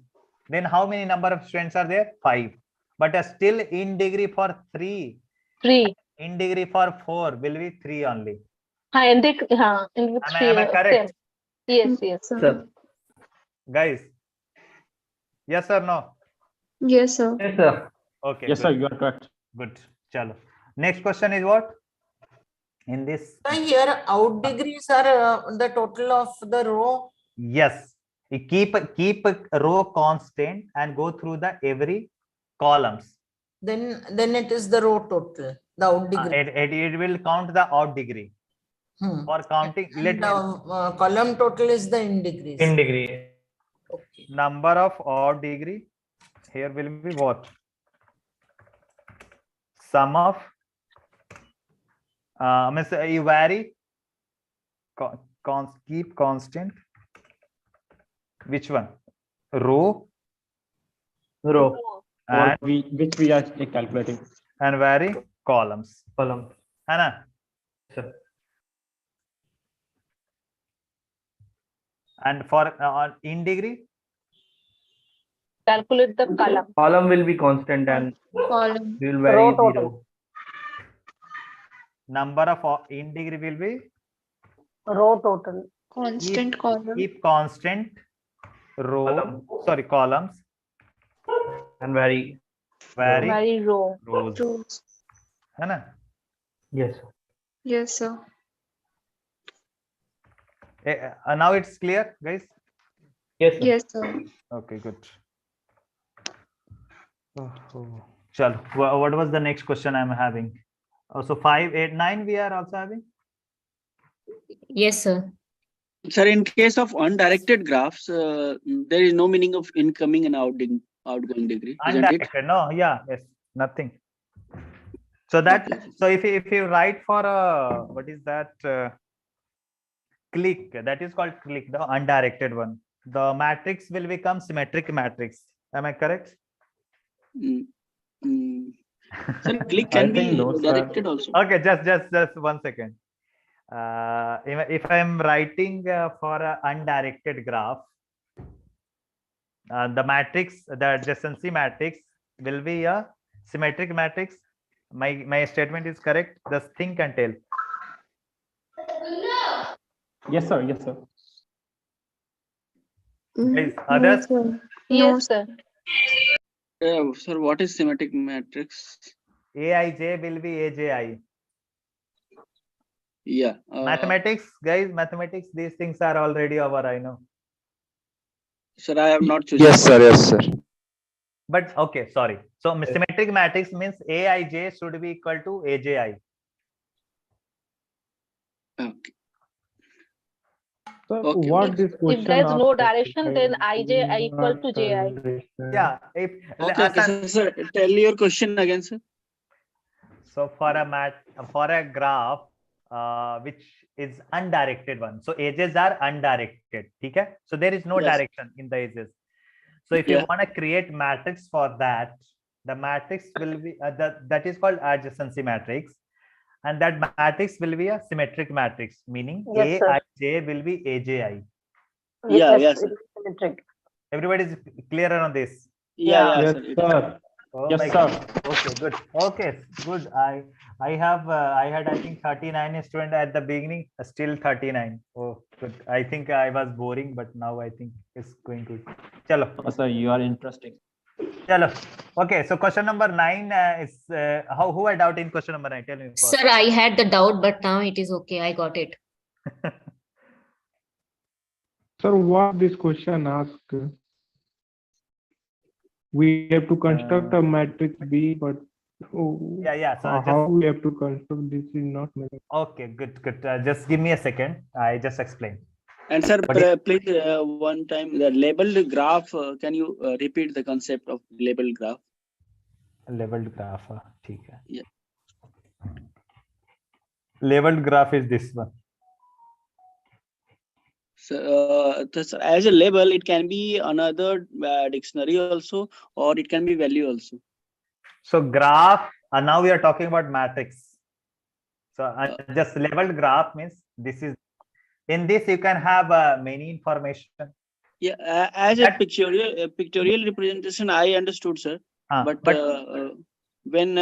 Then how many number of students are there? 5. But still in degree for 3. 3. In degree for 4 will be 3 only. In degree 3. Am I correct? Yes. Sir. Guys, yes or no? Yes, sir. Yes, sir. Okay. Yes, sir, you are correct. Good. Chalo. Next question is what? In this. Here, out degrees are the total of the row. Yes. You keep a row constant and go through the every columns. Then it is the row total, the out degree. It will count the out degree. For counting, and column total is the in degrees. In degree. Okay. Number of odd degree here will be what? Sum of means you vary keep constant. Which one? Row and which we are calculating, and vary columns. Anna. Sir. And for in degree, calculate the column. Column will be constant and column will vary 0. Number of in degree will be row total. Constant column. Keep constant row. Sorry, columns. And vary row. Rows. Anna. Yes. Yes, sir. Now it's clear, guys. Yes, sir. Yes, sir. Okay, good. Chalo. What was the next question I'm having? So 5, 8, 9 we are also having. Yes, sir. Sir, in case of undirected graphs, there is no meaning of incoming and outgoing degree, isn't it? Undirected, no, yeah, yes, nothing. So that, so if you write for a, what is that, click, that is called click, the undirected one. The matrix will become symmetric matrix. Am I correct? Sir, click can be directed also. Okay, just 1 second. If I am writing for an undirected graph, the matrix, the adjacency matrix will be a symmetric matrix. My statement is correct. Just think and tell. Yes, sir. Yes, sir. Guys, others? Yes, sir. Sir, what is symmetric matrix? Aij will be Aji. Yeah. Mathematics, guys, mathematics, these things are already over, I know. Sir, I have not chosen. Yes, sir. Yes, sir. But okay, sorry. So symmetric matrix means Aij should be equal to Aji. Okay. So Okay. what this question If there's no asks, direction, then Ij equal to Ji. Yeah. If Okay, sir, tell your question again, sir. So for a graph which is undirected one, so edges are undirected. Okay, so there is no direction in the edges. So if you want to create matrix for that, the matrix will be that is called adjacency matrix, and that matrix will be a symmetric matrix, meaning Aij will be Aji. Yes, symmetric. Everybody is clearer on this? Yes, sir. Oh Yes, my sir. God. Okay, good. Okay, good. I had I think 39 students at the beginning, still 39. Oh, good. I think I was boring, but now I think it's going good. Chalo. Oh, sir, you are interesting. Chalo. Okay, so question number 9 is who had doubt in question number 9? Tell me first. Sir, I had the doubt, but now it is okay. I got it. Sir, what this question asks? We have to construct a matrix B, but So how we have to construct this is not matrix. Okay, good. Just give me a second. I just explain. And sir, please one time the labeled graph. Can you repeat the concept of labeled graph? Labeled graph. ठीक है. Yeah. Labeled graph is this one. So, as a label, it can be another dictionary also, or it can be value also. So graph, now we are talking about matrix. So just labeled graph means this is, in this you can have many information. Yeah, as a pictorial representation, I understood, sir. But when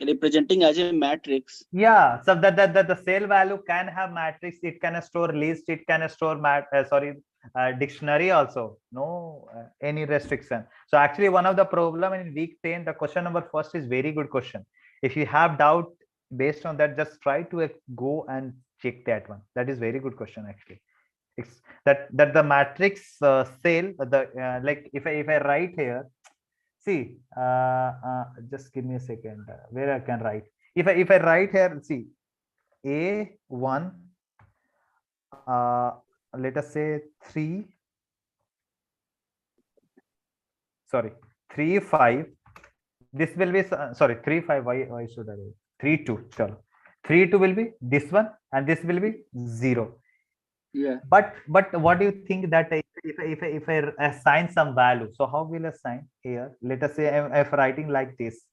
representing as a matrix. Yeah, so that the cell value can have matrix, it can store list, it can store dictionary also, no any restriction. So actually one of the problem in week 10, the question number first is very good question. If you have doubt based on that, just try to go and check that one. That is very good question actually. It's that the matrix cell, the like if I write here, see, just give me a second, where I can write. If I write here, see, A1, let us say 3, sorry, 3, 5. This will be, sorry, 3, 5. Why should I write 3, 2? Sure. 3, 2 will be this one, and this will be 0. Yeah. But what do you think that if I assign some value, so how will I assign here? Let us say if writing like this.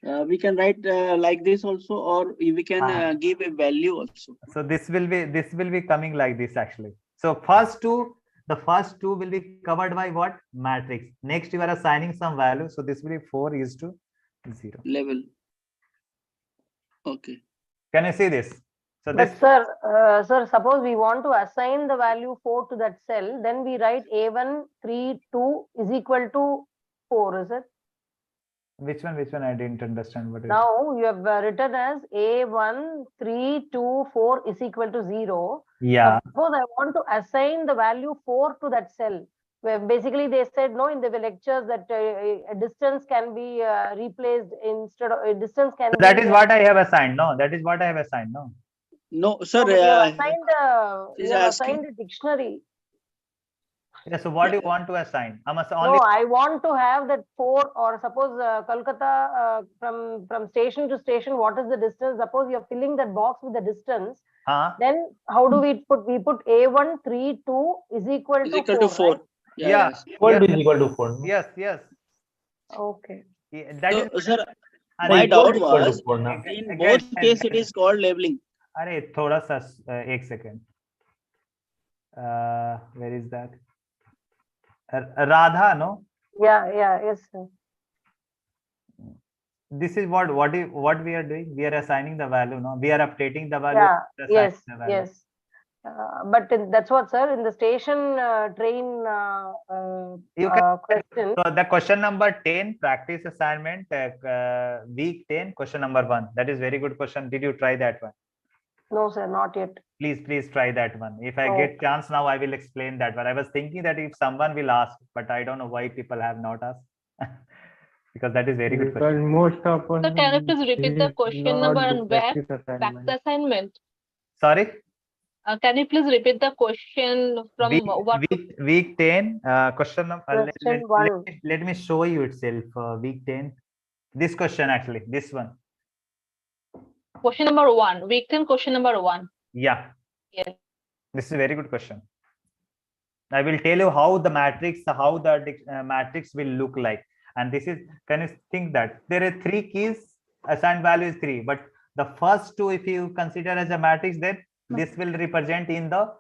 We can write like this also, or we can give a value also. So this will be coming like this actually. So the first two will be covered by what? Matrix. Next you are assigning some value. So this will be 4:0. Level. Okay. Can you see this? So but sir, suppose we want to assign the value 4 to that cell, then we write A1 3 2 is equal to 4, is it? Which one? I didn't understand what. Now you have written as A1 3 2 4 is equal to 0. Yeah. Suppose I want to assign the value 4 to that cell. Where basically they said no in the lectures that a distance can be replaced instead of a distance can. That is what I have assigned. No, that is what I have assigned. No. No, sir. No, he's you have asking. assigned a dictionary. Yeah, so what do you want to assign? I must only. No, I want to have that 4, or suppose Kolkata from station to station, what is the distance? Suppose you're filling that box with the distance. Then how do we put? We put A1 3 2 is equal to 4. Right? Yeah. Is equal to 4. Yes, yes. Okay. Yeah, that So, is. sir, Are my doubt equal to was 4 now. in both cases it is called labeling. अरे थोड़ा सा एक second where is that? Radha, no? Yeah, yes, sir. This is what we are doing. We are assigning the value, no? We are updating the value. Yeah, yes, the value. yes. But that's what, sir. In the station train You can, question. so the question number 10, practice assignment, week 10, question number 1. That is very good question. Did you try that one? No, sir, not yet. Please try that one. If I get chance now, I will explain that one. I was thinking that if someone will ask, but I don't know why people have not asked. Because that is very good question. Most of us. So can you please repeat the question number and where back the assignment? Sorry? Can you please repeat the question from what? Week 10, question number. Let me show you itself. Week 10. This question actually, this one. Question number 1. Week 10, question number 1. Yeah. Yes. This is a very good question. I will tell you how the matrix will look like. And this is, can you think that there are 3 keys, assigned value is 3, but the first 2, if you consider as a matrix, then this will represent in the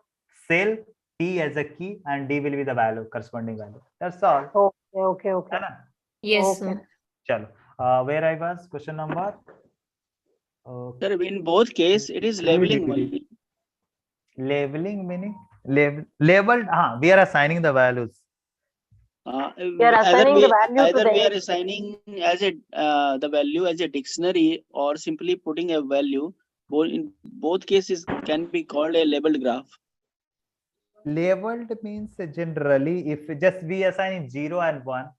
cell T as a key and D will be the value, corresponding value. That's all. Okay. Yes. Okay. Chalo. Where I was, question number? Sir, in both cases, it is labeling only. Labeling meaning? Labeled, we are assigning the values. We are assigning the value to the we are assigning as a the value as a dictionary or simply putting a value. In both cases can be called a labeled graph. Labeled means generally if just we assign 0 and 1.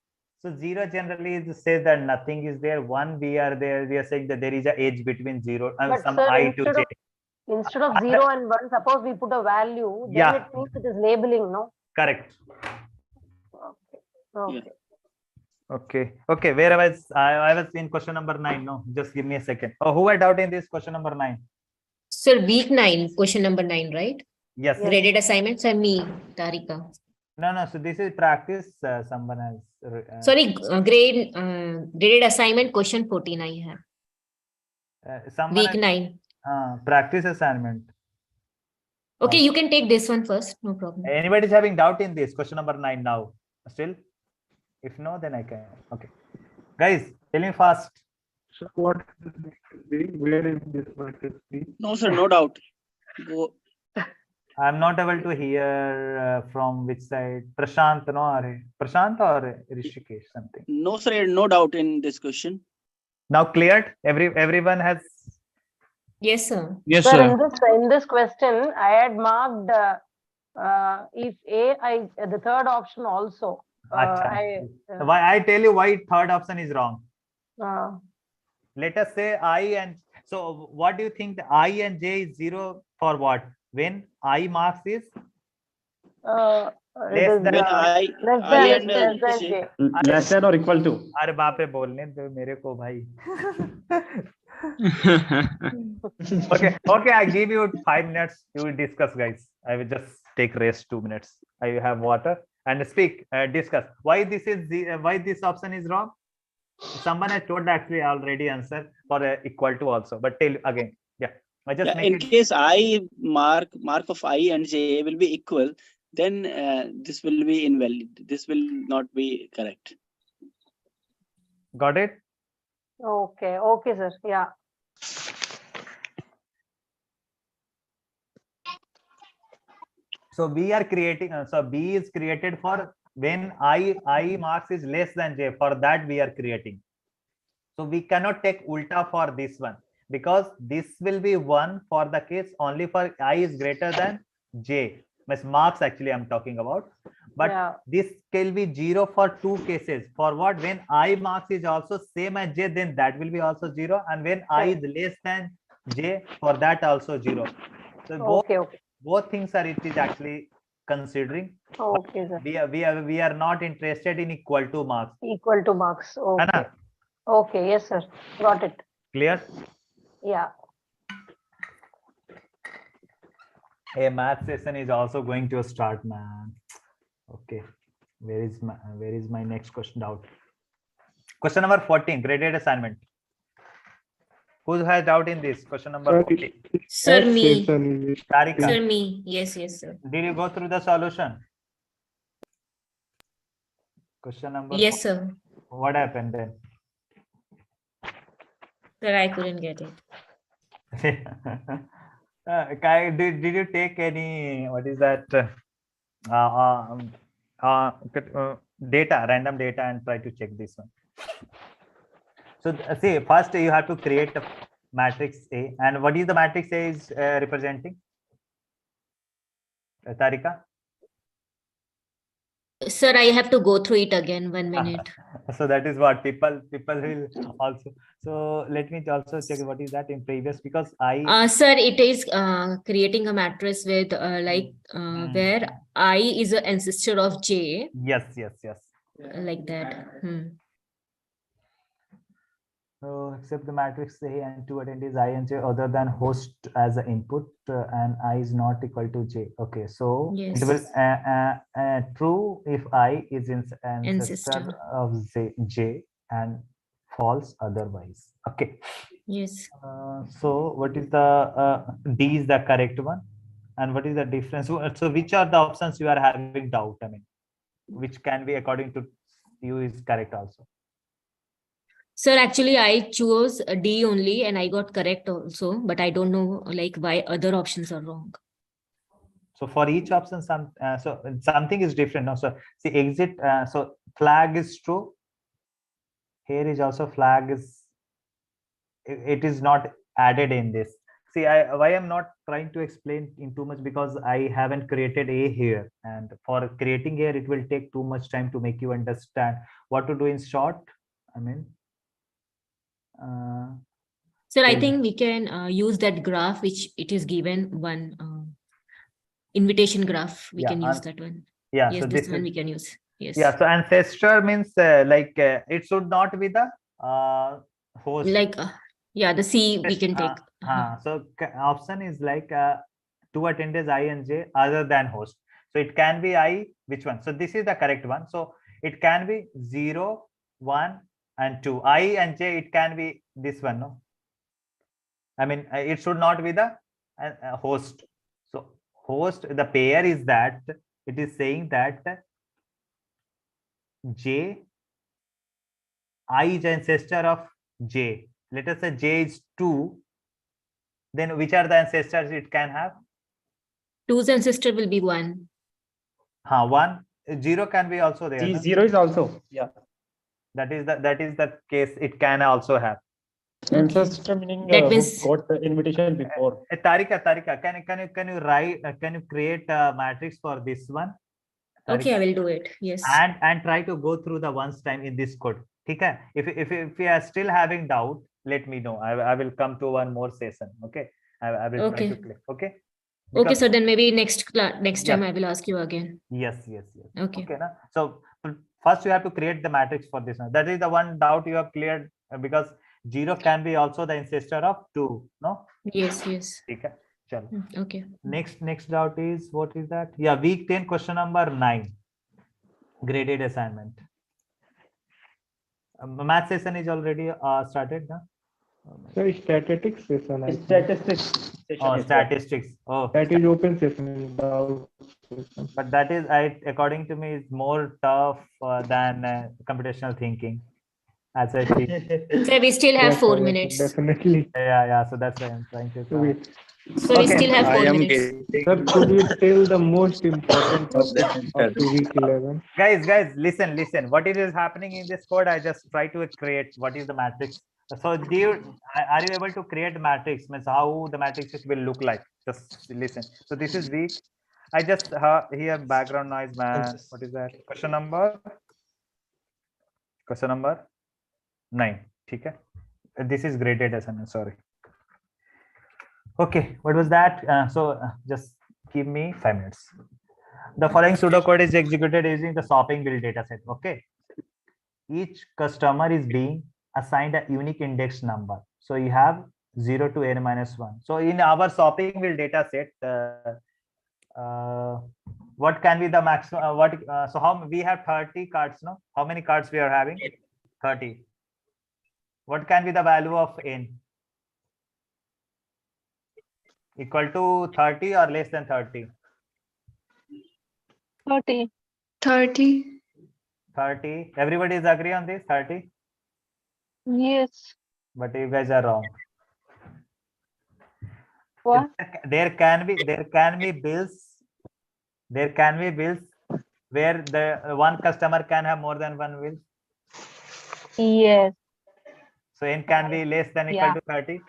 So 0 generally says that nothing is there. 1 we are saying that there is an edge between 0 and some sir, I to j. Instead of 0 and 1, suppose we put a value, then it means it is labeling, no? Correct. Okay. Okay. Where I was in question number 9. No, just give me a second. Who had doubt in this question number 9? Sir, week 9, question number 9, right? Yes. Graded assignments are me, Tarika. No. So this is practice. Someone else. Sorry, graded assignment question 14 I have. Week 9. Practice assignment. Okay, you can take this one first. No problem. Anybody is having doubt in this question number 9 now? Still? If no, then I can. Okay. Guys, tell me fast. So what where is this matrix? No, sir, no doubt. Go. I'm not able to hear from which side. Prashant, no? Prashant or Rishikesh, something? No, sir, no doubt in this question. Now cleared? Everyone has. Yes, sir. Yes, sir. In this question, I had marked if the third option also. Why I tell you why third option is wrong. Let us say I and so what do you think the I and J is 0 for what? When I marks is less than J. Less than or equal to. अरे बाप रे बोलने दो मेरे को भाई. Okay, I give you 5 minutes. You will discuss, guys. I will just take rest 2 minutes. I have water and speak. Discuss why this option is wrong. Someone has told actually already answer for equal to also, but tell again. Yeah, I just in case I mark of I and J will be equal, then this will be invalid. This will not be correct. Got it? Okay, sir. Yeah. So we are creating. So B is created for when I marks is less than J. For that we are creating. So we cannot take ulta for this one because this will be 1 for the case only for I is greater than J. Marks actually I'm talking about. But this will be 0 for 2 cases. For what? When I marks is also same as J, then that will be also 0. And when I is less than J, for that also 0. So Okay, okay. both things are, it is actually considering. Okay, sir. We are not interested in equal to marks. Equal to marks. Okay. Okay, yes, sir. Got it. Clear? Yeah. A math session is also going to start, man. Okay. Where is my next question doubt? Question number 14, graded assignment. Who has doubt in this? Question number 14. Sir, me. Tarika. Sir, me. Yes, sir. Did you go through the solution? Question number. Yes, sir. What happened then? Sir, I couldn't get it. Did you take any, what is that, data, random data, and try to check this one? So see, first you have to create a matrix A, and what is the matrix A is representing? Tarika? Sir, I have to go through it again. 1 minute. So that is what people will also. So let me also check what is that in previous, because I. Sir, it is creating a matrix with where I is an ancestor of J. Yes. Like that. So accept the matrix A and two attendees I and J other than host as an input, and I is not equal to J. Okay, so yes. It will true if I is in ancestor of J and false otherwise. Okay. Yes. So what is the D is the correct one, and what is the difference? So which are the options you are having doubt? I mean, which can be according to you is correct also? Sir, actually, I chose D only and I got correct also, but I don't know like why other options are wrong. So for each option, so something is different. No? So see, exit. So flag is true. Here is also flag is. It is not added in this. See, why I'm not trying to explain in too much, because I haven't created A here, and for creating here, it will take too much time to make you understand what to do in short. I mean. Sir, I think we can use that graph which it is given one invitation graph. We can use that one. Yeah. Yes, so this one we can use. Yes. Yeah. So ancestor means it should not be the host. Like yeah, the C we can take. So option is like two attendees I and J other than host. So it can be I, which one? So this is the correct one. So it can be 0, 1, and 2. I and J, it can be this one, no? I mean, it should not be the host. So host, the pair is that it is saying that J, I is ancestor of J. Let us say J is 2. Then which are the ancestors it can have? 2's ancestor will be 1. 1. 0 can be also there. 0 is also, yeah. That is the case it can also have. Ancestor meaning that means who got the invitation before. Tarika, can you write? Can you create a matrix for this one? Tarika? Okay, I will do it. Yes. And try to go through the once time in this code. Okay. If you are still having doubt, let me know. I will come to one more session. Okay. I will try to click. Okay. Because, okay, so then maybe next time I will ask you again. Yes. Okay. Okay. So first you have to create the matrix for this one. That is the one doubt you have cleared, because 0 can be also the ancestor of 2. No. Yes. Okay. Chalo. Okay. Next doubt is, what is that? Yeah, week 10 question number 9, graded assignment. Math session is already started now. So statistics session. Statistics. Statistics. Oh, that is open session. But that is, according to me, is more tough than computational thinking. As I see. So we still have 4 minutes. Definitely. Yeah. So that's why I'm trying to. So we still have 4 minutes. Sir, could you tell the most important topic of week 11? Guys, listen. What is happening in this code? I just try to create what is the matrix. So are you able to create matrix? Means how the matrices will look like? Just listen. So this is week. I just hear background noise, man. What is that? Question number 9. Okay. This is graded assignment. Sorry. Okay, what was that? Just give me 5 minutes. The following pseudocode is executed using the shopping bill dataset. Okay. Each customer is being assigned a unique index number. So you have 0 to n minus 1. So in our shopping bill dataset, what can be the maximum? So how we have 30 cards? No, how many cards we are having? 30. What can be the value of n? Equal to 30 or less than 30? 30. 30. 30. Everybody is agree on this? 30. Yes. But you guys are wrong. What? There can be bills. There can be bills where the one customer can have more than one bill. Yes. So n can be less than equal Yeah. to 30.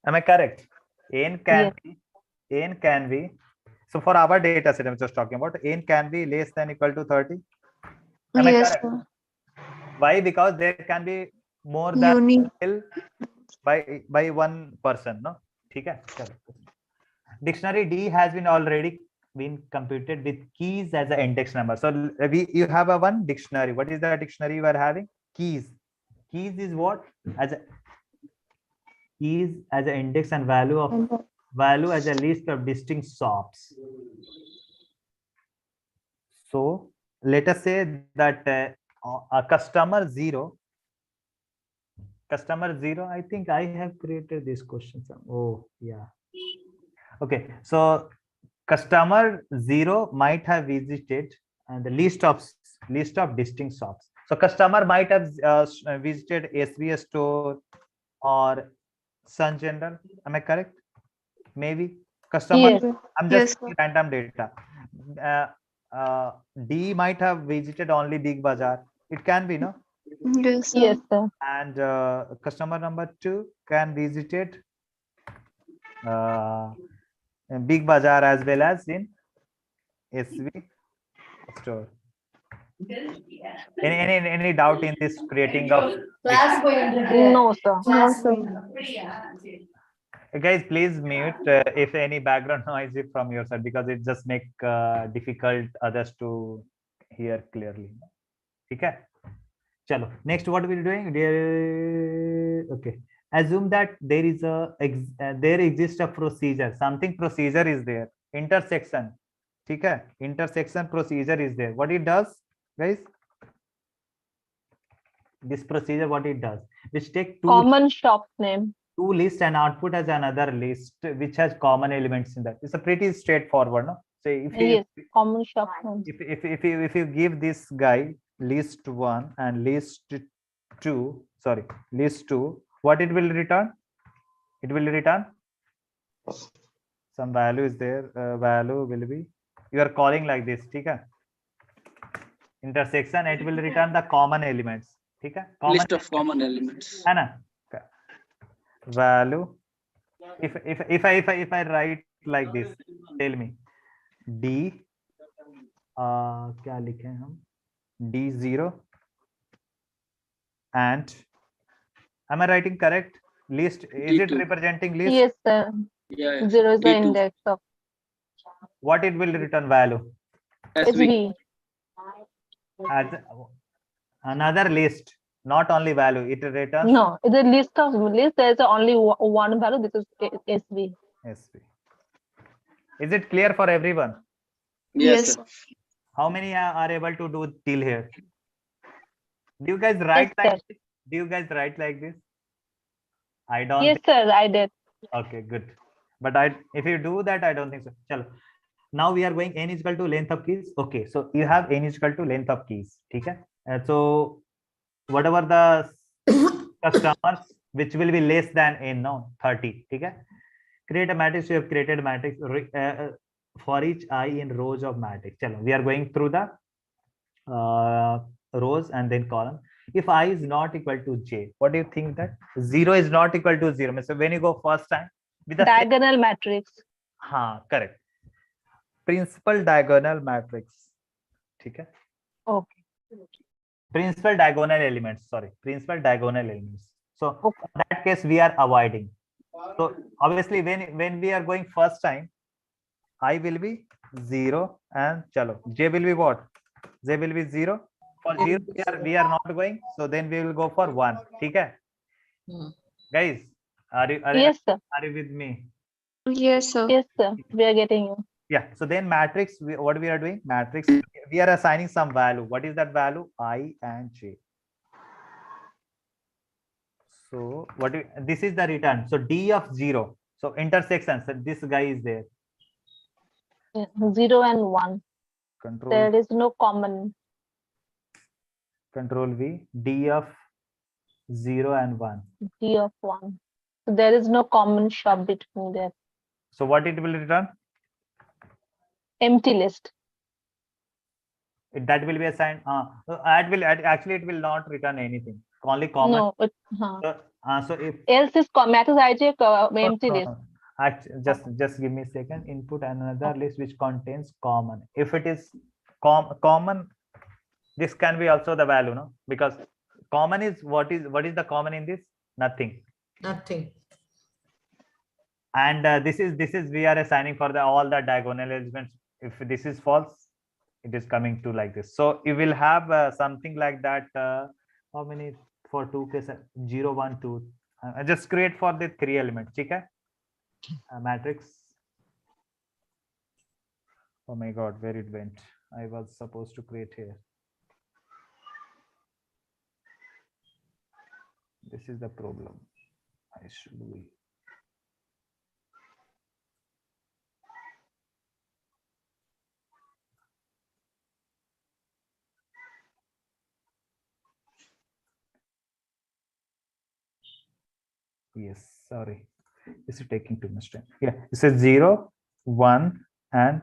Am I correct? N can be. So for our data set, I'm just talking about n can be less than equal to 30. Am I correct? Sir. Why? Because there can be more than one bill by one person. No, okay. Dictionary D has been already been computed with keys as an index number. So you have a one dictionary. What is the dictionary you are having? Keys. Keys is what? As an index and value as a list of distinct shops. So let us say that a customer zero. I think I have created this question. Oh yeah. Okay. So customer zero might have visited the list of distinct shops. So customer might have visited SVS store or Sun General. Am I correct? Maybe customer. Yes. I'm just random data. D might have visited only Big Bazaar. It can be, no? Yes, sir. And customer number 2 can visited in Big Bazaar as well as in SV store. Any doubt in this creating of? No, sir. No, sir. Guys, please mute if any background noise is from your side, because it just make difficult others to hear clearly. Okay. Chalo. Next, what we're doing? Okay. Assume that there is there exists a procedure. Something procedure is there. Intersection. Okay. Intersection procedure is there. What it does, guys? This procedure, what it does? Which take common shop name. Two lists and output as another list which has common elements in that. It's a pretty straightforward, no? So if common shop name. If you give this guy list 1 and list 2, what it will return? It will return some value is there. Value will be, you are calling like this, okay? Intersection, it will return the common elements, okay? List of common elements. Value. If I write like this, tell me D क्या लिखे हम D0 and am I writing correct? List, is D2. it representing list? Yes, sir. Yeah. 0 is the D2. index of. What it will return value? SV. As another list, not only value. It returns. No, it's a list of list. There's only one value. This is SV. SV. Is it clear for everyone? Yes. Sir. How many are able to do till here? Do you guys write like this? Do you guys write like this? I don't. Yes, sir. I did. Okay, good. But if you do that, I don't think so. Chalo. Now we are going n is equal to length of keys. Okay, so you have n is equal to length of keys. Okay. So whatever the customers which will be less than n, no, 30. Okay. Create a matrix. You have created a matrix for each I in rows of matrix. Chalo. We are going through the rows and then column. If I is not equal to j, what do you think that 0 is not equal to 0? So when you go first time with the diagonal matrix. Correct. Principal diagonal matrix. Okay. Okay. Principal diagonal elements. Sorry, principal diagonal elements. So in that case, we are avoiding. So obviously when we are going first time, I will be 0 and chalo. J will be what? J will be 0. For 0 we are not going, so then we will go for 1. Okay? Guys, Yes, sir. are you with me? Yes, sir. Yes, sir. We are getting you. Yeah. So then matrix, what we are doing? Matrix, we are assigning some value. What is that value? I and J. So this is the return. So D of 0. So intersection. So this guy is there. 0 and 1. Control. There is no common. Control V. D of 0 and 1. D of 1. So there is no common shop between there. So what it will return? Empty list. That will be assigned. Actually it will not return anything. Only common. No. So if else is matrix IJ empty list. Just give me a second. Input another list which contains common. If it is common, this can be also the value, no? Because common is what is the common in this? Nothing. Nothing. And this is we are assigning for all the diagonal elements. If this is false, it is coming to like this. So you will have something like that. How many for 2 cases? 0, 1, 2. Just create for the 3 elements. Okay? Matrix. Oh my God, where it went? I was supposed to create here. This is the problem. I should be. Yes, sorry. This is taking too much time. Yeah, this is 0, 1, and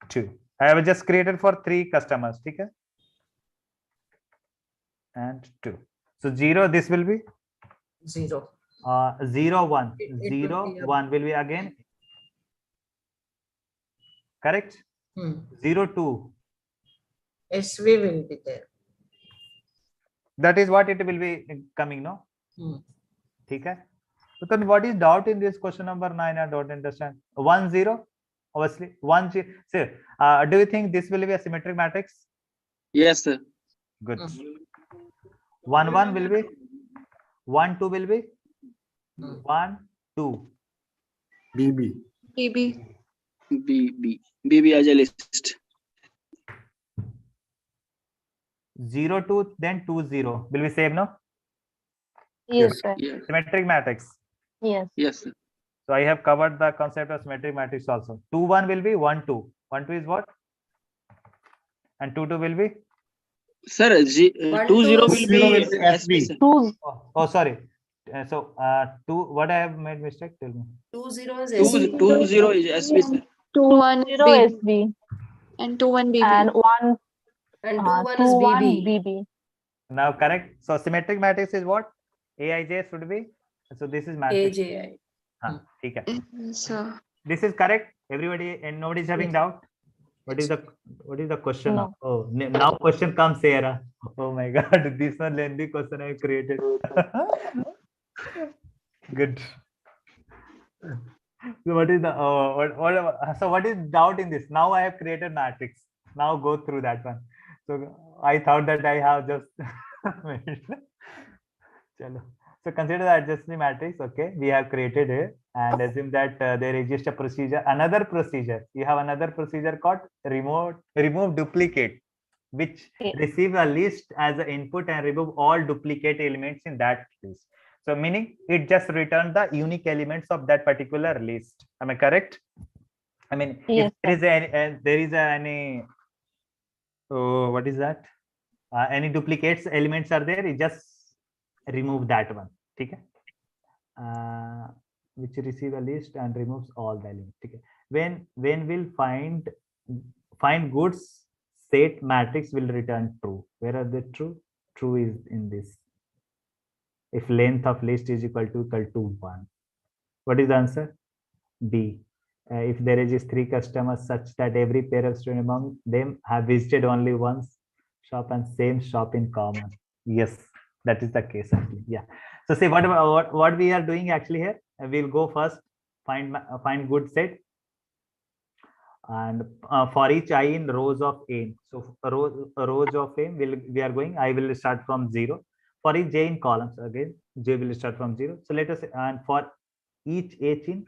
2. I have just created for 3 customers. Okay? And 2. So 0, this will be 0. 0, 1. 0, 1 will be again. Correct? 0, 2. SV will be there. That is what it will be coming, no? Okay. So then what is doubt in this question number 9? I don't understand. 1, 0. Obviously 1, 0. So, do you think this will be a symmetric matrix? Yes, sir. Good. 1, 1 will be 1, 2 will be 1, 2. BB as a list. 0, 2, then 2, 0 will be same, no? Yes, sir. Symmetric matrix. Yes. Yes, sir. So I have covered the concept of symmetric matrix also. 2, 1 will be 1, 2. 1, 2 is what? And 2, 2 will be? Sir, 2, 0 will be SB. Oh, sorry. So 2, what I have made mistake? Tell me. 2, 0 is 2, 0 is SB, sir. 2, 1 0 SB. and 2, 1 BB. And 1 and 2, 1 2, is 1 BB. BB. Now correct. So symmetric matrix is what? Aij should be. So this is matrix. AJI. Okay. Sir. This is correct. Everybody and nobody is having doubt. What is the question? No. Oh, now question comes here. Oh my God, this one lengthy question I created. Good. So what is the so what is doubt in this? Now I have created matrix. Now go through that one. So I thought that I have just so consider the adjacency matrix. Okay, we have created it and assume that there exists a procedure, another procedure. You have another procedure called remove duplicate, which receive a list as an input and remove all duplicate elements in that list. So meaning it just returns the unique elements of that particular list. Am I correct? I mean, yes, if there is any what is that? Any duplicates elements are there, you just remove that one. Okay? Which receive a list and removes all the elements. Okay? When we'll find goods, set matrix will return true. Where are they true? True is in this. If length of list is equal to 1. What is the answer? B. If there is 3 customers such that every pair of students among them have visited only once shop and same shop in common. Yes, that is the case actually. Yeah. So see what we are doing actually here. we'll go first, find good set, and for each I in rows of n. So rows of n we are going. I will start from 0. For each j in columns, again j will start from 0. So let us, and for each h in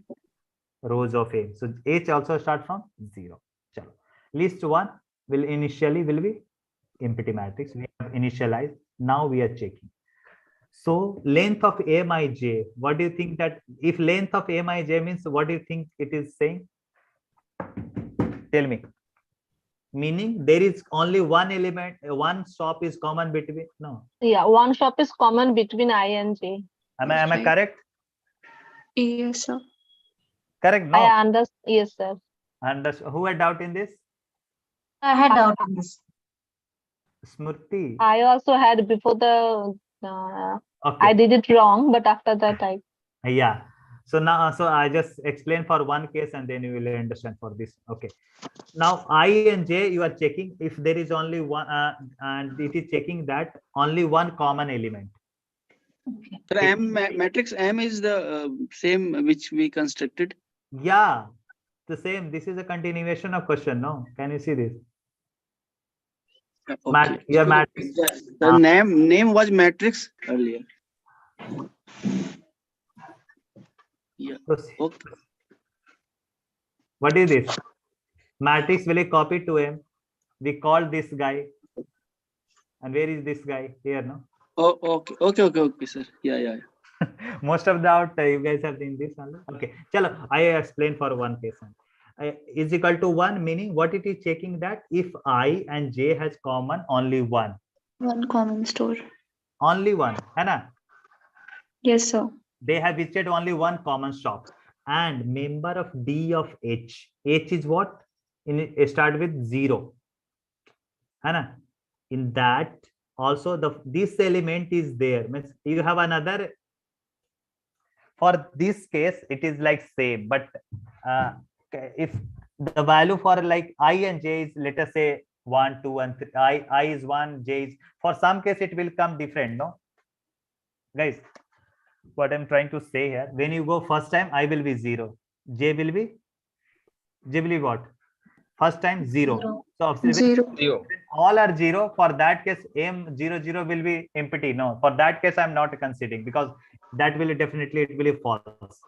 rows of n, so h also start from 0. Chalo. List 1 will initially will be empty matrix. We have initialized. Now we are checking. So length of mij, what do you think that if length of mij means, what do you think it is saying? Tell me. Meaning there is only one element, one stop is common between, no? Yeah, one stop is common between I and J. Am I correct? Yes, sir. Correct, no? I understand. Yes, sir. Who had doubt in this? I had doubt on this. Smriti. I also had before the Okay. I did it wrong, but after that I Yeah. So now, so I just explain for one case and then you will understand for this. Okay. Now I and j you are checking if there is only one, and it is checking that only one common element. So matrix M is the same which we constructed. Yeah, the same. This is a continuation of question. No, can you see this? Okay. Your So matrix. the name was matrix earlier. Yeah. Okay. What is this? Matrix will be copied to M. We call this guy. And where is this guy? Here, no? Oh, okay, sir. Yeah. Most of the doubt you guys have seen this. Okay. Chalo, I explain for one case. Is equal to 1, meaning what it is checking that if I and j has common only one. One common store. Only one. Hana? Yes, sir. They have visited only one common stop. And member of D of H. H is what? Start with 0. Hana? In that also this element is there. Means you have another. For this case, it is like same, but if the value for like I and j is, let us say 1, 2, and 3, I is 1, j is, for some case it will come different, no? Guys, what I'm trying to say here, when you go first time, I will be 0, j will be what? First time 0. So 0. All are 0. For that case, M00 will be empty. No, for that case, I'm not considering because that will definitely it will be false.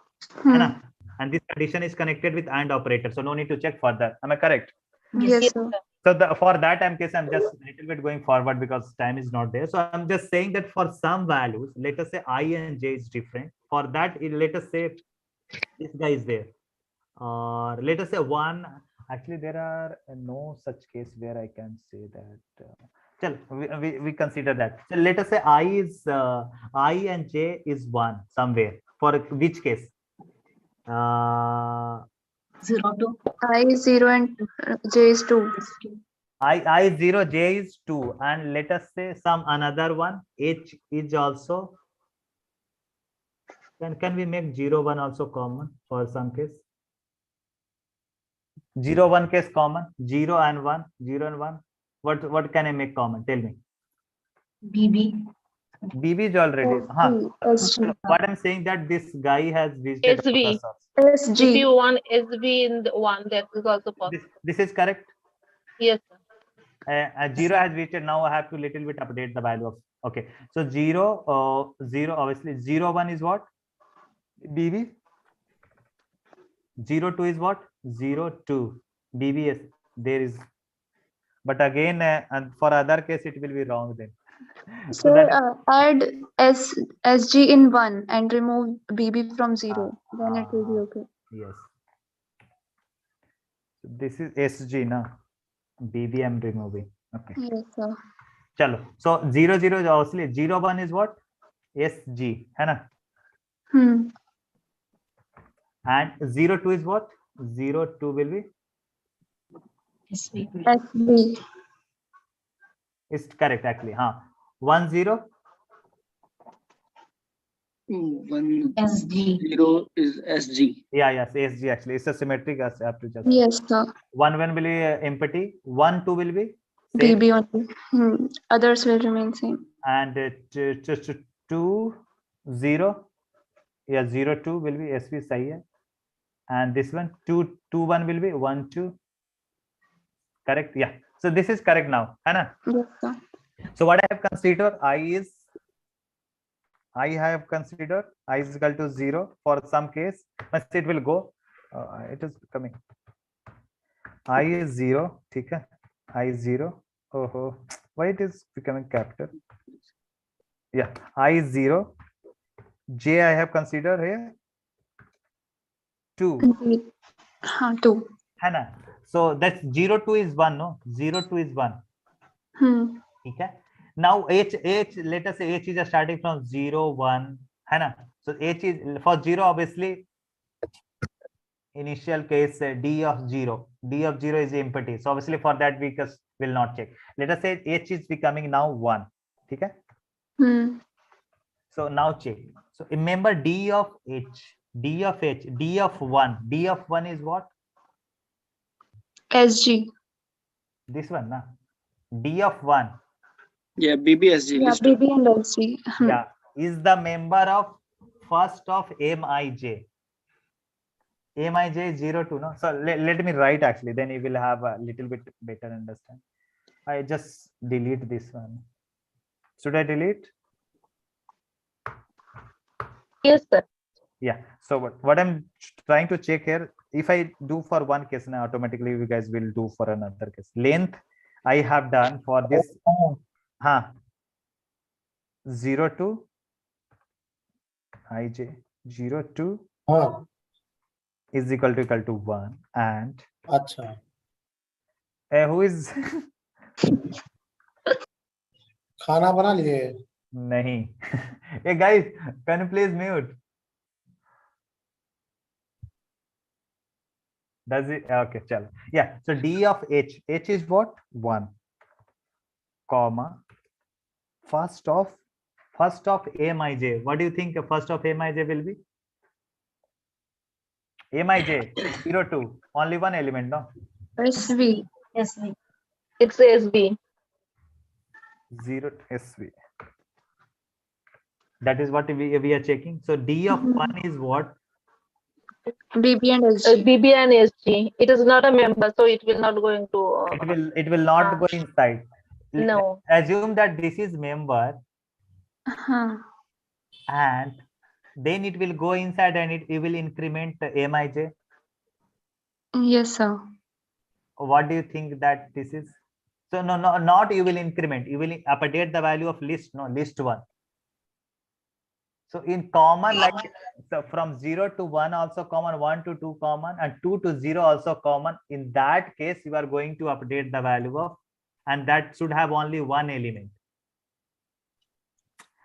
And this condition is connected with AND operator, so no need to check further. Am I correct? Yes, sir. So for that case, I'm just a little bit going forward because time is not there. So I'm just saying that for some values, let us say I and j is different. For that, let us say this guy is there. Or let us say 1. Actually, there are no such case where I can say that. We consider that. So let us say I and j is 1 somewhere. For which case? 0, 2. I is 0 and j is 2. I is 0, j is 2. And let us say some another one, h is also. Then can we make 0, 1 also common for some case? 0, 1 case common, 0 and 1, 0 and 1. What can I make common? Tell me. BB. BB is already. What I'm saying that this guy has visited SV. SG. If you want SV in the 1, that is also possible. This is correct. Yes. 0 has visited. Now I have to little bit update the value of. Okay. So 0, 0 obviously 0, 1 is what? BB. 0, 2 is what? 0, 2. BBS. There is. But again, and for other case, it will be wrong then. So add SG in 1 and remove BB from 0. Then it will be okay. Yes. This is SG, na? BB I'm removing. Okay. Yes, sir. Chalo. So 0, 0 is obviously 0, 1 is what? SG. Hai na? And 0, 2 is what? 0, 2 will be? SB. It's correct actually. 1, 0? 1, SG. 0 is SG. Yeah, yes, SG actually. It's a symmetric as up to just. Yes, sir. 1 will be empty. 1, 2 will be? Same. BB only. Others will remain same. And 2, 0 Yeah, 0 2 will be SV sahi hai. And this one 2 2 1 will be 1 2. Correct? Yeah. So this is correct now. Hai na? Yes, sir. So what I have considered I have considered I is equal to 0 for some case. It will go. It is coming. I is 0. Okay. I is 0. Oh, why it is becoming capital? Yeah. I is 0. J I have considered here 2. 2. है ना? So that's 0 2 is 1. No, 0 2 is 1. Okay. Now h let us say h is starting from 0 1 है ना? So h is for 0 obviously initial case d of 0 is empty, so obviously for that we will not check. Let us say h is becoming now 1. Okay. So now check. So remember d of 1, d of 1 is what? SG. This one na, d of 1. Yeah, BBSG. Yeah, Lister. BB and SG. Yeah, is the member of first of MIJ. MIJ is 0 2, no? So let me write actually, then you will have a little bit better understand. I just delete this one. Should I delete? Yes, sir. Yeah. So what I'm trying to check here, if I do for one case now, automatically you guys will do for another case. Length I have done for this 0 to IJ 0 to is equal to 1 and who is खाना बना लिए? नहीं. Hey guys, can you please mute? Does it? Okay, chalo. Yeah. So d of h is what? 1, comma first of MIJ. What do you think first of MIJ will be? MIJ 0 2, only one element, no? SV. SV. It's SB. 0 SV. That is what we are checking. So d of 1 is what? BB and SG. BB and SG. It is not a member, so it will not going to. It will not go inside. No. Assume that this is member, and then it will go inside and it will increment MIJ. Yes, sir. What do you think that this is? So no, not you will increment. You will update the value of list. No, list 1. So in common, like so from 0 to 1 also common, 1 to 2 common, and 2 to 0 also common. In that case, you are going to update the value of, and that should have only one element.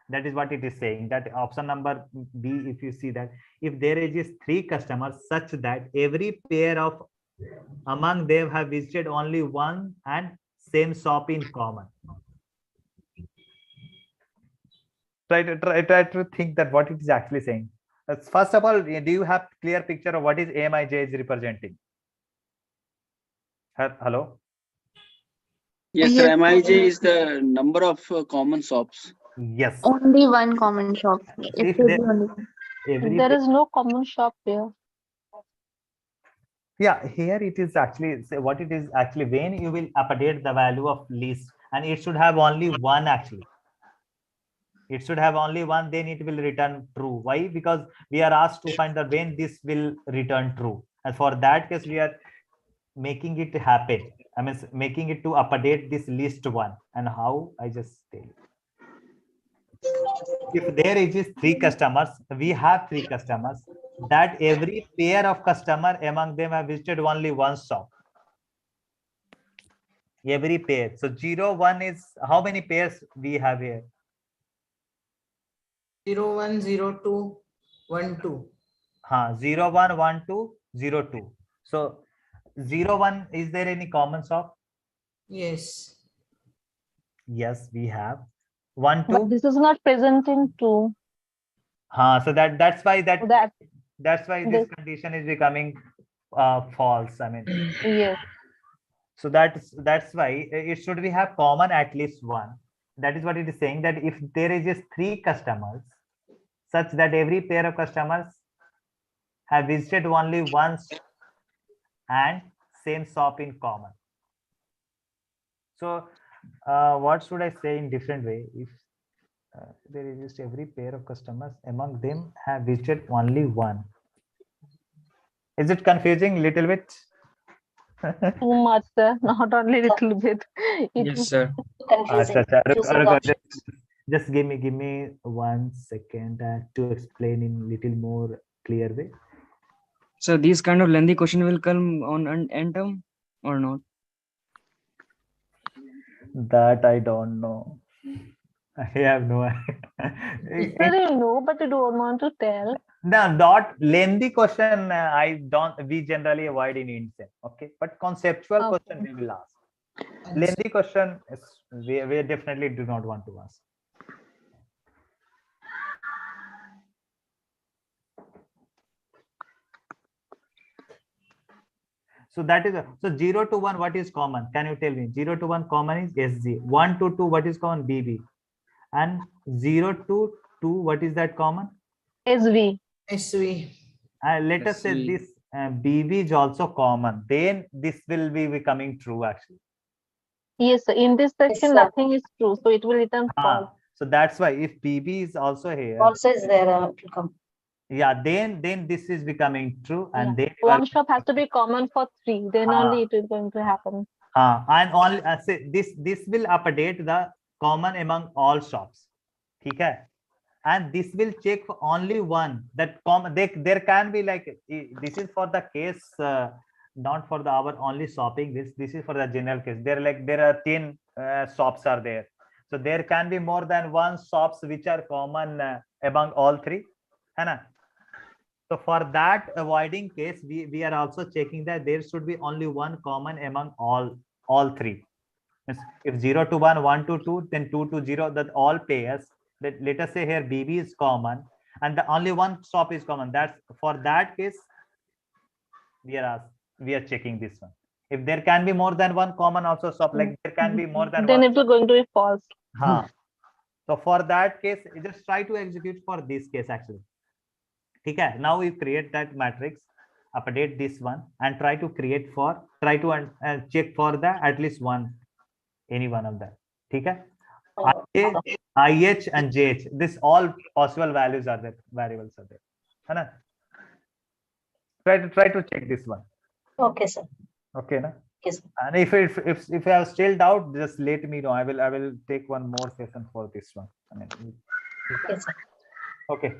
That is what it is saying, that option number B, if you see that if there is 3 customers such that every pair of among them have visited only one and same shop in common. Try to think that what it is actually saying. First of all, do you have clear picture of what is AMIJ is representing? Hello? Yes, sir. MIJ is the number of common shops. Yes. Only one common shop. It should be only one. There is no common shop here. Yeah, here it is actually what it is actually when you will update the value of list, and it should have only one actually. It should have only one, then it will return true. Why? Because we are asked to find the when this will return true, and for that case we are making it happen. I mean making it to update this list 1. And how? I just tell you. If there is 3 customers, we have 3 customers, that every pair of customer among them have visited only one shop. Every pair. So 0 1 is how many pairs we have here? 0 1 0 2 1 2. 0 1 1 2 0 2. So 0 1, is there any common shop? Yes. Yes, we have 1 2. But this is not present in 2. So that's why this condition is becoming false. I mean, yes. So that's why it should we have common at least one. That is what it is saying, that if there is just 3 customers such that every pair of customers have visited only once and same shop in common. So what should I say in different way? If there is just every pair of customers among them have visited only one. Is it confusing little bit? Too much, sir. Not only little bit. Yes, sir. Confusing. Just give me 1 second to explain in little more clear way. So these kind of lengthy question will come on an end term or not? That I don't know. I have no idea. Sir, you know, but you don't want to tell. No, not lengthy question. We generally avoid in INSEM. Okay, but conceptual question we will ask. Lengthy question is we definitely do not want to ask. So that is so 0 to 1. What is common? Can you tell me? 0 to 1 common is SG. 1 to 2. What is common? BB. And 0 to 2. What is that common? SV. SV. Let us say this BB is also common. Then this will be becoming true actually. Yes, sir. In this section, nothing is true, so it will return false. So that's why if BB is also here, Also is there, it will come. Yeah, then this is becoming true, and then one shop has to be common for 3. Then only it is going to happen. And only say this will update the common among all shops. Okay, and this will check for only one that common. There can be like this is for the case. Not for the our only shopping. This is for the general case. There are 10 shops are there, so there can be more than one shops which are common among all 3. Hai. So for that avoiding case, we are also checking that there should be only one common among all 3. If 0 to 1, 1 to 2, then 2 to 0, that all pairs. That let us say here BB is common, and the only one shop is common. That's for that case. We are checking this one. If there can be more than one common also shop, like there can be more than then one. it is going to be false. So for that case, just try to execute for this case actually. Okay, now we create that matrix, update this one, and try to check for the at least any one of them. Okay, IH and JH, this all possible values are there, variables are there. Try to check this one. Okay, sir. Okay, na? Yes. And if you have still doubt, just let me know. I will take one more session for this one. Yes, sir. Okay.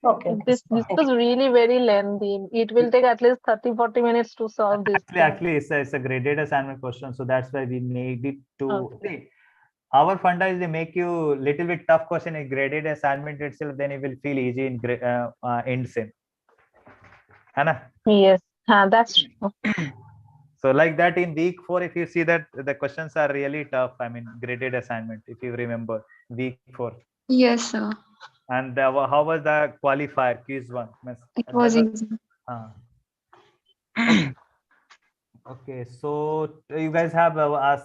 Okay. This was really very lengthy. It will take at least 30-40 minutes to solve this. Actually, it's a graded assignment question, so that's why we made it to see. Our funda is they make you little bit tough question in graded assignment itself, then it will feel easy in end sem. Anna? Yes, that's true. So like that in week 4, if you see that the questions are really tough, I mean graded assignment, if you remember week 4. Yes, sir. And how was the qualifier quiz 1? It was easy. Okay, so you guys have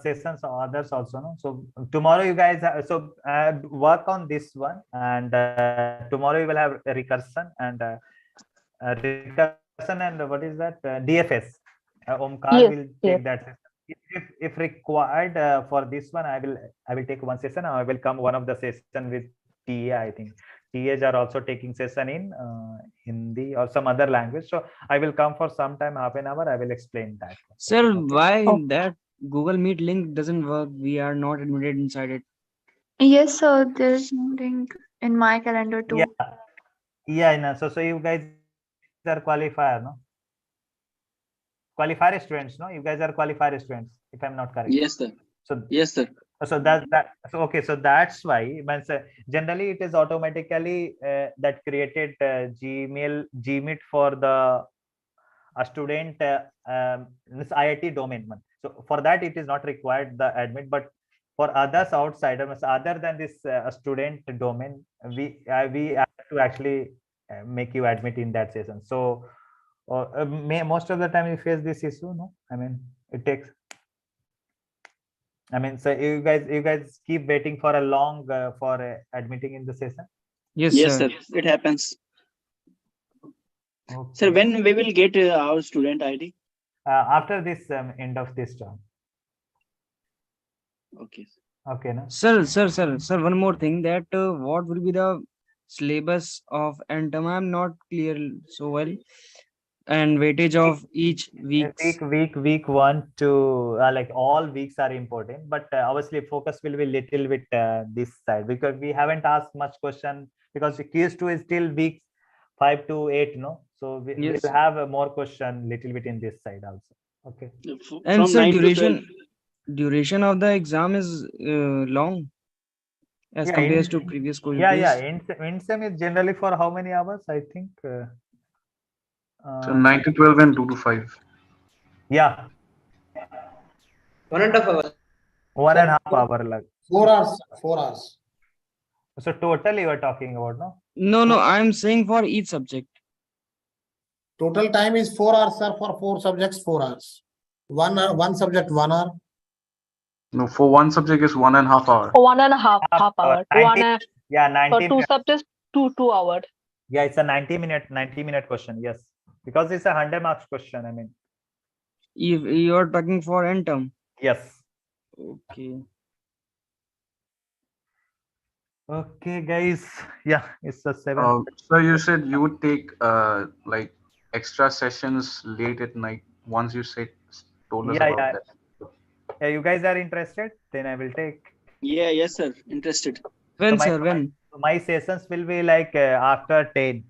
sessions or others also, no? So tomorrow you guys work on this one, and tomorrow you will have a recursion and what is that? DFS. Omkar will take that session. If required for this one, I will take one session. I will come one of the session with TA. I think TAs are also taking session in Hindi or some other language. So I will come for some time, half an hour. I will explain that. Sir, why that Google Meet link doesn't work? We are not admitted inside it. Yes, sir. There's no link in my calendar too. Yeah. No. So you guys are qualifier, no? Qualifier students, no? You guys are qualifier students, if I'm not correct. Yes, sir. So yes, sir. So okay. So that's why generally it is automatically that created Gmeet for the student this IIT domain. So for that it is not required the admit, but for others outside other than this student domain, we have to actually make you admit in that session. So most of the time you face this issue, no? I mean it takes. I mean, so you guys keep waiting for a long for admitting in the session. Yes, Yes, sir. sir. It happens. Okay. Sir, when we will get our student ID? After this end of this term. Okay. Okay, no? Sir, one more thing, that what will be the syllabus of NTEM? I'm not clear so well, and weightage of each weeks. Week 1 to like all weeks are important, but obviously focus will be little bit this side, because we haven't asked much question, because the quiz 2 is still weeks 5 to 8, no? So we Yes. will have more question little bit in this side also. Okay. And From sir, 9 to 12. duration of the exam is long as Yeah, compared to previous quiz. yeah. In sem is generally for how many hours? I think. So 9 to 12 and 2 to 5. Yeah. 1.5 hours. 1.5 hour. Like 4 hours. 4 hours. So total you are talking about, no? No, I'm saying for each subject. Total time is 4 hours, sir. For 4 subjects, 4 hours. One subject 1 hour. No, for one subject is 1.5 hour. 1.5 hour. 90, yeah, 90 For two minutes. subjects, 2 hours. Yeah, it's a 90-minute question. Yes, because it's a 100 marks question. I mean, If you are talking for NTEM. yes. Okay. Okay, guys. Yeah, it's a 7. So you said you would take like extra sessions late at night once you told us about that. Yeah, you guys are interested? Then I will take. Yeah, yes, sir. Interested. When, sir? When? My sessions will be like after 10.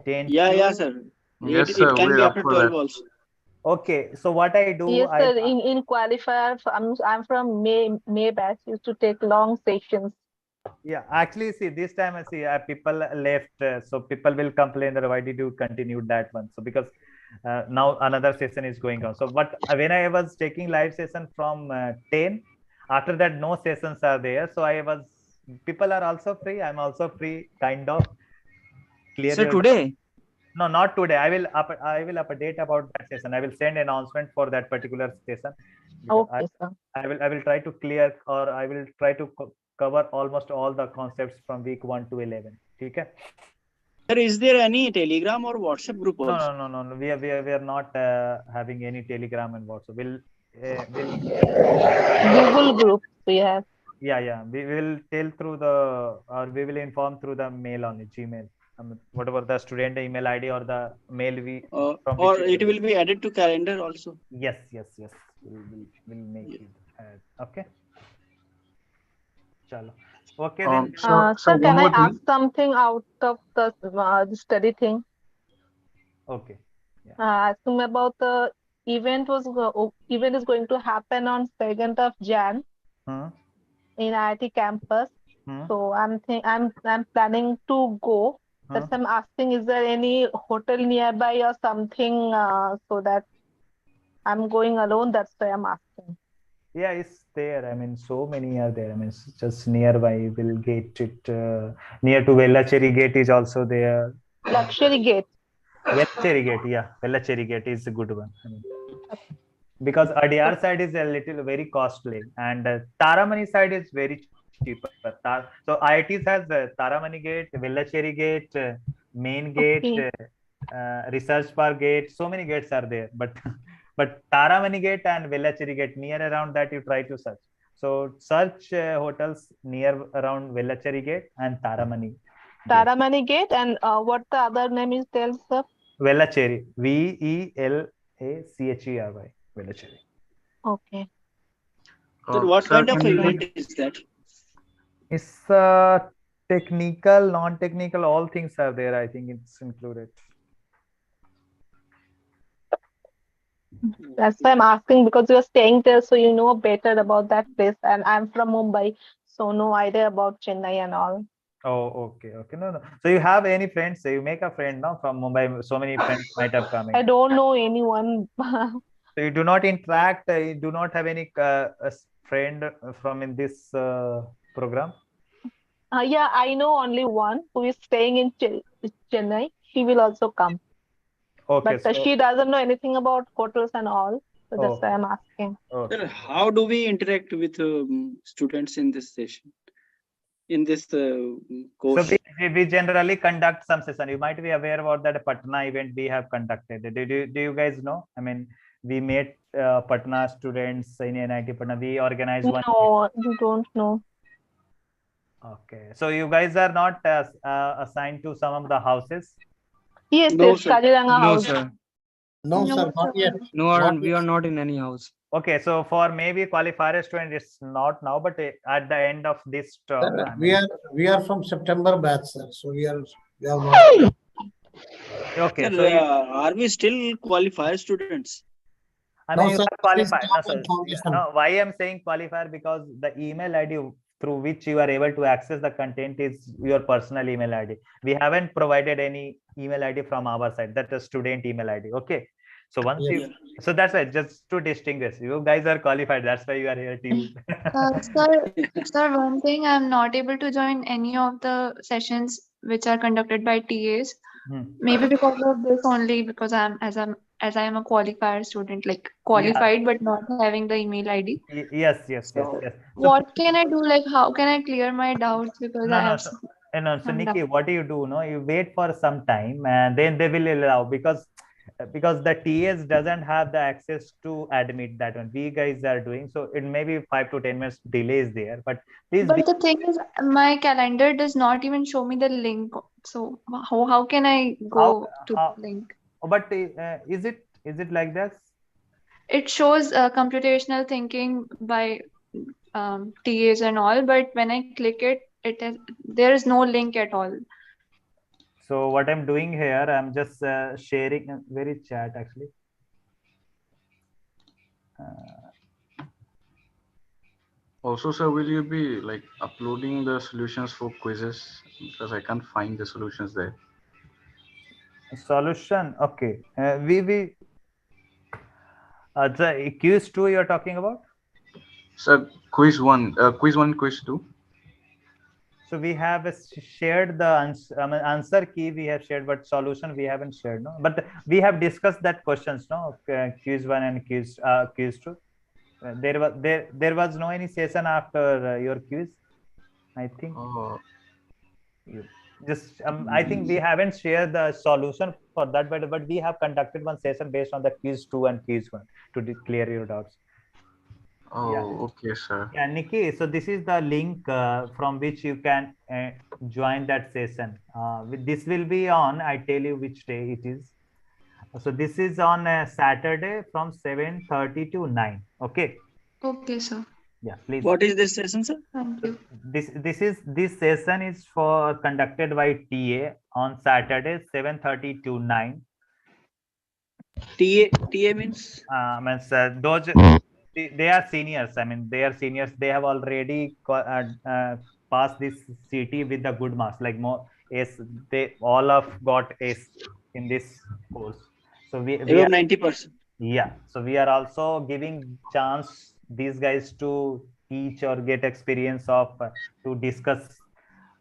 Yeah, sir. Yes, it sir. can We're be up after for 12 that. also. Okay, so what I do, Yes, sir. In qualifier, I'm from May batch. Used to take long sessions. Yeah, actually, see, this time I see people left, so people will complain that why did you continue that one? So because now another session is going on. So but when I was taking live session from 10, after that no sessions are there. So people are also free. I'm also free, kind of. Clear Sir, your today? No, not today. I will update about that session. I will send announcement for that particular session. Okay, sir. I will try to clear, or I will try to cover almost all the concepts from week 1 to 11. Okay. Sir, is there any Telegram or WhatsApp group also? No. We are not having any Telegram and WhatsApp. Google group we have. Yeah. We will tell through we will inform through the mail only, Gmail. Whatever the student email ID or the mail or it will be added to calendar also. Yes. We'll make it add. Okay. Chalo. Okay then. Sir, can I ask something out of the study thing? Okay. Asking about the event is going to happen on 2nd of Jan in IIT campus. So I'm planning to go. That's I'm asking, is there any hotel nearby or something so that I'm going alone? That's why I'm asking. Yeah, it's there. I mean, so many are there. I mean, it's just nearby. We'll get it near to Vellacheri Gate is also there. Luxury Gate. Vellacheri Gate, yeah. Vellacheri Gate is a good one. I mean, because Adyar side is a little very costly, and Taramani side is very cheaper. So IITs has Taramani Gate, Vellacheri Gate, Main Gate, Research Park Gate. So many gates are there, but Taramani Gate and Vellacheri Gate, near around that you try to search. So search hotels near around Vellacheri Gate and Taramani. Taramani Gate, and what the other name is there, sir? Vellacheri, Velachery, Vellacheri. Okay. So what kind of event is that? It's technical, non-technical, all things are there. I think it's included. That's why I'm asking, because you're staying there, so you know better about that place. And I'm from Mumbai, so no idea about Chennai and all. Oh, okay. No. So you have any friends? So you make a friend now from Mumbai. So many friends might have come in. I don't know anyone. So you do not interact. You do not have any friend from in this program. Yeah, I know only one who is staying in Chennai. She will also come. Okay. But she doesn't know anything about hotels and all. So that's why I'm asking. Sir, how do we interact with students in this session? in this course. So we generally conduct some session. You might be aware about that Patna event we have conducted. Do you guys know? I mean, we met Patna students in NIT Patna. We organized one. No, you don't know. Okay, so you guys are not assigned to some of the houses? Yes, No, yes, sir. Kaziranga No, house. sir. No, sir, not yet. No, we are not in any house. Okay, so for maybe qualifier student, it's not now, but at the end of this term, Sir, I mean, we are from September batch, sir. So we have not. okay. Sir, So are we still qualified students? I No, mean, you sir, are this is qualified. No, government foundation. no, why I'm saying qualifier, because the email ID through which you are able to access the content is your personal email ID. We haven't provided any email ID from our side. That's a student email ID. Okay. So once Yes. so that's why, just to distinguish, you guys are qualified. That's why you are here to use. Sir, one thing, I'm not able to join any of the sessions which are conducted by TAs. Maybe because of this only, because I am a qualifier student, like qualified but not having the email ID. Yes. So So what can I do? Like, how can I clear my doubts? Because I have So some Nikki, doubts. what do? No, you wait for some time and then they will allow, because the TS doesn't have the access to admit that one. We guys are doing, so it may be 5 to 10 minutes delay is there, but please But the thing is, my calendar does not even show me the link. So how can I go to the link? But is it like this? It shows computational thinking by TAs and all, but when I click it, there is no link at all. So what I'm doing here, I'm just sharing a very chat actually. Also, sir, will you be like uploading the solutions for quizzes, because I can't find the solutions there? Solution, okay. The quiz 2 you're talking about? Sir, quiz 1, quiz 2. So we have shared the answer key we have shared, but solution we haven't shared, no? But we have discussed that questions, no? Quiz 1 and quiz 2. There was no any session after your quiz, I think. Just I think we haven't shared the solution for that, but we have conducted one session based on the quiz 2 and quiz 1 to clear your doubts. Okay, sir. Yeah, Nikki, so this is the link from which you can join that session. This will be on, I tell you which day it is. So this is on Saturday from 7:30 to 9. Okay. Okay, sir. Yeah, please. What is this session, sir? Thank you. This session is for conducted by TA on Saturday 7:30 to 9. TA means? Those they are seniors. I mean, they are seniors. They have already passed this CT with the good marks. Like more S, they all have got S in this course. So we Above are 90%. Yeah. So we are also giving chance these guys to teach or get experience of to discuss,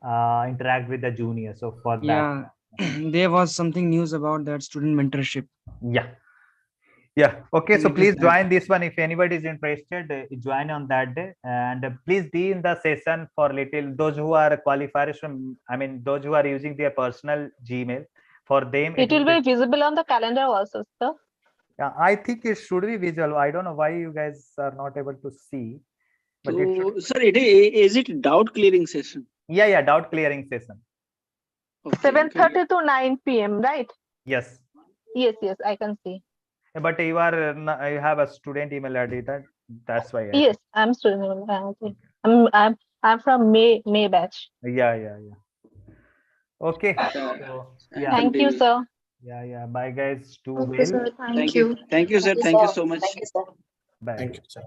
interact with the juniors. So for that. Yeah, there was something news about that student mentorship. Yeah. Okay. So please join this one. If anybody is interested, join on that day, and please be in the session for little. Those who are qualifiers from, I mean, those who are using their personal Gmail, for them It will be visible on the calendar also, sir. Yeah, I think it should be visual. I don't know why you guys are not able to see. But So, sir, is it doubt clearing session? Yeah, doubt clearing session. 7:30 to 9 p.m. right? Yes. Yes, I can see. But you are you have a student email ID. That's why. Yes, I'm student. Okay. I'm from May batch. Yeah. Okay. So, yeah. Thank you, sir. Yeah. Bye, guys. Do Okay, well. sir. Thank you. Thank you, sir. Thank you so much. Thank you, sir. Bye. Thank you, sir.